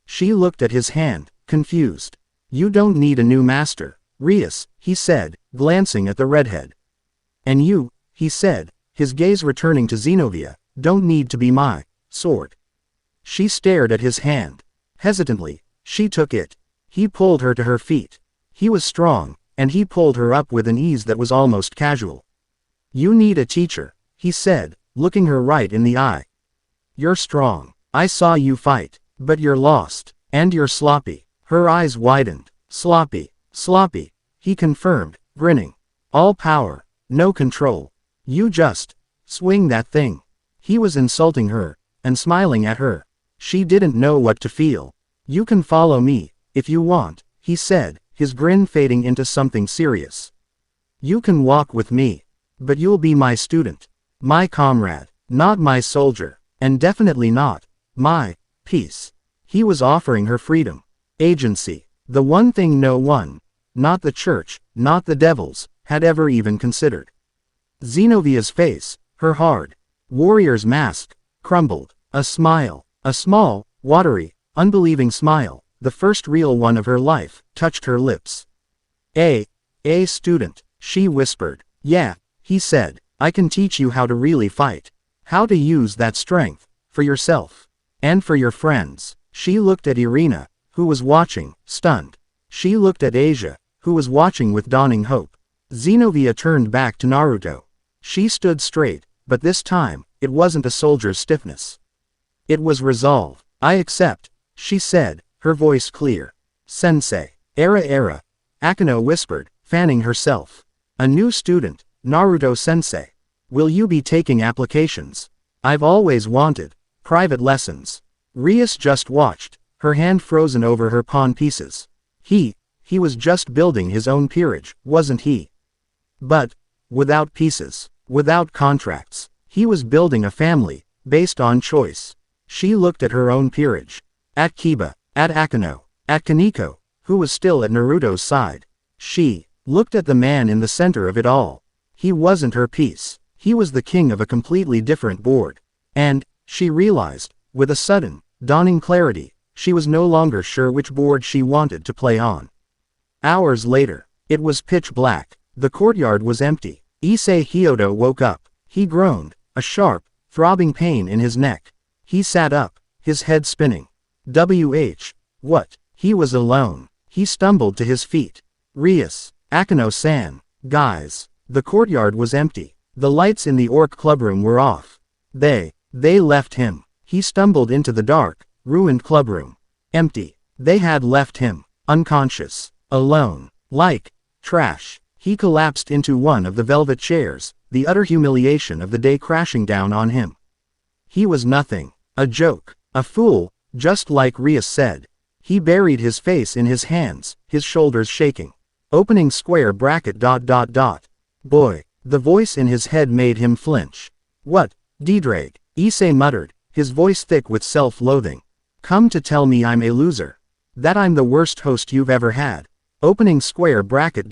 Speaker 1: She looked at his hand, confused. You don't need a new master, Rias, he said, glancing at the redhead. And you, he said, his gaze returning to Zenobia, don't need to be my sword. She stared at his hand. Hesitantly, she took it. He pulled her to her feet. He was strong, and he pulled her up with an ease that was almost casual. You need a teacher, he said, looking her right in the eye. You're strong. I saw you fight, but you're lost, and you're sloppy. Her eyes widened. Sloppy, sloppy, he confirmed, grinning. All power, no control. You just swing that thing. He was insulting her, and smiling at her. She didn't know what to feel. You can follow me, if you want, he said, his grin fading into something serious. You can walk with me. But you'll be my student. My comrade. Not my soldier. And definitely not my peace. He was offering her freedom. Agency. The one thing no one, not the church, not the devils, had ever even considered. Zenovia's face, her hard, warrior's mask, crumbled. A smile, a small, watery, unbelieving smile, the first real one of her life, touched her lips. A student, she whispered. Yeah, he said, I can teach you how to really fight. How to use that strength, for yourself. And for your friends. She looked at Irina, who was watching, stunned. She looked at Asia, who was watching with dawning hope. Zenobia turned back to Naruto. She stood straight, but this time, it wasn't a soldier's stiffness. It was resolve. I accept, she said, her voice clear. Sensei. Era. Akano whispered, fanning herself. A new student, Naruto-sensei. Will you be taking applications? I've always wanted private lessons. Rias just watched, her hand frozen over her pawn pieces. He was just building his own peerage, wasn't he? But, without pieces, without contracts, he was building a family, based on choice. She looked at her own peerage. At Kiba, at Akano, at Kaneko, who was still at Naruto's side. She looked at the man in the center of it all. He wasn't her piece. He was the king of a completely different board. And, she realized, with a sudden, dawning clarity, she was no longer sure which board she wanted to play on. Hours later, it was pitch black. The courtyard was empty. Issei Hyodo woke up. He groaned, a sharp, throbbing pain in his neck. He sat up, his head spinning. What? He was alone. He stumbled to his feet. Rias, Akano-san, guys. The courtyard was empty. The lights in the orc clubroom were off. They left him. He stumbled into the dark, ruined clubroom. Empty. They had left him. Unconscious. Alone. Like trash. He collapsed into one of the velvet chairs, the utter humiliation of the day crashing down on him. He was nothing. A joke. A fool, just like Rias said. He buried his face in his hands, his shoulders shaking. Opening square bracket ... Boy. The voice in his head made him flinch. What? Ddraig, Issei muttered, his voice thick with self-loathing. Come to tell me I'm a loser. That I'm the worst host you've ever had. Opening square bracket ...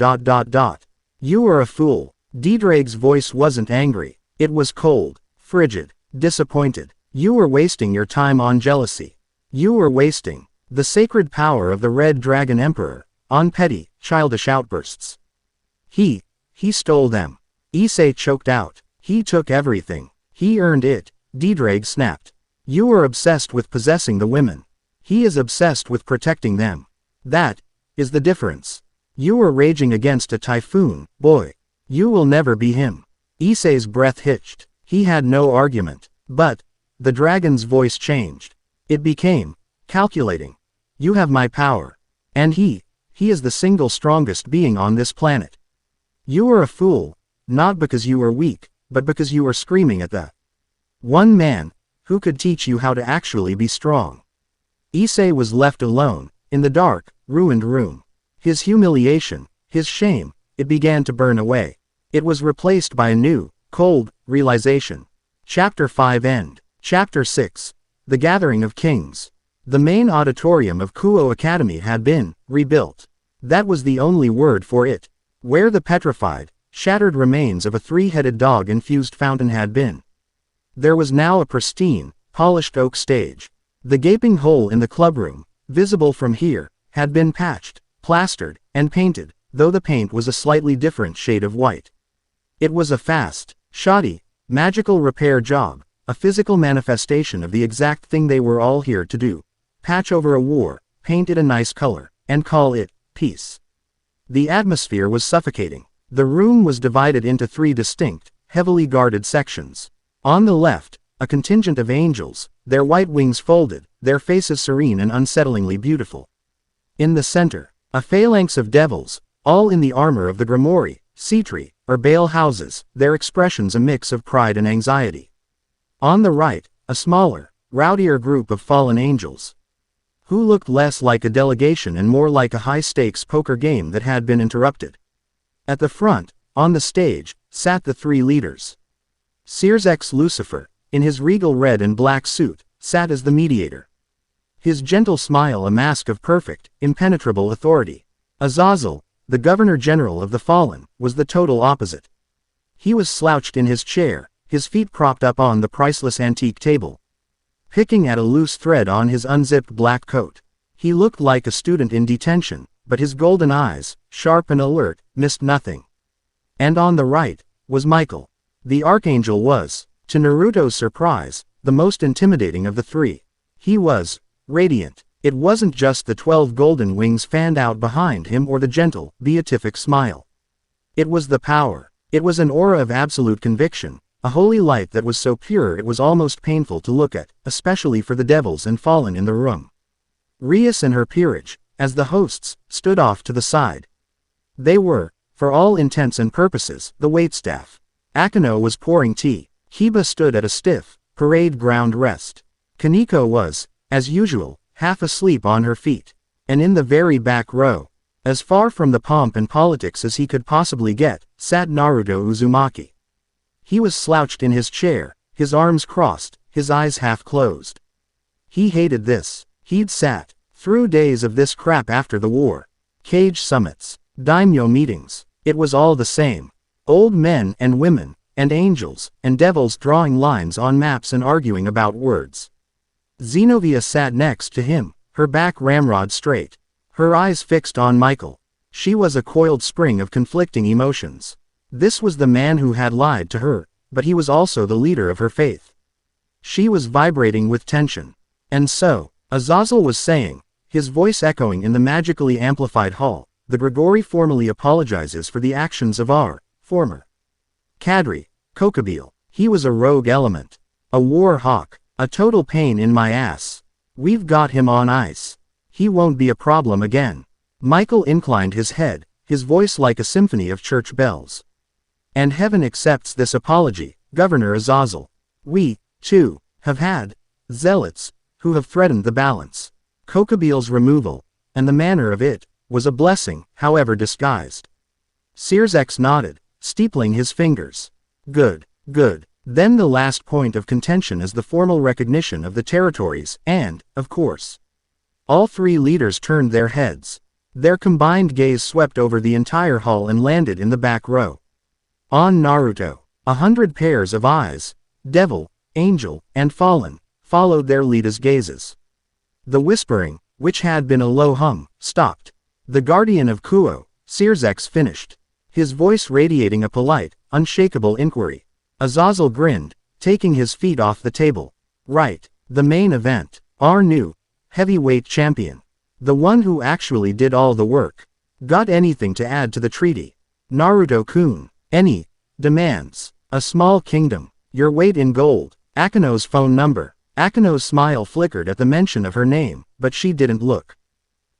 Speaker 1: You are a fool. Ddraig's voice wasn't angry. It was cold, frigid, disappointed. You were wasting your time on jealousy. You were wasting the sacred power of the Red Dragon Emperor on petty, childish outbursts. He stole them. Issei choked out. He took everything. He earned it. Ddraig snapped. You are obsessed with possessing the women. He is obsessed with protecting them. That is the difference. You are raging against a typhoon, boy. You will never be him. Issei's breath hitched. He had no argument. But the dragon's voice changed. It became calculating. You have my power. And he is the single strongest being on this planet. You are a fool, not because you are weak, but because you are screaming at the one man who could teach you how to actually be strong. Issei was left alone, in the dark, ruined room. His humiliation, his shame, it began to burn away. It was replaced by a new, cold, realization. Chapter 5 End. Chapter 6. The Gathering of Kings. The main auditorium of Kuo Academy had been rebuilt. That was the only word for it. Where the petrified, shattered remains of a three-headed dog-infused fountain had been. There was now a pristine, polished oak stage. The gaping hole in the clubroom, visible from here, had been patched, plastered, and painted, though the paint was a slightly different shade of white. It was a fast, shoddy, magical repair job, a physical manifestation of the exact thing they were all here to do. Patch over a war, paint it a nice color, and call it peace. The atmosphere was suffocating. The room was divided into three distinct, heavily guarded sections. On the left, a contingent of angels, their white wings folded, their faces serene and unsettlingly beautiful. In the center, a phalanx of devils, all in the armor of the Gremory, Cetri, or Baal houses, their expressions a mix of pride and anxiety. On the right, a smaller, rowdier group of fallen angels, who looked less like a delegation and more like a high-stakes poker game that had been interrupted. At the front, on the stage, sat the three leaders. Sears X Lucifer, in his regal red and black suit, sat as the mediator. His gentle smile a mask of perfect, impenetrable authority. Azazel, the Governor-General of the Fallen, was the total opposite. He was slouched in his chair, his feet propped up on the priceless antique table, picking at a loose thread on his unzipped black coat. He looked like a student in detention, but his golden eyes, sharp and alert, missed nothing. And on the right, was Michael. The Archangel was, to Naruto's surprise, the most intimidating of the three. He was radiant. It wasn't just the 12 golden wings fanned out behind him or the gentle, beatific smile. It was the power. It was an aura of absolute conviction, a holy light that was so pure it was almost painful to look at, especially for the devils and fallen in the room. Rias and her peerage, as the hosts, stood off to the side. They were, for all intents and purposes, the waitstaff. Akano was pouring tea. Kiba stood at a stiff, parade ground rest. Kaneko was, as usual, half asleep on her feet. And in the very back row, as far from the pomp and politics as he could possibly get, sat Naruto Uzumaki. He was slouched in his chair, his arms crossed, his eyes half closed. He hated this. He'd sat through days of this crap after the war. Cage summits, daimyo meetings, it was all the same. Old men and women, and angels, and devils drawing lines on maps and arguing about words. Zenobia sat next to him, her back ramrod straight, her eyes fixed on Michael. She was a coiled spring of conflicting emotions. This was the man who had lied to her, but he was also the leader of her faith. She was vibrating with tension. And so, Azazel was saying, His voice echoing in the magically amplified hall, the Gremory formally apologizes for the actions of our former cadre, Kokabiel. He was a rogue element. A war hawk. A total pain in my ass. We've got him on ice. He won't be a problem again. Michael inclined his head, his voice like a symphony of church bells. And heaven accepts this apology, Governor Azazel. We, too, have had zealots who have threatened the balance. Kokabiel's removal, and the manner of it, was a blessing, however disguised. Sirzex nodded, steepling his fingers. Good, good. Then the last point of contention is the formal recognition of the territories, and, of course, all three leaders turned their heads. Their combined gaze swept over the entire hall and landed in the back row. On Naruto, 100 pairs of eyes, devil, angel, and fallen, followed their leaders' gazes. The whispering, which had been a low hum, stopped. The guardian of Kuo, Sirzex finished, his voice radiating a polite, unshakable inquiry. Azazel grinned, taking his feet off the table. Right, the main event, our new heavyweight champion. The one who actually did all the work. Got anything to add to the treaty? Naruto-kun. Any demands? A small kingdom. Your weight in gold. Akino's phone number. Akino's smile flickered at the mention of her name, but she didn't look.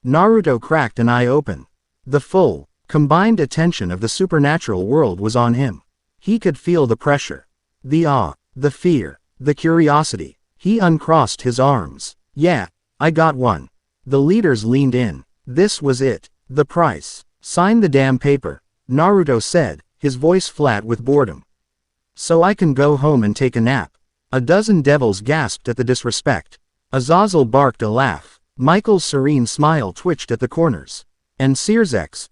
Speaker 1: Naruto cracked an eye open. The full, combined attention of the supernatural world was on him. He could feel the pressure, the awe, the fear, the curiosity. He uncrossed his arms. Yeah, I got one. The leaders leaned in. This was it. The price. Sign the damn paper, Naruto said, his voice flat with boredom. So I can go home and take a nap. A dozen devils gasped at the disrespect. Azazel barked a laugh. Michael's serene smile twitched at the corners. And Sirzex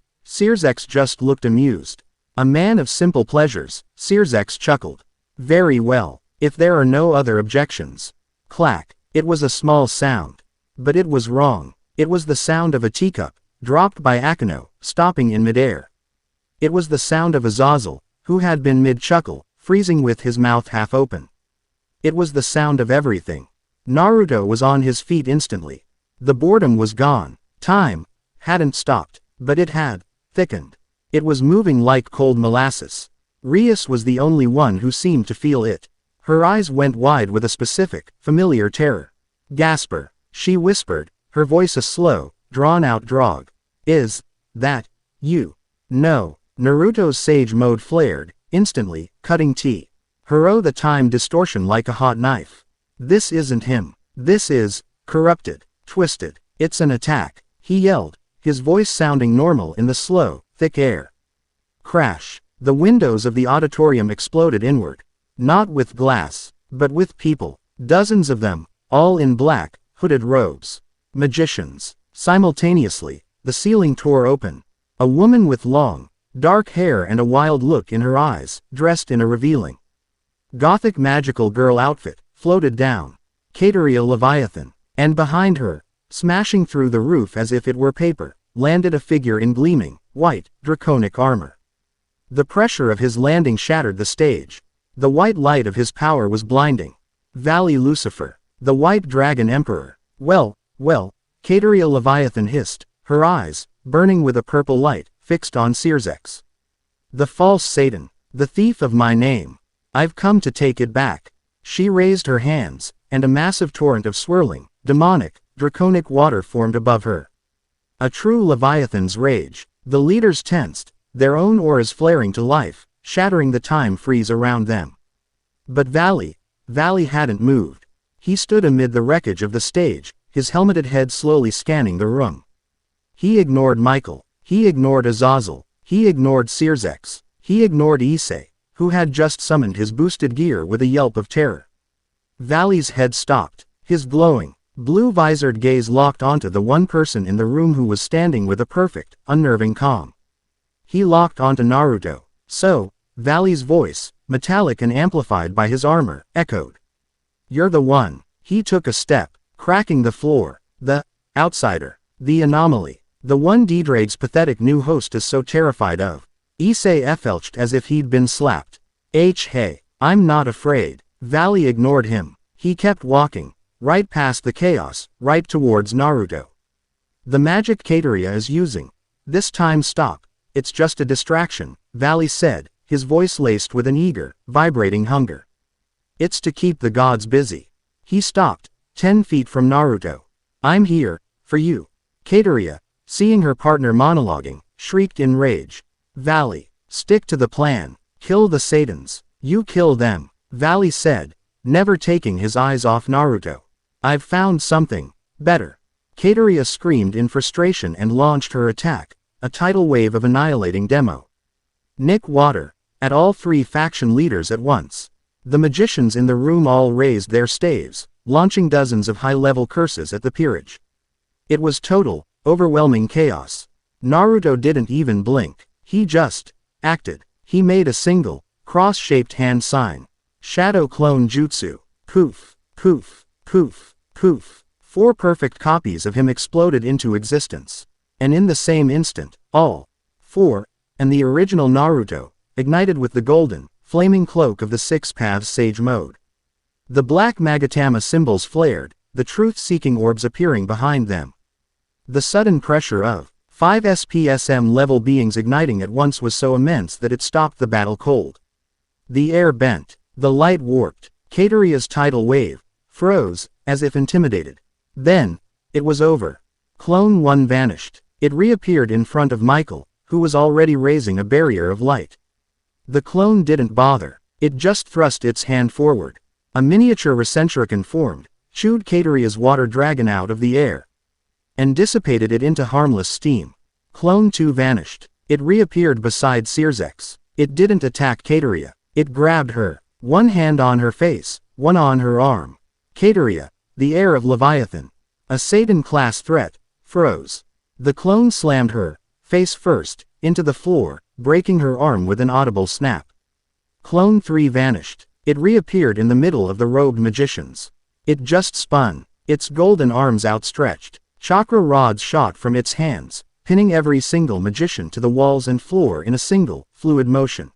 Speaker 1: just looked amused. A man of simple pleasures, Sirzex chuckled. Very well, if there are no other objections. Clack. It was a small sound. But it was wrong. It was the sound of a teacup, dropped by Akino, stopping in midair. It was the sound of Azazel, who had been mid-chuckle, freezing with his mouth half open. It was the sound of everything. Naruto was on his feet instantly. The boredom was gone. Time hadn't stopped, but it had thickened. It was moving like cold molasses. Rias was the only one who seemed to feel it. Her eyes went wide with a specific, familiar terror. Gasper, she whispered, her voice a slow, drawn-out drawl. Is that you? No. Naruto's sage mode flared, instantly, cutting tea. Hurrow the time distortion like a hot knife. This isn't him. This is corrupted, twisted. It's an attack, he yelled, his voice sounding normal in the slow, thick air. Crash. The windows of the auditorium exploded inward. Not with glass, but with people. Dozens of them, all in black, hooded robes. Magicians. Simultaneously, the ceiling tore open. A woman with long, dark hair and a wild look in her eyes, dressed in a revealing Gothic magical girl outfit, floated down. Cateriel Leviathan. And behind her, smashing through the roof as if it were paper, landed a figure in gleaming, white, draconic armor. The pressure of his landing shattered the stage. The white light of his power was blinding. Valley Lucifer. The White Dragon Emperor. Well, Cateriel Leviathan hissed, her eyes, burning with a purple light, fixed on Sirzex. The false Satan. The thief of my name. I've come to take it back. She raised her hands, and a massive torrent of swirling, demonic, draconic water formed above her. A true Leviathan's rage. The leaders tensed, their own auras flaring to life, shattering the time freeze around them. But Valley hadn't moved. He stood amid the wreckage of the stage, his helmeted head slowly scanning the room. He ignored Michael, he ignored Azazel, he ignored Sirzex, he ignored Issei, who had just summoned his boosted gear with a yelp of terror. Valley's head stopped, his glowing, blue-visored gaze locked onto the one person in the room who was standing with a perfect, unnerving calm. He locked onto Naruto. So, Valley's voice, metallic and amplified by his armor, echoed. You're the one. He took a step, cracking the floor. The outsider. The anomaly. The one Dedrag's pathetic new host is so terrified of. Issei felched as if he'd been slapped. Hey, I'm not afraid. Valley ignored him. He kept walking, right past the chaos, right towards Naruto. The magic Kateria is using. This time stop. It's just a distraction, Valley said, his voice laced with an eager, vibrating hunger. It's to keep the gods busy. He stopped, 10 feet from Naruto. I'm here, for you. Kateria, seeing her partner monologuing, shrieked in rage. Valley, stick to the plan. Kill the Satans. You kill them, Valley said, never taking his eyes off Naruto. I've found something better. Kateria screamed in frustration and launched her attack, a tidal wave of annihilating demo. Nick Water, at all 3 faction leaders at once. The magicians in the room all raised their staves, launching dozens of high-level curses at the peerage. It was total, overwhelming chaos. Naruto didn't even blink, he just acted. He made a single, cross-shaped hand sign. Shadow Clone Jutsu. Poof, poof, poof, poof. 4 perfect copies of him exploded into existence. And in the same instant, all 4, and the original Naruto, ignited with the golden, flaming cloak of the 6 Paths Sage mode. The black Magatama symbols flared, the truth-seeking orbs appearing behind them. The sudden pressure of 5 SPSM level beings igniting at once was so immense that it stopped the battle cold. The air bent, the light warped, Kateria's tidal wave froze, as if intimidated. Then, it was over. Clone 1 vanished. It reappeared in front of Michael, who was already raising a barrier of light. The clone didn't bother. It just thrust its hand forward. A miniature Recentrican formed, chewed Kateria's water dragon out of the air, and dissipated it into harmless steam. Clone 2 vanished. It reappeared beside Searzex. It didn't attack Kateria. It grabbed her, one hand on her face, one on her arm. Kateria, the heir of Leviathan, a Satan-class threat, froze. The clone slammed her, face first, into the floor, breaking her arm with an audible snap. Clone 3 vanished. It reappeared in the middle of the robed magicians. It just spun, its golden arms outstretched. Chakra rods shot from its hands, pinning every single magician to the walls and floor in a single, fluid motion.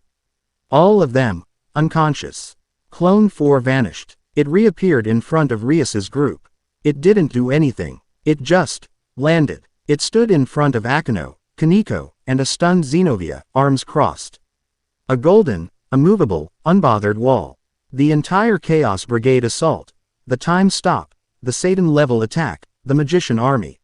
Speaker 1: All of them, unconscious. Clone 4 vanished. It reappeared in front of Rias's group. It didn't do anything. It just landed. It stood in front of Akino, Kaneko, and a stunned Zenobia, arms crossed. A golden, immovable, unbothered wall. The entire Chaos Brigade assault, the time stop, the Satan-level attack, the magician army,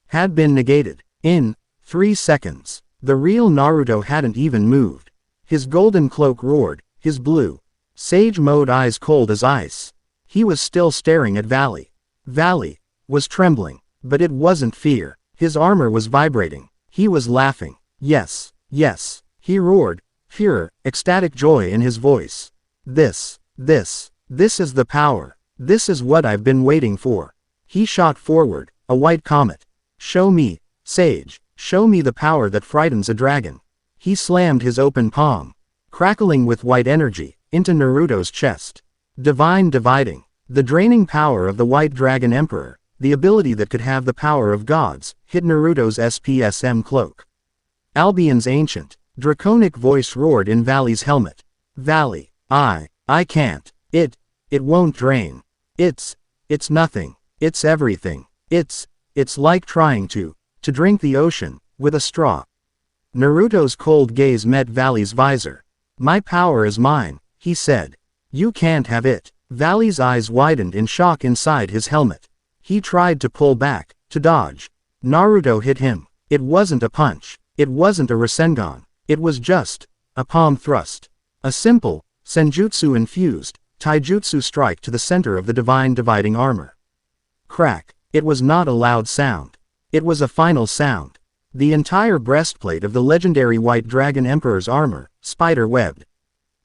Speaker 1: had been negated. In 3 seconds, the real Naruto hadn't even moved. His golden cloak roared, his blue, sage mode eyes cold as ice. He was still staring at Valley. Valley was trembling, but it wasn't fear. His armor was vibrating. He was laughing. Yes, yes, he roared, pure, ecstatic joy in his voice. This is the power. This is what I've been waiting for. He shot forward, a white comet. Show me, Sage, show me the power that frightens a dragon. He slammed his open palm, crackling with white energy, into Naruto's chest. Divine dividing. The draining power of the White Dragon Emperor, the ability that could have the power of gods, hit Naruto's SPSM cloak. Albion's ancient, draconic voice roared in Valley's helmet. Valley, I can't. It won't drain. It's nothing. It's everything. It's like trying to drink the ocean, with a straw. Naruto's cold gaze met Valley's visor. My power is mine, he said. You can't have it. Valley's eyes widened in shock inside his helmet. He tried to pull back, to dodge. Naruto hit him. It wasn't a punch. It wasn't a Rasengan. It was just a palm thrust. A simple, senjutsu-infused, taijutsu strike to the center of the divine dividing armor. Crack. It was not a loud sound. It was a final sound. The entire breastplate of the legendary White Dragon Emperor's armor, spider-webbed,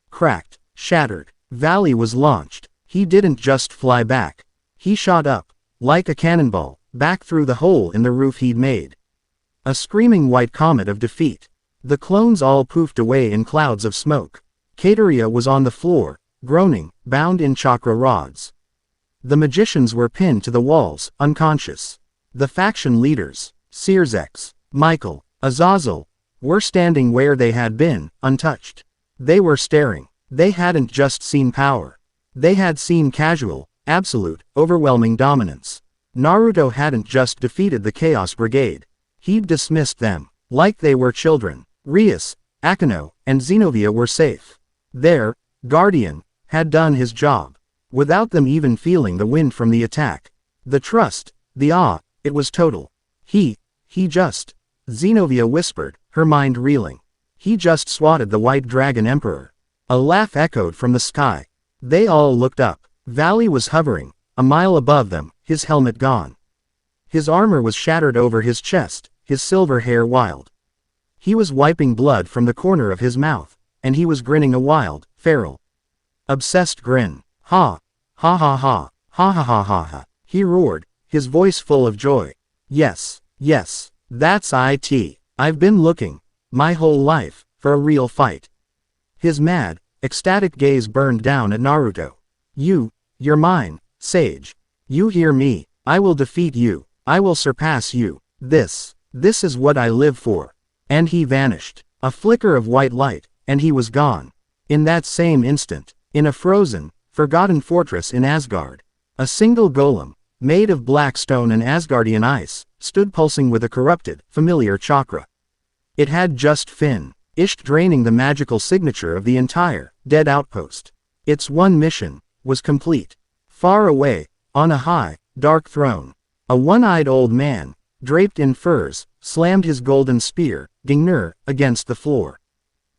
Speaker 1: cracked, shattered. Valley was launched. He didn't just fly back. He shot up, like a cannonball, back through the hole in the roof he'd made. A screaming white comet of defeat. The clones all poofed away in clouds of smoke. Kateria was on the floor, groaning, bound in chakra rods. The magicians were pinned to the walls, unconscious. The faction leaders, Searzex, Michael, Azazel, were standing where they had been, untouched. They were staring. They hadn't just seen power. They had seen casual, absolute, overwhelming dominance. Naruto hadn't just defeated the Chaos Brigade. He'd dismissed them, like they were children. Rias, Akeno, and Xenovia were safe. Their guardian had done his job, without them even feeling the wind from the attack. The trust, the awe, it was total. He just, Xenovia whispered, her mind reeling. He just swatted the White Dragon Emperor. A laugh echoed from the sky. They all looked up. Valley was hovering, a mile above them, his helmet gone. His armor was shattered over his chest, his silver hair wild. He was wiping blood from the corner of his mouth, and he was grinning a wild, feral, obsessed grin. Ha! Ha ha ha! Ha ha ha ha ha! He roared, his voice full of joy. Yes, yes, that's it. I've been looking, my whole life, for a real fight. His mad, ecstatic gaze burned down at Naruto. You're mine, Sage. You hear me, I will defeat you, I will surpass you. This is what I live for. And he vanished. A flicker of white light, and he was gone. In that same instant, in a frozen, forgotten fortress in Asgard, a single golem, made of black stone and Asgardian ice, stood pulsing with a corrupted, familiar chakra. It had just finished draining the magical signature of the entire, dead outpost. Its one mission was complete. Far away, on a high, dark throne, a one-eyed old man, draped in furs, slammed his golden spear, Gingnir, against the floor.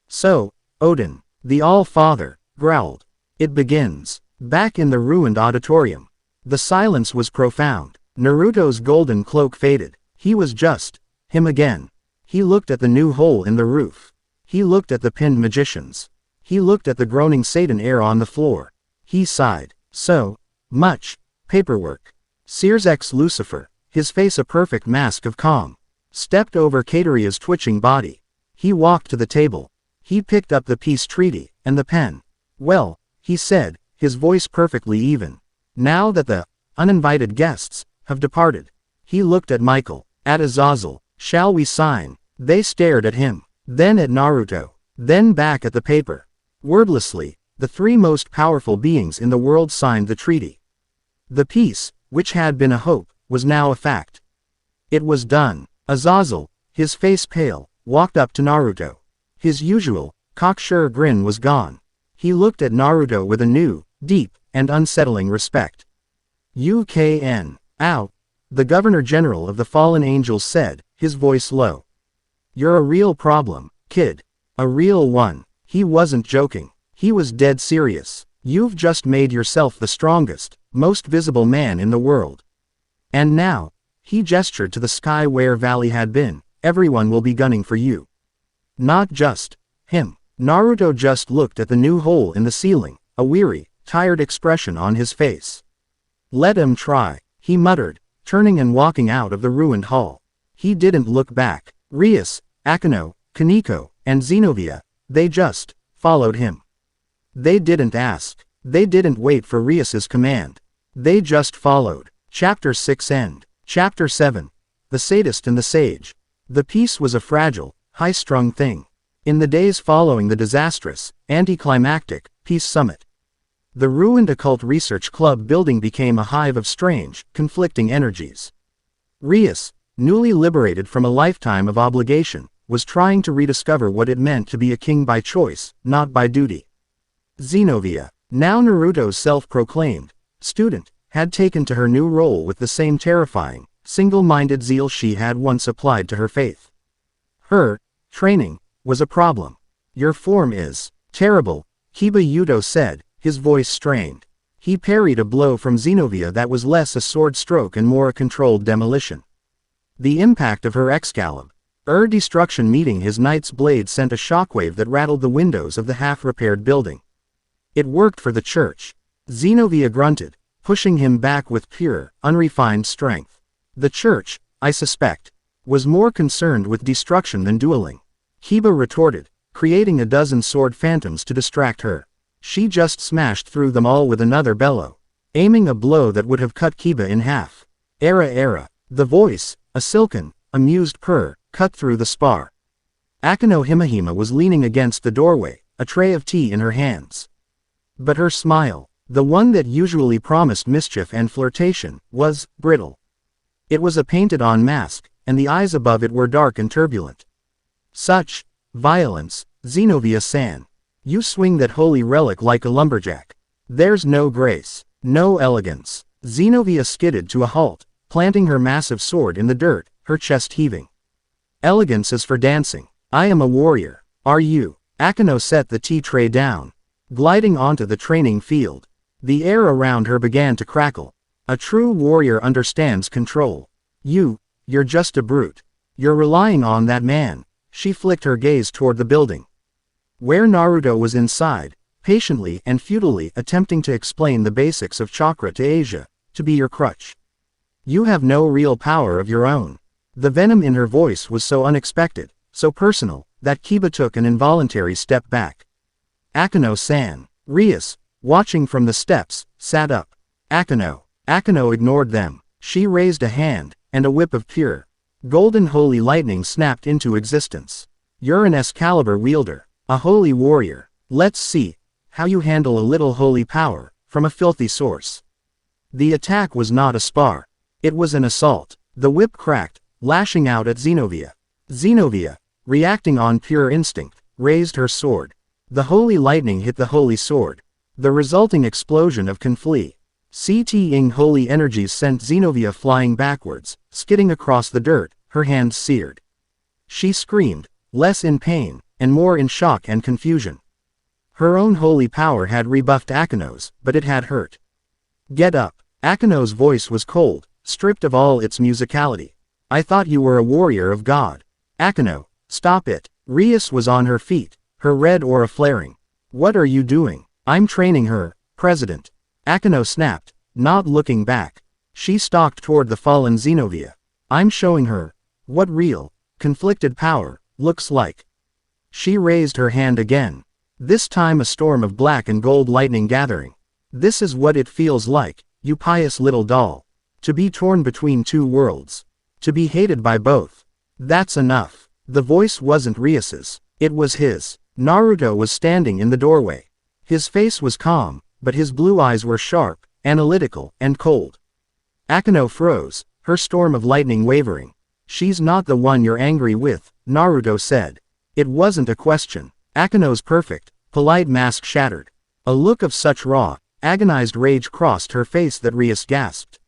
Speaker 1: So, Odin, the All-Father, growled. It begins. Back in the ruined auditorium. The silence was profound. Naruto's golden cloak faded. He was just him again. He looked at the new hole in the roof. He looked at the pinned magicians. He looked at the groaning Satan heir on the floor. He sighed. So much paperwork. Sears X Lucifer, his face a perfect mask of calm, stepped over Kateria's twitching body. He walked to the table. He picked up the peace treaty, and the pen. Well, he said, his voice perfectly even. Now that the uninvited guests have departed. He looked at Michael, at Azazel. Shall we sign? They stared at him, then at Naruto, then back at the paper. Wordlessly, the three most powerful beings in the world signed the treaty. The peace, which had been a hope, was now a fact. It was done. Azazel, his face pale, walked up to Naruto. His usual, cocksure grin was gone. He looked at Naruto with a new, deep, and unsettling respect. "UKN. Ow," the Governor-General of the Fallen Angels said, his voice low. "You're a real problem, kid. A real one." He wasn't joking. He was dead serious. "You've just made yourself the strongest, most visible man in the world. And now," he gestured to the sky where Valley had been, "everyone will be gunning for you. Not just him." Naruto just looked at the new hole in the ceiling, a weary, tired expression on his face. "Let him try," he muttered, turning and walking out of the ruined hall. He didn't look back. Rias, Akeno, Kaneko, and Xenovia, they just followed him. They didn't ask. They didn't wait for Rias's command. They just followed. Chapter 6 End. Chapter 7. The Sadist and the Sage. The peace was a fragile, high-strung thing. In the days following the disastrous, anticlimactic, peace summit, the ruined occult research club building became a hive of strange, conflicting energies. Rias, newly liberated from a lifetime of obligation, was trying to rediscover what it meant to be a king by choice, not by duty. Xenovia, now Naruto's self-proclaimed student, had taken to her new role with the same terrifying, single-minded zeal she had once applied to her faith. Her training was a problem. "Your form is terrible," Kiba Yudo said, his voice strained. He parried a blow from Xenovia that was less a sword stroke and more a controlled demolition. The impact of her Excalibur destruction meeting his knight's blade sent a shockwave that rattled the windows of the half-repaired building. It worked for the church. Xenovia grunted, pushing him back with pure, unrefined strength. The church, I suspect, was more concerned with destruction than dueling. Kiba retorted, creating a dozen sword phantoms to distract her. She just smashed through them all with another bellow, aiming a blow that would have cut Kiba in half. Era. The voice, a silken, amused purr, cut through the spar. Akeno Himahima was leaning against the doorway, a tray of tea in her hands. But her smile, the one that usually promised mischief and flirtation, was brittle. It was a painted-on mask, and the eyes above it were dark and turbulent. Such violence, Zenobia-san. You swing that holy relic like a lumberjack. There's no grace, no elegance. Zenobia skidded to a halt, planting her massive sword in the dirt, her chest heaving. Elegance is for dancing. I am a warrior. Are you? Akeno set the tea tray down. Gliding onto the training field. The air around her began to crackle. A true warrior understands control. You're just a brute. You're relying on that man. She flicked her gaze toward the building, where Naruto was inside, patiently and futilely attempting to explain the basics of chakra to Asia, to be your crutch. You have no real power of your own. The venom in her voice was so unexpected, so personal, that Kiba took an involuntary step back. Akeno-san. Rias, watching from the steps, sat up. Akeno ignored them. She raised a hand, and a whip of pure golden holy lightning snapped into existence. You're an Excalibur wielder, a holy warrior. Let's see how you handle a little holy power from a filthy source. The attack was not a spar. It was an assault. The whip cracked, lashing out at Zenobia. Zenobia, reacting on pure instinct, raised her sword. The holy lightning hit the holy sword. The resulting explosion of conflit. CTing holy energies sent Zenobia flying backwards, skidding across the dirt, her hands seared. She screamed, less in pain, and more in shock and confusion. Her own holy power had rebuffed Akeno's, but it had hurt. Get up. Akeno's voice was cold, stripped of all its musicality. I thought you were a warrior of God. Akeno, stop it. Rias was on her feet, her red aura flaring. What are you doing? I'm training her, President. Akeno snapped, not looking back. She stalked toward the fallen Zenobia. I'm showing her what real, conflicted power looks like. She raised her hand again. This time a storm of black and gold lightning gathering. This is what it feels like, you pious little doll. To be torn between two worlds. To be hated by both. That's enough. The voice wasn't Rias's. It was his. Naruto was standing in the doorway. His face was calm, but his blue eyes were sharp, analytical, and cold. Akeno froze, her storm of lightning wavering. She's not the one you're angry with, Naruto said. It wasn't a question. Akeno's perfect, polite mask shattered. A look of such raw, agonized rage crossed her face that Rias gasped.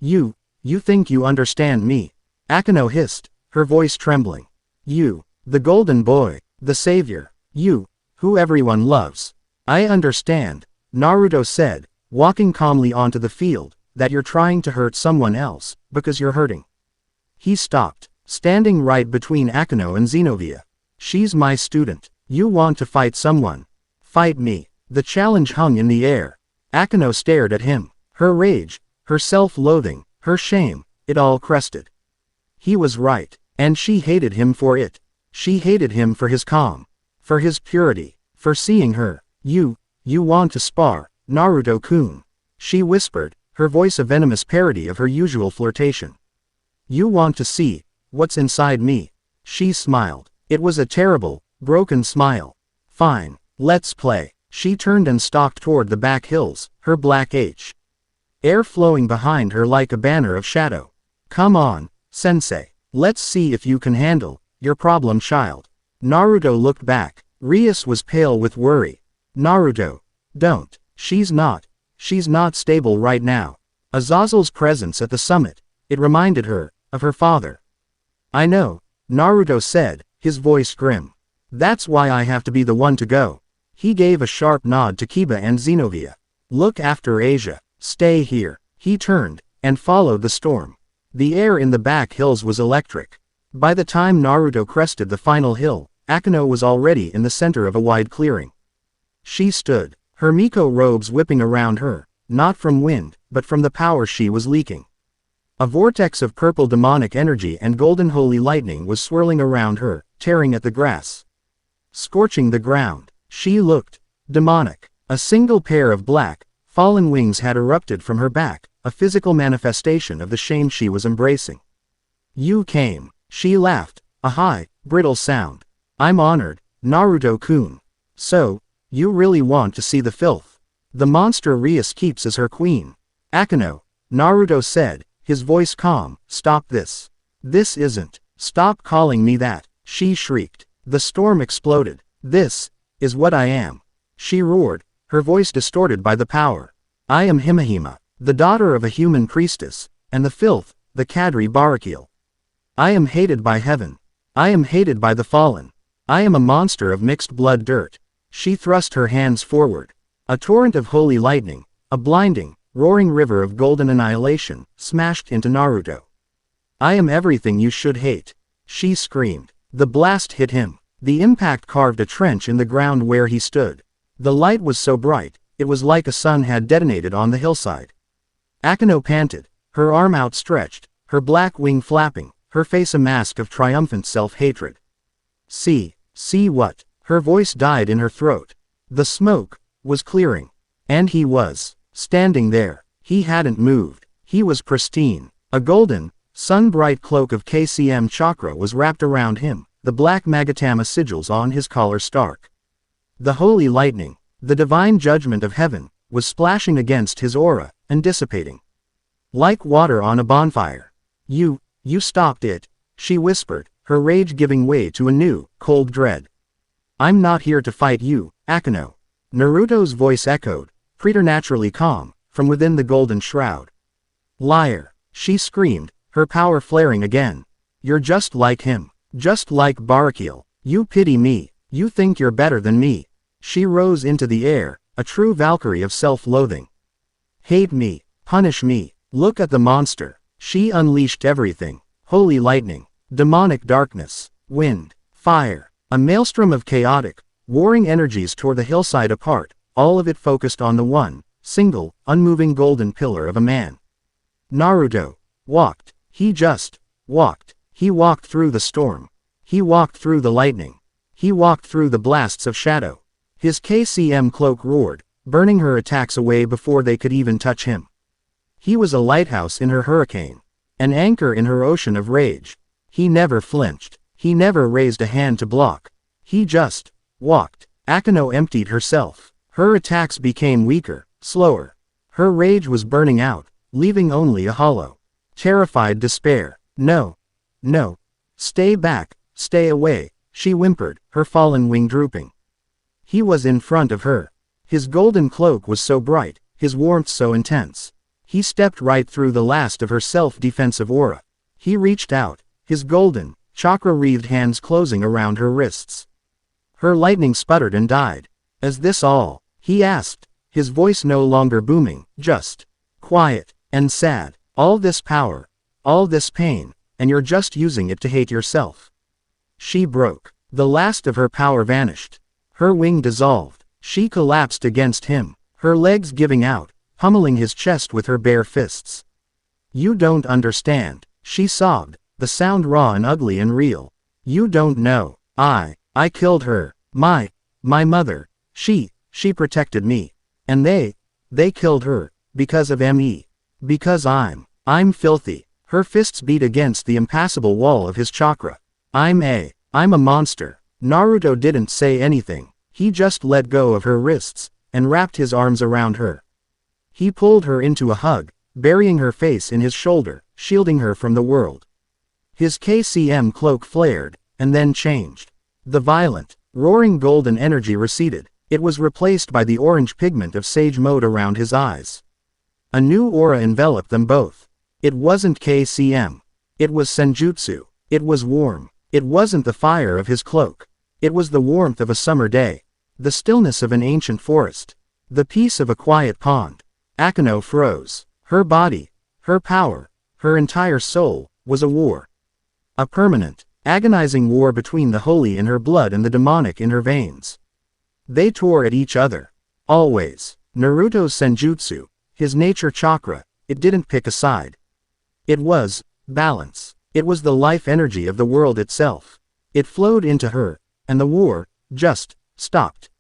Speaker 1: You think you understand me? Akeno hissed, her voice trembling. You, the golden boy, the savior. You, who everyone loves. I understand, Naruto said, walking calmly onto the field, that you're trying to hurt someone else, because you're hurting. He stopped, standing right between Akeno and Zenobia. She's my student. You want to fight someone? Fight me. The challenge hung in the air. Akeno stared at him. Her rage, her self-loathing, her shame, it all crested. He was right, and she hated him for it. She hated him for his calm, for his purity, for seeing her. You want to spar, Naruto-kun. She whispered, her voice a venomous parody of her usual flirtation. You want to see what's inside me? She smiled. It was a terrible, broken smile. Fine, let's play. She turned and stalked toward the back hills, her black air flowing behind her like a banner of shadow. Come on, sensei. Let's see if you can handle your problem child. Naruto looked back. Rias was pale with worry. Naruto, don't. She's not stable right now. Azazel's presence at the summit, it reminded her of her father. I know, Naruto said, his voice grim. That's why I have to be the one to go. He gave a sharp nod to Kiba and Zenobia. Look after Asia. Stay here. He turned, and followed the storm. The air in the back hills was electric. By the time Naruto crested the final hill, Akeno was already in the center of a wide clearing. She stood, her Miko robes whipping around her, not from wind, but from the power she was leaking. A vortex of purple demonic energy and golden holy lightning was swirling around her, tearing at the grass, scorching the ground. She looked demonic. A single pair of black, fallen wings had erupted from her back, a physical manifestation of the shame she was embracing. You came. She laughed, a high, brittle sound. I'm honored, Naruto-kun. So, you really want to see the filth? The monster Rias keeps as her queen. Akeno, Naruto said, his voice calm. "Stop this. This isn't. Stop calling me that," she shrieked. The storm exploded. "This is what I am," she roared, her voice distorted by the power. "I am Himahima, the daughter of a human priestess, and the filth, the Kadri Barakil. I am hated by heaven. I am hated by the fallen. I am a monster of mixed blood dirt." She thrust her hands forward. A torrent of holy lightning, a blinding, roaring river of golden annihilation, smashed into Naruto. "I am everything you should hate," she screamed. The blast hit him. The impact carved a trench in the ground where he stood. The light was so bright, it was like a sun had detonated on the hillside. Akeno panted, her arm outstretched, her black wing flapping, her face a mask of triumphant self-hatred. See what?" Her voice died in her throat. The smoke was clearing. And he was standing there. He hadn't moved. He was pristine. A golden, sun-bright cloak of KCM chakra was wrapped around him, the black Magatama sigils on his collar stark. The holy lightning, the divine judgment of heaven, was splashing against his aura, and dissipating. Like water on a bonfire. You stopped it," she whispered, her rage giving way to a new, cold dread. "I'm not here to fight you, Akeno." Naruto's voice echoed, preternaturally calm, from within the golden shroud. "Liar," she screamed, her power flaring again. "You're just like him. Just like Barakil. You pity me. You think you're better than me." She rose into the air, a true Valkyrie of self-loathing. "Hate me. Punish me. Look at the monster." She unleashed everything. Holy lightning. Demonic darkness. Wind. Fire. A maelstrom of chaotic, warring energies tore the hillside apart, all of it focused on the one, single, unmoving golden pillar of a man. Naruto walked. He just walked. He walked through the storm. He walked through the lightning. He walked through the blasts of shadow. His KCM cloak roared, burning her attacks away before they could even touch him. He was a lighthouse in her hurricane, an anchor in her ocean of rage. He never flinched. He never raised a hand to block. He just walked. Akeno emptied herself. Her attacks became weaker, slower. Her rage was burning out, leaving only a hollow, terrified despair. "No. No. Stay back, stay away," she whimpered, her fallen wing drooping. He was in front of her. His golden cloak was so bright, his warmth so intense. He stepped right through the last of her self-defensive aura. He reached out, his golden, chakra-wreathed hands closing around her wrists. Her lightning sputtered and died. "Is this all?" he asked, his voice no longer booming, just quiet and sad. "All this power, all this pain, and you're just using it to hate yourself." She broke. The last of her power vanished. Her wing dissolved. She collapsed against him, her legs giving out, pummeling his chest with her bare fists. "You don't understand," she sobbed, the sound raw and ugly and real. "You don't know. I killed her. My mother. She protected me. And they killed her, because of me. Because I'm filthy." Her fists beat against the impassable wall of his chakra. I'm a monster." Naruto didn't say anything. He just let go of her wrists, and wrapped his arms around her. He pulled her into a hug, burying her face in his shoulder, shielding her from the world. His KCM cloak flared, and then changed. The violent, roaring golden energy receded. It was replaced by the orange pigment of sage mode around his eyes. A new aura enveloped them both. It wasn't KCM. It was Senjutsu. It was warm. It wasn't the fire of his cloak. It was the warmth of a summer day. The stillness of an ancient forest. The peace of a quiet pond. Akeno froze. Her body, her power, her entire soul, was a war. A permanent, agonizing war between the holy in her blood and the demonic in her veins. They tore at each other. Always. Naruto's Senjutsu, his nature chakra, it didn't pick a side. It was balance. It was the life energy of the world itself. It flowed into her, and the war just stopped.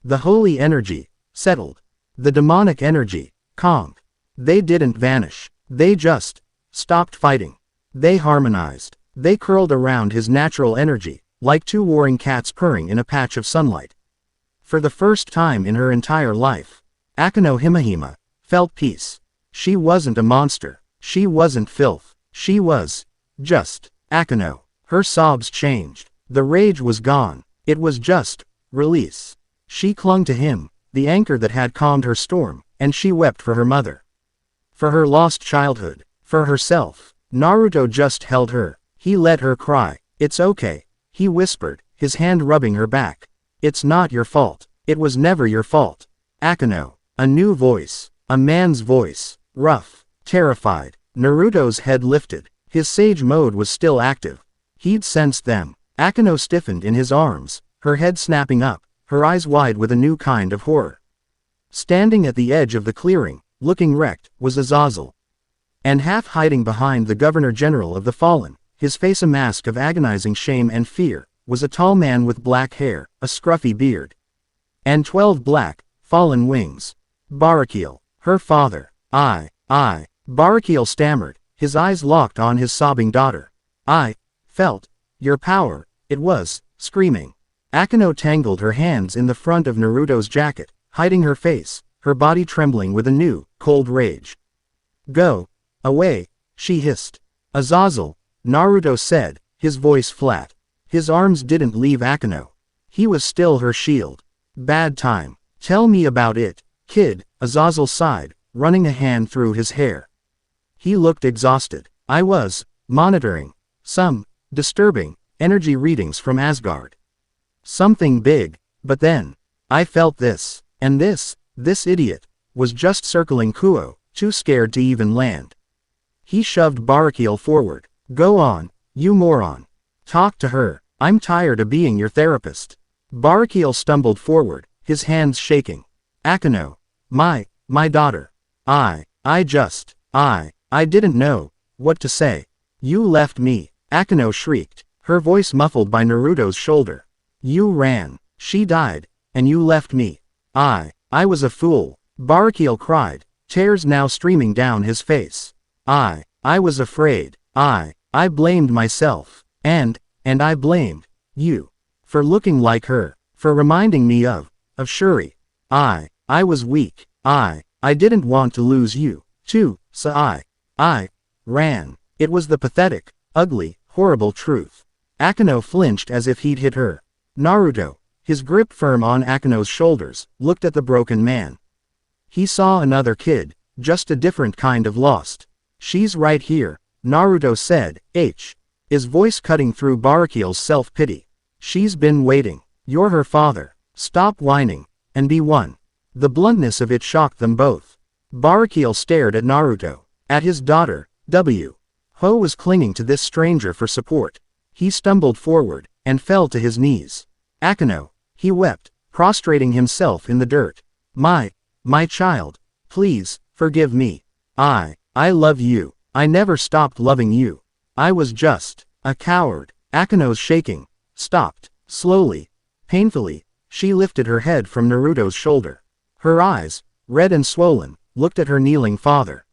Speaker 1: The holy energy settled. The demonic energy calmed. They didn't vanish. They just stopped fighting. They harmonized. They curled around his natural energy, like two warring cats purring in a patch of sunlight. For the first time in her entire life, Akeno Himahima felt peace. She wasn't a monster. She wasn't filth. She was just Akeno. Her sobs changed. The rage was gone. It was just release. She clung to him, the anchor that had calmed her storm, and she wept for her mother. For her lost childhood. For herself. Naruto just held her. He let her cry. It's okay, he whispered, his hand rubbing her back. It's not your fault. It was never your fault. Akeno. A new voice. A man's voice. Rough. Terrified. Naruto's head lifted. His sage mode was still active. He'd sensed them. Akeno stiffened in his arms, her head snapping up, her eyes wide with a new kind of horror. Standing at the edge of the clearing, looking wrecked, was Azazel. And half hiding behind the Governor General of the Fallen, his face a mask of agonizing shame and fear, was a tall man with black hair, a scruffy beard, and 12 black, fallen wings. Barakiel, her father. Barakiel stammered, his eyes locked on his sobbing daughter. I felt your power, it was screaming. Akeno tangled her hands in the front of Naruto's jacket, hiding her face, her body trembling with a new, cold rage. Go away, she hissed. Azazel, Naruto said, his voice flat. His arms didn't leave Akeno. He was still her shield. Bad time. Tell me about it, kid, Azazel sighed, running a hand through his hair. He looked exhausted. I was monitoring some disturbing energy readings from Asgard. Something big, but then I felt this, and this idiot was just circling Kuo, too scared to even land. He shoved Barakiel forward. Go on, you moron. Talk to her. I'm tired of being your therapist. Barakiel stumbled forward, his hands shaking. Akeno. My daughter. I didn't know what to say. You left me. Akeno shrieked, her voice muffled by Naruto's shoulder. You ran. She died, and you left me. I was a fool. Barakiel cried, tears now streaming down his face. I was afraid. I blamed myself. And I blamed you for looking like her, for reminding me of Shuri. I was weak. I didn't want to lose you, too, so I ran. It was the pathetic, ugly, horrible truth. Akeno flinched as if he'd hit her. Naruto, his grip firm on Akeno's shoulders, looked at the broken man. He saw another kid, just a different kind of lost. She's right here, Naruto said, his voice cutting through Barakiel's self-pity. She's been waiting. You're her father. Stop whining, and be one. The bluntness of it shocked them both. Barakiel stared at Naruto, at his daughter, Ho was clinging to this stranger for support. He stumbled forward, and fell to his knees. Akeno, he wept, prostrating himself in the dirt. My child, please, forgive me. I love you. I never stopped loving you. I was just a coward. Akeno's shaking stopped. Slowly, painfully, she lifted her head from Naruto's shoulder. Her eyes, red and swollen, looked at her kneeling father.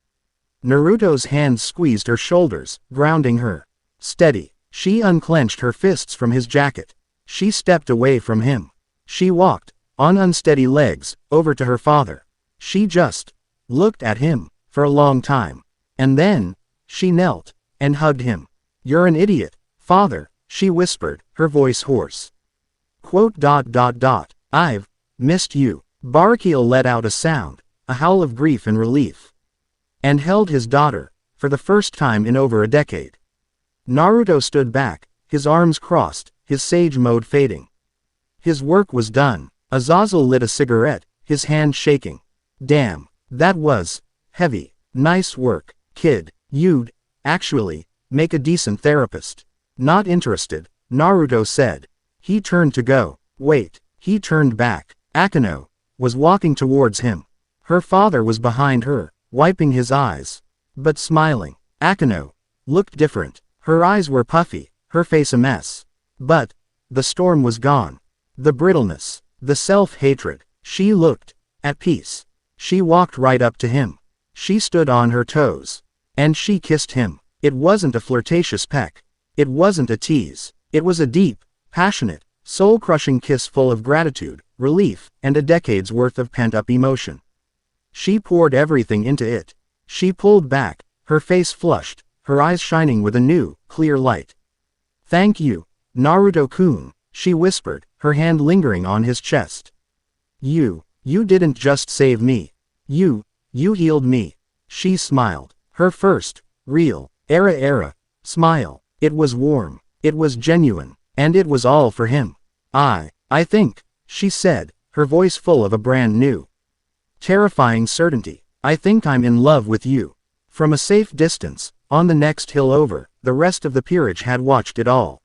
Speaker 1: Naruto's hands squeezed her shoulders, grounding her. Steady. She unclenched her fists from his jacket. She stepped away from him. She walked, on unsteady legs, over to her father. She just looked at him for a long time. And then, she knelt and hugged him. You're an idiot, father, she whispered, her voice hoarse. I've missed you. Barakiel let out a sound, a howl of grief and relief. And held his daughter, for the first time in over a decade. Naruto stood back, his arms crossed, his sage mode fading. His work was done. Azazel lit a cigarette, his hand shaking. Damn, that was heavy. Nice work, kid. You'd actually make a decent therapist. Not interested, Naruto said. He turned to go. Wait, he turned back. Akeno was walking towards him. Her father was behind her, wiping his eyes, but smiling. Akeno looked different. Her eyes were puffy, her face a mess. But the storm was gone. The brittleness, the self-hatred. She looked at peace. She walked right up to him. She stood on her toes. And she kissed him. It wasn't a flirtatious peck. It wasn't a tease. It was a deep, passionate, soul-crushing kiss full of gratitude, relief, and a decade's worth of pent-up emotion. She poured everything into it. She pulled back, her face flushed, her eyes shining with a new, clear light. Thank you, Naruto-kun, she whispered, her hand lingering on his chest. You didn't just save me. You healed me. She smiled. Her first, real, era smile. It was warm. It was genuine. And it was all for him. I think, she said, her voice full of a brand new, terrifying certainty. I think I'm in love with you. From a safe distance, on the next hill over, the rest of the peerage had watched it all.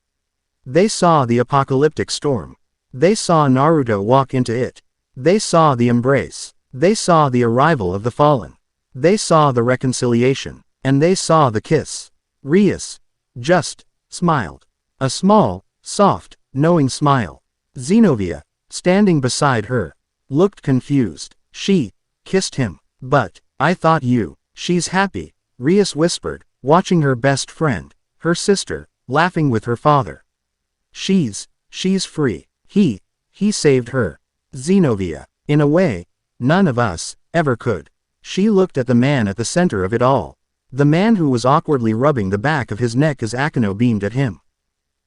Speaker 1: They saw the apocalyptic storm. They saw Naruto walk into it. They saw the embrace. They saw the arrival of the fallen. They saw the reconciliation. And they saw the kiss. Rias just smiled. A small, soft, knowing smile. Zenobia, standing beside her, looked confused. She kissed him. But, I thought she's happy, Rias whispered, watching her best friend, her sister, laughing with her father. She's free. He saved her. Zenobia, in a way, none of us ever could. She looked at the man at the center of it all. The man who was awkwardly rubbing the back of his neck as Akeno beamed at him.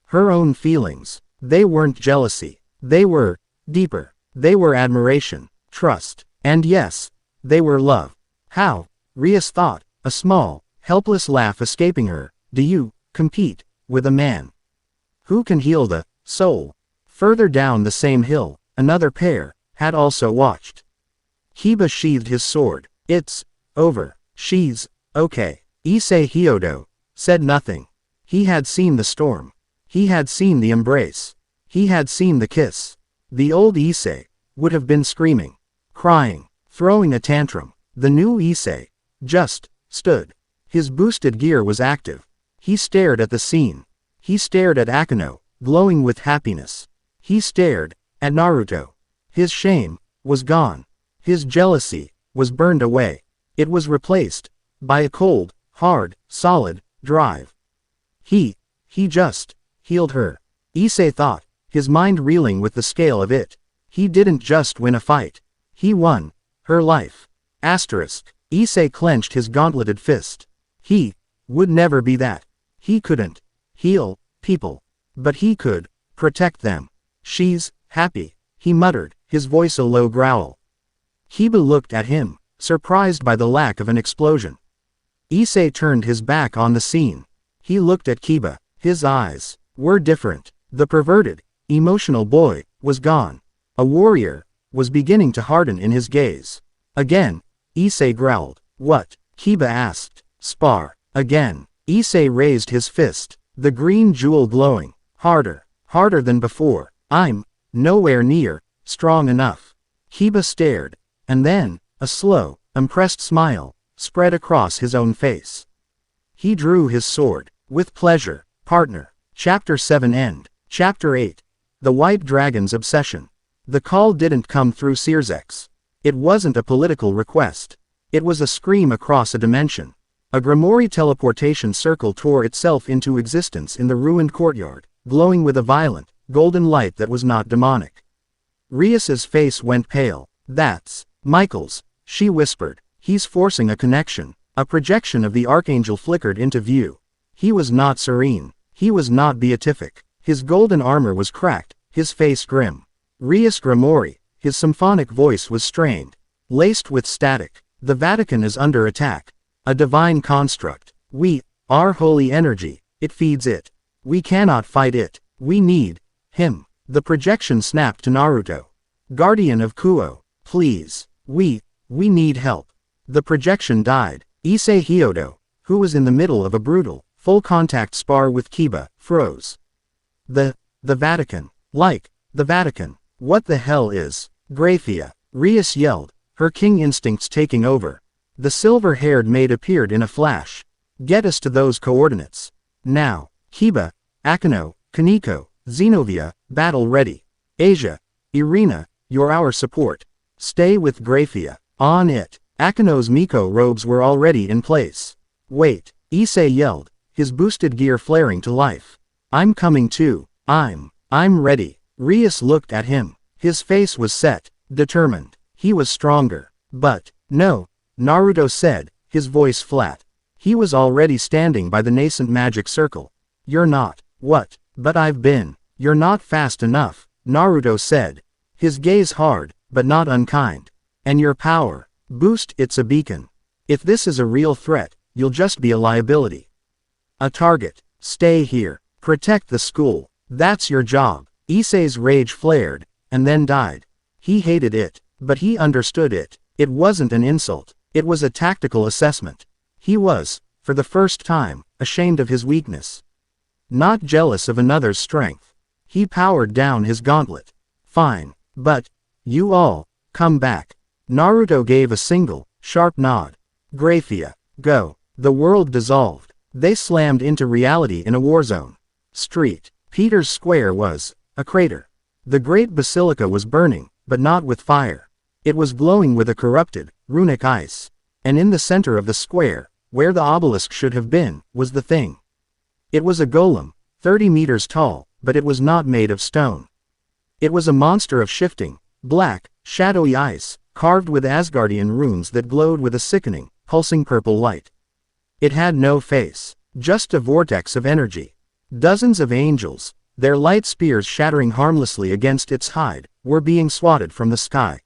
Speaker 1: Her own feelings. They weren't jealousy. They were deeper. They were admiration, trust, and yes, they were love. How? Rias thought, a small, helpless laugh escaping her. Do you compete with a man who can heal the soul? Further down the same hill, another pair had also watched. Kiba sheathed his sword. It's over. She's okay. Issei Hyodo said nothing. He had seen the storm. He had seen the embrace. He had seen the kiss. The old Issei would have been screaming, crying, throwing a tantrum. The new Issei just stood. His boosted gear was active. He stared at the scene. He stared at Akeno, glowing with happiness. He stared at Naruto. His shame was gone. His jealousy was burned away. It was replaced by a cold, hard, solid drive. He just healed her. Issei thought, his mind reeling with the scale of it. He didn't just win a fight. He won her life. Asterisk. Issei clenched his gauntleted fist. He would never be that. He couldn't heal people. But he could protect them. She's happy, he muttered, his voice a low growl. Kiba looked at him, surprised by the lack of an explosion. Issei turned his back on the scene. He looked at Kiba. His eyes were different. The perverted, emotional boy was gone. A warrior was beginning to harden in his gaze. Again, Issei growled. What? Kiba asked. Spar. Again. Issei raised his fist, the green jewel glowing. Harder. Harder than before. I'm nowhere near strong enough. Kiba stared, and then, a slow, impressed smile spread across his own face. He drew his sword. With pleasure. Partner. Chapter 7 End. Chapter 8. The White Dragon's Obsession. The call didn't come through Searsex. It wasn't a political request. It was a scream across a dimension. A Gremory teleportation circle tore itself into existence in the ruined courtyard, glowing with a violent, golden light that was not demonic. Rias's face went pale. That's Michael's, she whispered. He's forcing a connection. A projection of the archangel flickered into view. He was not serene. He was not beatific. His golden armor was cracked, his face grim. Rias Gremory, his symphonic voice was strained, laced with static. The Vatican is under attack. A divine construct. Our holy energy, it feeds it. We cannot fight it. We need him. The projection snapped to Naruto. Guardian of Kuo, please. We need help. The projection died. Issei Hyodo, who was in the middle of a brutal, full-contact spar with Kiba, froze. The Vatican. Like, the Vatican. What the hell is Graphia? Rias yelled, her king instincts taking over. The silver-haired maid appeared in a flash. Get us to those coordinates. Now. Kiba, Akeno, Kaneko, Zenobia, battle ready. Asia, Irina, you're our support. Stay with Graphia. On it. Akeno's Miko robes were already in place. Wait, Issei yelled, his boosted gear flaring to life. I'm coming too. I'm ready. Rias looked at him. His face was set, determined. He was stronger. But, no, Naruto said, his voice flat. He was already standing by the nascent magic circle. You're not. What? But I've been. You're not fast enough, Naruto said. His gaze hard, but not unkind. And your power. Boost, it's a beacon. If this is a real threat, you'll just be a liability. A target. Stay here. Protect the school. That's your job. Issei's rage flared, and then died. He hated it, but he understood it. It wasn't an insult. It was a tactical assessment. He was, for the first time, ashamed of his weakness. Not jealous of another's strength. He powered down his gauntlet. Fine, but, you all, come back. Naruto gave a single, sharp nod. Graphia, go. The world dissolved. They slammed into reality in a war zone. Street. Peter's Square was a crater. The great basilica was burning, but not with fire. It was glowing with a corrupted, runic ice. And in the center of the square, where the obelisk should have been, was the thing. It was a golem, 30 meters tall, but it was not made of stone. It was a monster of shifting, black, shadowy ice, carved with Asgardian runes that glowed with a sickening, pulsing purple light. It had no face, just a vortex of energy. Dozens of angels, their light spears shattering harmlessly against its hide, were being swatted from the sky.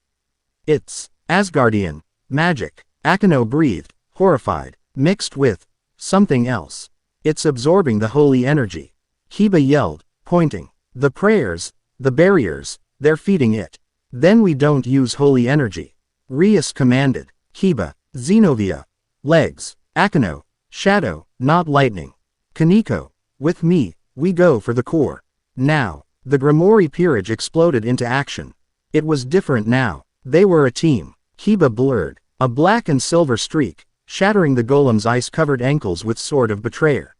Speaker 1: It's Asgardian magic, Akeno breathed, horrified, mixed with something else. It's absorbing the holy energy. Kiba yelled, pointing. The prayers, the barriers, they're feeding it. Then we don't use holy energy. Rias commanded. Kiba, Xenovia, legs, Akeno, shadow, not lightning. Kaneko, with me, we go for the core. Now, the Gremory peerage exploded into action. It was different now. They were a team. Kiba blurred, a black and silver streak, shattering the golem's ice-covered ankles with sword of betrayer.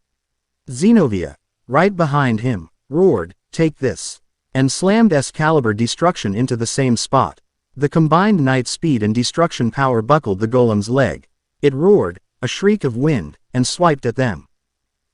Speaker 1: Xenovia, right behind him, roared, take this, and slammed Excalibur destruction into the same spot. The combined night speed and destruction power buckled the golem's leg. It roared, a shriek of wind, and swiped at them.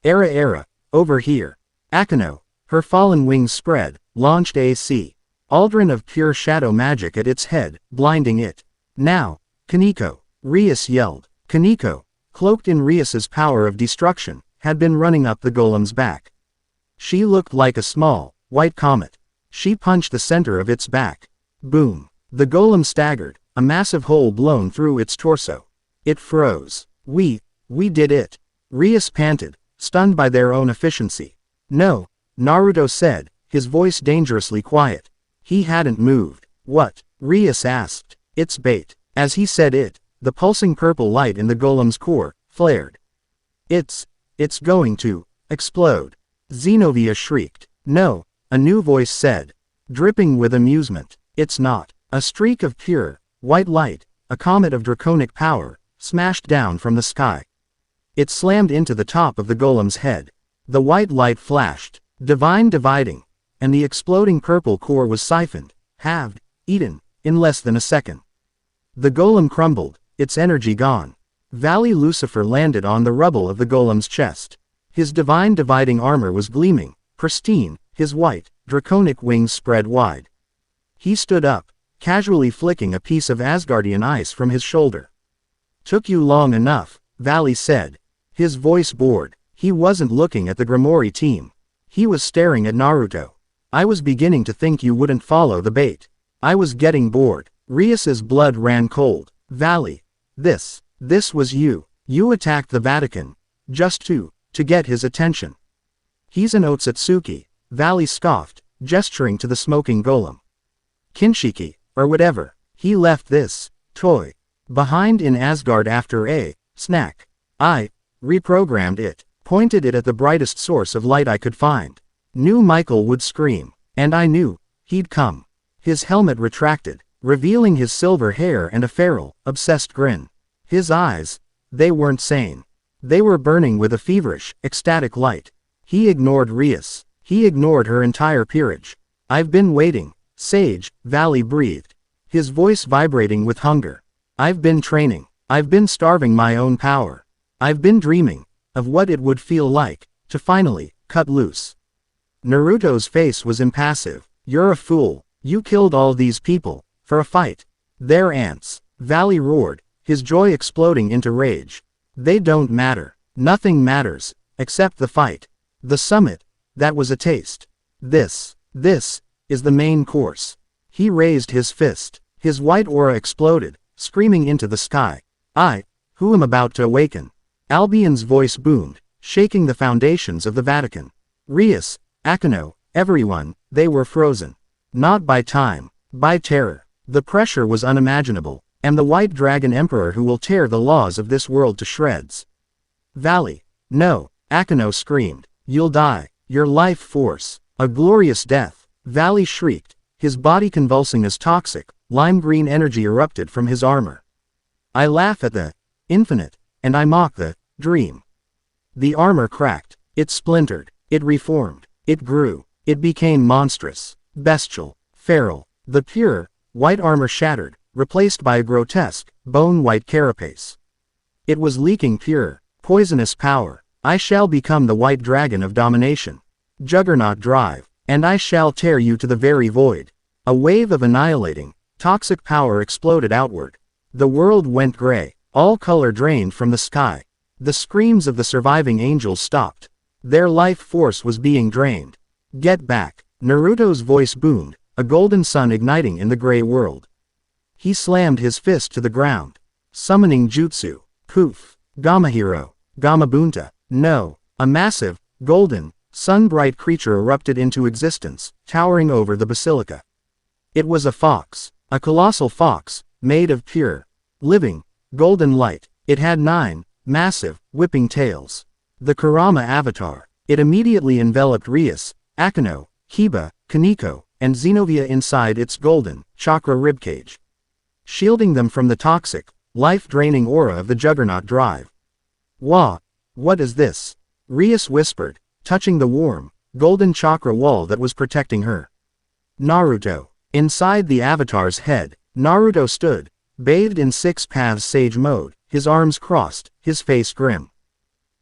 Speaker 1: Era, over here. Akeno, her fallen wings spread, launched AC. Aldrin of pure shadow magic at its head, blinding it. Now, Kaneko, Rias yelled. Kaneko, cloaked in Rias's power of destruction, had been running up the golem's back. She looked like a small, white comet. She punched the center of its back. Boom. The golem staggered, a massive hole blown through its torso. It froze. We did it. Rias panted, stunned by their own efficiency. No, Naruto said, his voice dangerously quiet. He hadn't moved. What? Rias asked. It's bait. As he said it, the pulsing purple light in the golem's core flared. It's going to explode. Xenovia shrieked. No, a new voice said, dripping with amusement. It's not. A streak of pure, white light, a comet of draconic power, smashed down from the sky. It slammed into the top of the golem's head. The white light flashed, divine dividing, and the exploding purple core was siphoned, halved, eaten, in less than a second. The golem crumbled, its energy gone. Valley Lucifer landed on the rubble of the golem's chest. His divine dividing armor was gleaming, pristine, his white, draconic wings spread wide. He stood up, casually flicking a piece of Asgardian ice from his shoulder. Took you long enough, Valley said. His voice bored. He wasn't looking at the Gremory team. He was staring at Naruto. I was beginning to think you wouldn't follow the bait. I was getting bored. Rias's blood ran cold. Valley. This was you. You attacked the Vatican. Just to get his attention. He's an Otsutsuki, Valley scoffed, gesturing to the smoking golem. Kinshiki, or whatever. He left this toy behind in Asgard after a snack. I reprogrammed it, pointed it at the brightest source of light I could find. Knew Michael would scream, and I knew he'd come. His helmet retracted, revealing his silver hair and a feral, obsessed grin. His eyes, they weren't sane. They were burning with a feverish, ecstatic light. He ignored Rias. He ignored her entire peerage. I've been waiting, Sage, Valley breathed, his voice vibrating with hunger. I've been training. I've been starving my own power. I've been dreaming of what it would feel like to finally cut loose. Naruto's face was impassive. You're a fool. You killed all these people for a fight. They're ants. Valley roared, his joy exploding into rage. They don't matter. Nothing matters, except the fight. The summit, that was a taste. This is the main course. He raised his fist. His white aura exploded, screaming into the sky. I, who am about to awaken. Albion's voice boomed, shaking the foundations of the Vatican. Rias, Akino, everyone, they were frozen. Not by time, by terror. The pressure was unimaginable. Am the White Dragon Emperor who will tear the laws of this world to shreds. Valley. No, Akino screamed. You'll die. Your life force. A glorious death. Valley shrieked, his body convulsing as toxic, lime-green energy erupted from his armor. I laugh at the infinite, and I mock the dream. The armor cracked. It splintered. It reformed. It grew. It became monstrous, bestial, feral. The pure, white armor shattered, replaced by a grotesque, bone-white carapace. It was leaking pure, poisonous power. I shall become the white dragon of domination. Juggernaut drive, and I shall tear you to the very void. A wave of annihilating, toxic power exploded outward. The world went gray, all color drained from the sky. The screams of the surviving angels stopped. Their life force was being drained. Get back. Naruto's voice boomed, a golden sun igniting in the gray world. He slammed his fist to the ground. Summoning jutsu. Poof. Gamahiro. Gamabunta. No. A massive, golden, sun-bright creature erupted into existence, towering over the basilica. It was a fox. A colossal fox, made of pure, living, golden light. It had 9, massive, whipping tails. The Kurama avatar. It immediately enveloped Rias, Akino, Kiba, Kaneko, and Xenovia inside its golden, chakra ribcage, shielding them from the toxic, life-draining aura of the Juggernaut drive. Wah! What is this? Rias whispered, touching the warm, golden chakra wall that was protecting her. Naruto. Inside the avatar's head, Naruto stood, bathed in 6 paths sage mode, his arms crossed, his face grim.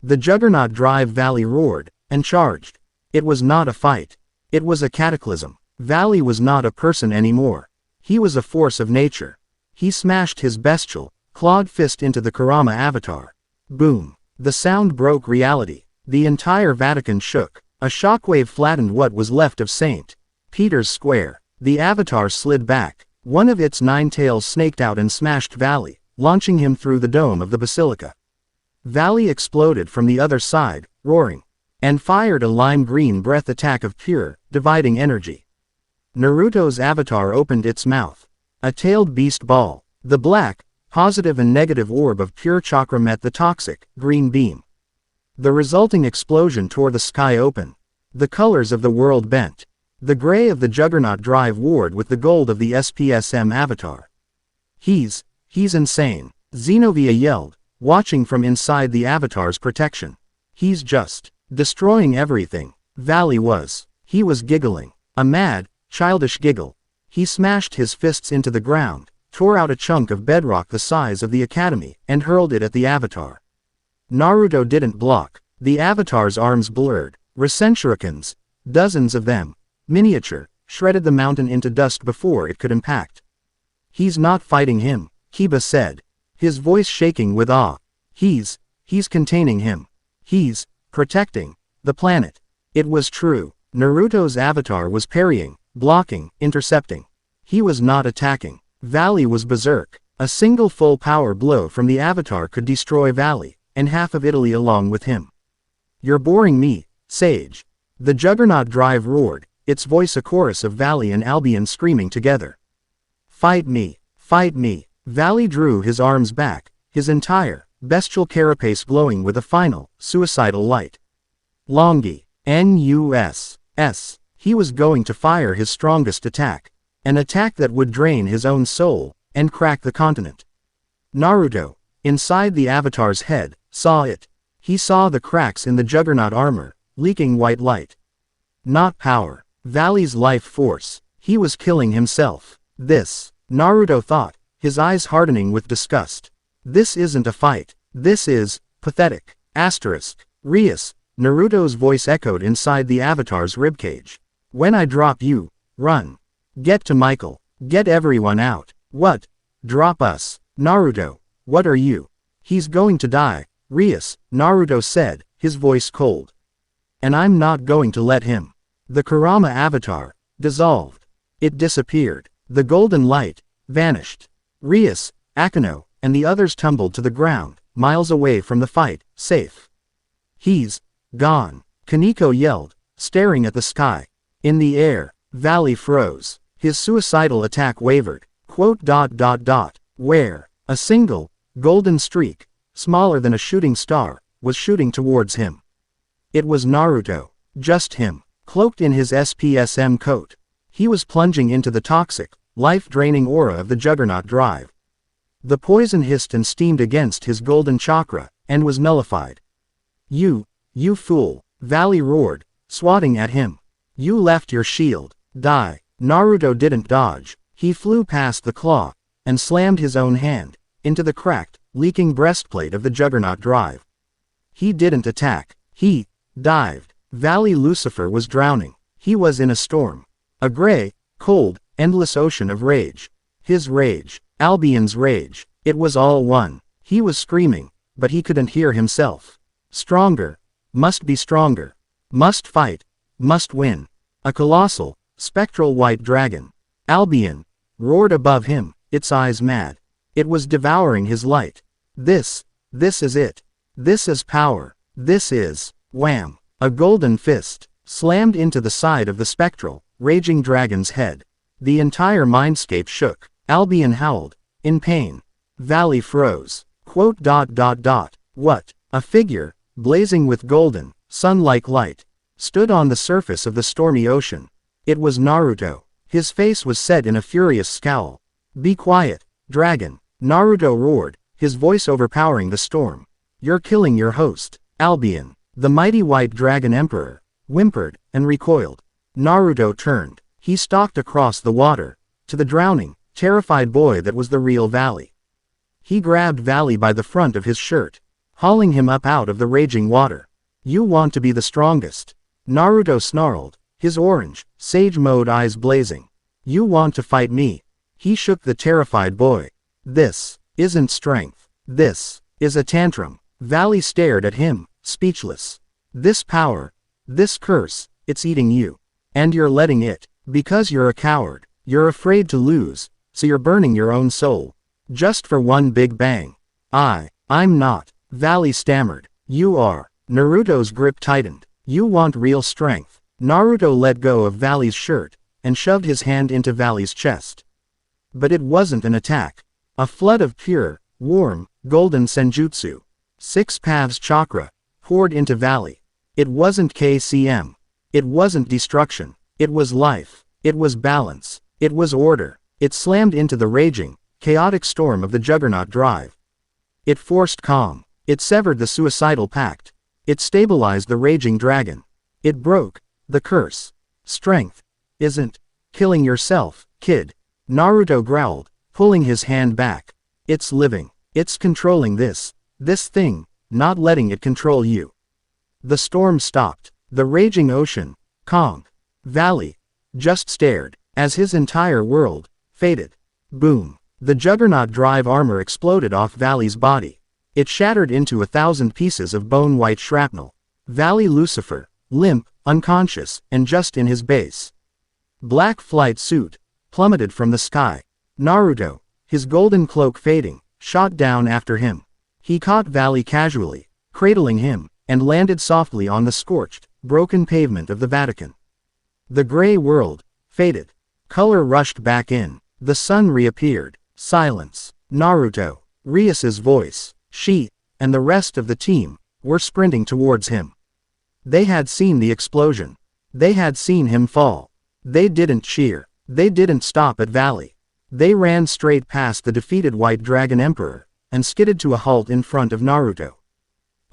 Speaker 1: The Juggernaut drive Valley roared, and charged. It was not a fight. It was a cataclysm. Valley was not a person anymore. He was a force of nature. He smashed his bestial, clawed fist into the Kurama avatar. Boom. The sound broke reality. The entire Vatican shook. A shockwave flattened what was left of St. Peter's Square. The avatar slid back. One of its 9 tails snaked out and smashed Valley, launching him through the dome of the basilica. Valley exploded from the other side, roaring, and fired a lime-green breath attack of pure, dividing energy. Naruto's avatar opened its mouth. A tailed beast ball. The black, positive and negative orb of pure chakra met the toxic, green beam. The resulting explosion tore the sky open. The colors of the world bent. The gray of the Juggernaut drive warred with the gold of the SPSM avatar. He's insane. Xenovia yelled, watching from inside the avatar's protection. He's just destroying everything. Valley was. He was giggling. A mad, childish giggle. He smashed his fists into the ground, tore out a chunk of bedrock the size of the academy, and hurled it at the avatar. Naruto didn't block. The avatar's arms blurred. Rasenshurikens, dozens of them, miniature, shredded the mountain into dust before it could impact. He's not fighting him, Kiba said, his voice shaking with awe. He's containing him. He's protecting the planet. It was true. Naruto's avatar was parrying, blocking, intercepting. He was not attacking. Valley was berserk. A single full power blow from the avatar could destroy Valley, and half of Italy along with him. You're boring me, Sage. The Juggernaut drive roared, its voice a chorus of Valley and Albion screaming together. Fight me, fight me. Valley drew his arms back, his entire, bestial carapace glowing with a final, suicidal light. Longi. N-U-S. He was going to fire his strongest attack. An attack that would drain his own soul, and crack the continent. Naruto, inside the avatar's head, saw it. He saw the cracks in the Juggernaut armor, leaking white light. Not power. Valley's life force. He was killing himself. This, Naruto thought, his eyes hardening with disgust. This isn't a fight. This is pathetic. Asterisk. Rias. Naruto's voice echoed inside the avatar's ribcage. When I drop you, run. Get to Michael. Get everyone out. What? Drop us. Naruto. What are you? He's going to die. Rias, Naruto said, his voice cold. And I'm not going to let him. The Kurama avatar dissolved. It disappeared. The golden light vanished. Rias, Akeno, and the others tumbled to the ground, miles away from the fight, safe. He's gone, Kaneko yelled, staring at the sky. In the air, Valley froze. His suicidal attack wavered. Where? A single, golden streak, smaller than a shooting star, was shooting towards him. It was Naruto. Just him, cloaked in his SPSM coat. He was plunging into the toxic, life-draining aura of the Juggernaut Drive. The poison hissed and steamed against his golden chakra, and was nullified. You fool, Valley roared, swatting at him. You left your shield. Die. Naruto didn't dodge. He flew past the claw, and slammed his own hand into the cracked, leaking breastplate of the Juggernaut Drive. He didn't attack. He dived. Valley Lucifer was drowning. He was in a storm. A gray, cold, endless ocean of rage. His rage. Albion's rage. It was all one. He was screaming, but he couldn't hear himself. Stronger. Must be stronger. Must fight. Must win. A colossal, spectral white dragon. Albion roared above him, its eyes mad. It was devouring his light. This is it. This is power. This is, wham, a golden fist, slammed into the side of the spectral, raging dragon's head. The entire mindscape shook. Albion howled, in pain. Valley froze. What? A figure, blazing with golden, sun-like light, stood on the surface of the stormy ocean. It was Naruto. His face was set in a furious scowl. Be quiet, dragon, Naruto roared, his voice overpowering the storm. You're killing your host, Albion. The mighty white dragon emperor whimpered and recoiled. Naruto turned. He stalked across the water, to the drowning, terrified boy that was the real Valley. He grabbed Valley by the front of his shirt, hauling him up out of the raging water. You want to be the strongest? Naruto snarled, his orange, sage mode eyes blazing. You want to fight me? He shook the terrified boy. This isn't strength. This is a tantrum. Valley stared at him, speechless. This power, this curse, it's eating you. And you're letting it, because you're a coward. You're afraid to lose, so you're burning your own soul. Just for one big bang. I'm not. Valley stammered. You are. Naruto's grip tightened. You want real strength. Naruto let go of Valley's shirt, and shoved his hand into Valley's chest. But it wasn't an attack. A flood of pure, warm, golden senjutsu, 6 paths chakra, poured into Valley. It wasn't KCM. It wasn't destruction. It was life. It was balance. It was order. It slammed into the raging, chaotic storm of the Juggernaut Drive. It forced calm. It severed the suicidal pact. It stabilized the raging dragon. It broke the curse. Strength isn't killing yourself, kid. Naruto growled, pulling his hand back. It's living. It's controlling this thing, not letting it control you. The storm stopped. The raging ocean, calmed. Valley just stared, as his entire world faded. Boom. The Juggernaut Drive armor exploded off Valley's body. It shattered into 1,000 pieces of bone-white shrapnel. Valley Lucifer, limp, unconscious, and just in his base. Black flight suit, plummeted from the sky. Naruto, his golden cloak fading, shot down after him. He caught Valley casually, cradling him, and landed softly on the scorched, broken pavement of the Vatican. The gray world faded. Color rushed back in. The sun reappeared. Silence. Naruto, Rias's voice, she, and the rest of the team, were sprinting towards him. They had seen the explosion. They had seen him fall. They didn't cheer. They didn't stop at Valley. They ran straight past the defeated White Dragon Emperor, and skidded to a halt in front of Naruto.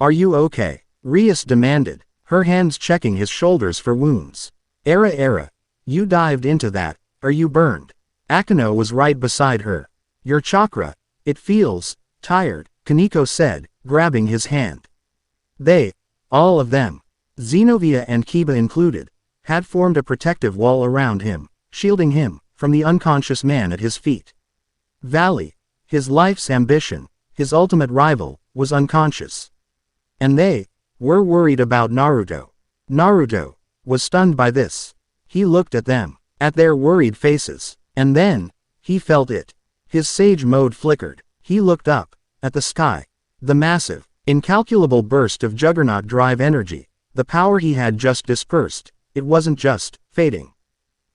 Speaker 1: Are you okay? Rias demanded, her hands checking his shoulders for wounds. Era, you dived into that, or you burned. Akeno was right beside her. Your chakra, it feels tired, Kaneko said, grabbing his hand. They, all of them, Zenobia and Kiba included, had formed a protective wall around him, shielding him from the unconscious man at his feet. Valley, his life's ambition, his ultimate rival, was unconscious. And they were worried about Naruto. Naruto was stunned by this. He looked at them, at their worried faces, and then he felt it. His sage mode flickered. He looked up at the sky. The massive, incalculable burst of juggernaut drive energy, the power he had just dispersed, it wasn't just fading.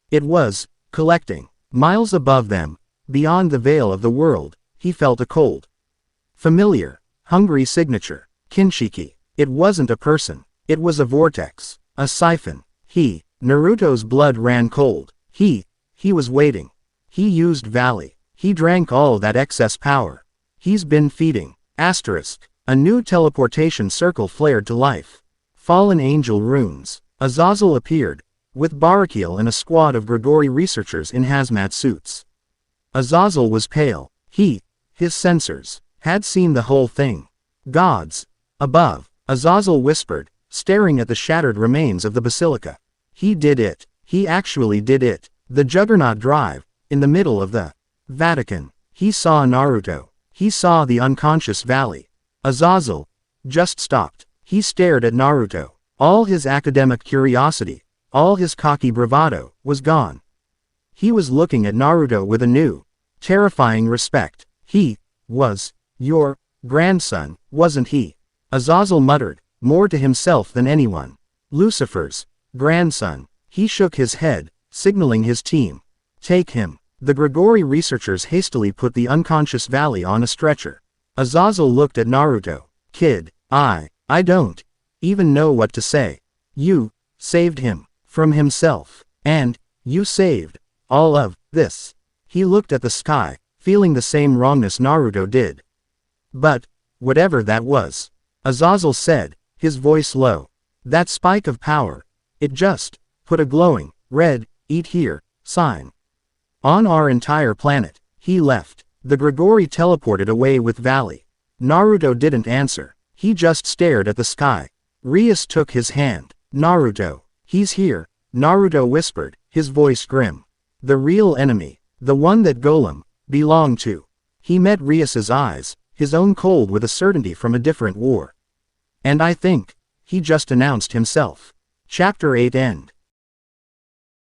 Speaker 1: It was collecting. Miles above them, beyond the veil of the world, he felt a cold, familiar, hungry signature. Kinshiki. It wasn't a person. It was a vortex. A siphon. Naruto's blood ran cold. He was waiting. He used Valley. He drank all that excess power. He's been feeding. Asterisk. A new teleportation circle flared to life. Fallen angel runes. Azazel appeared, with Barakiel and a squad of Gregory researchers in hazmat suits. Azazel was pale. His sensors had seen the whole thing. Gods. Above, Azazel whispered, staring at the shattered remains of the basilica. He did it. He actually did it. The Juggernaut Drive, in the middle of the Vatican. He saw Naruto. He saw the unconscious valley. Azazel just stopped. He stared at Naruto. All his academic curiosity, all his cocky bravado, was gone. He was looking at Naruto with a new, terrifying respect. He was your grandson, wasn't he? Azazel muttered, more to himself than anyone. Lucifer's grandson. He shook his head, signaling his team. Take him. The Gregory researchers hastily put the unconscious Valley on a stretcher. Azazel looked at Naruto. Kid, I don't even know what to say. You saved him from himself. And you saved all of this. He looked at the sky, feeling the same wrongness Naruto did. But whatever that was, Azazel said, his voice low. That spike of power, it just put a glowing, red, eat here, sign on our entire planet. He left. The Gregory teleported away with Valley. Naruto didn't answer. He just stared at the sky. Rias took his hand. Naruto. He's here, Naruto whispered, his voice grim. The real enemy. The one that Golem belonged to. He met Rias's eyes, his own cold with a certainty from a different war. And I think he just announced himself. Chapter 8 End.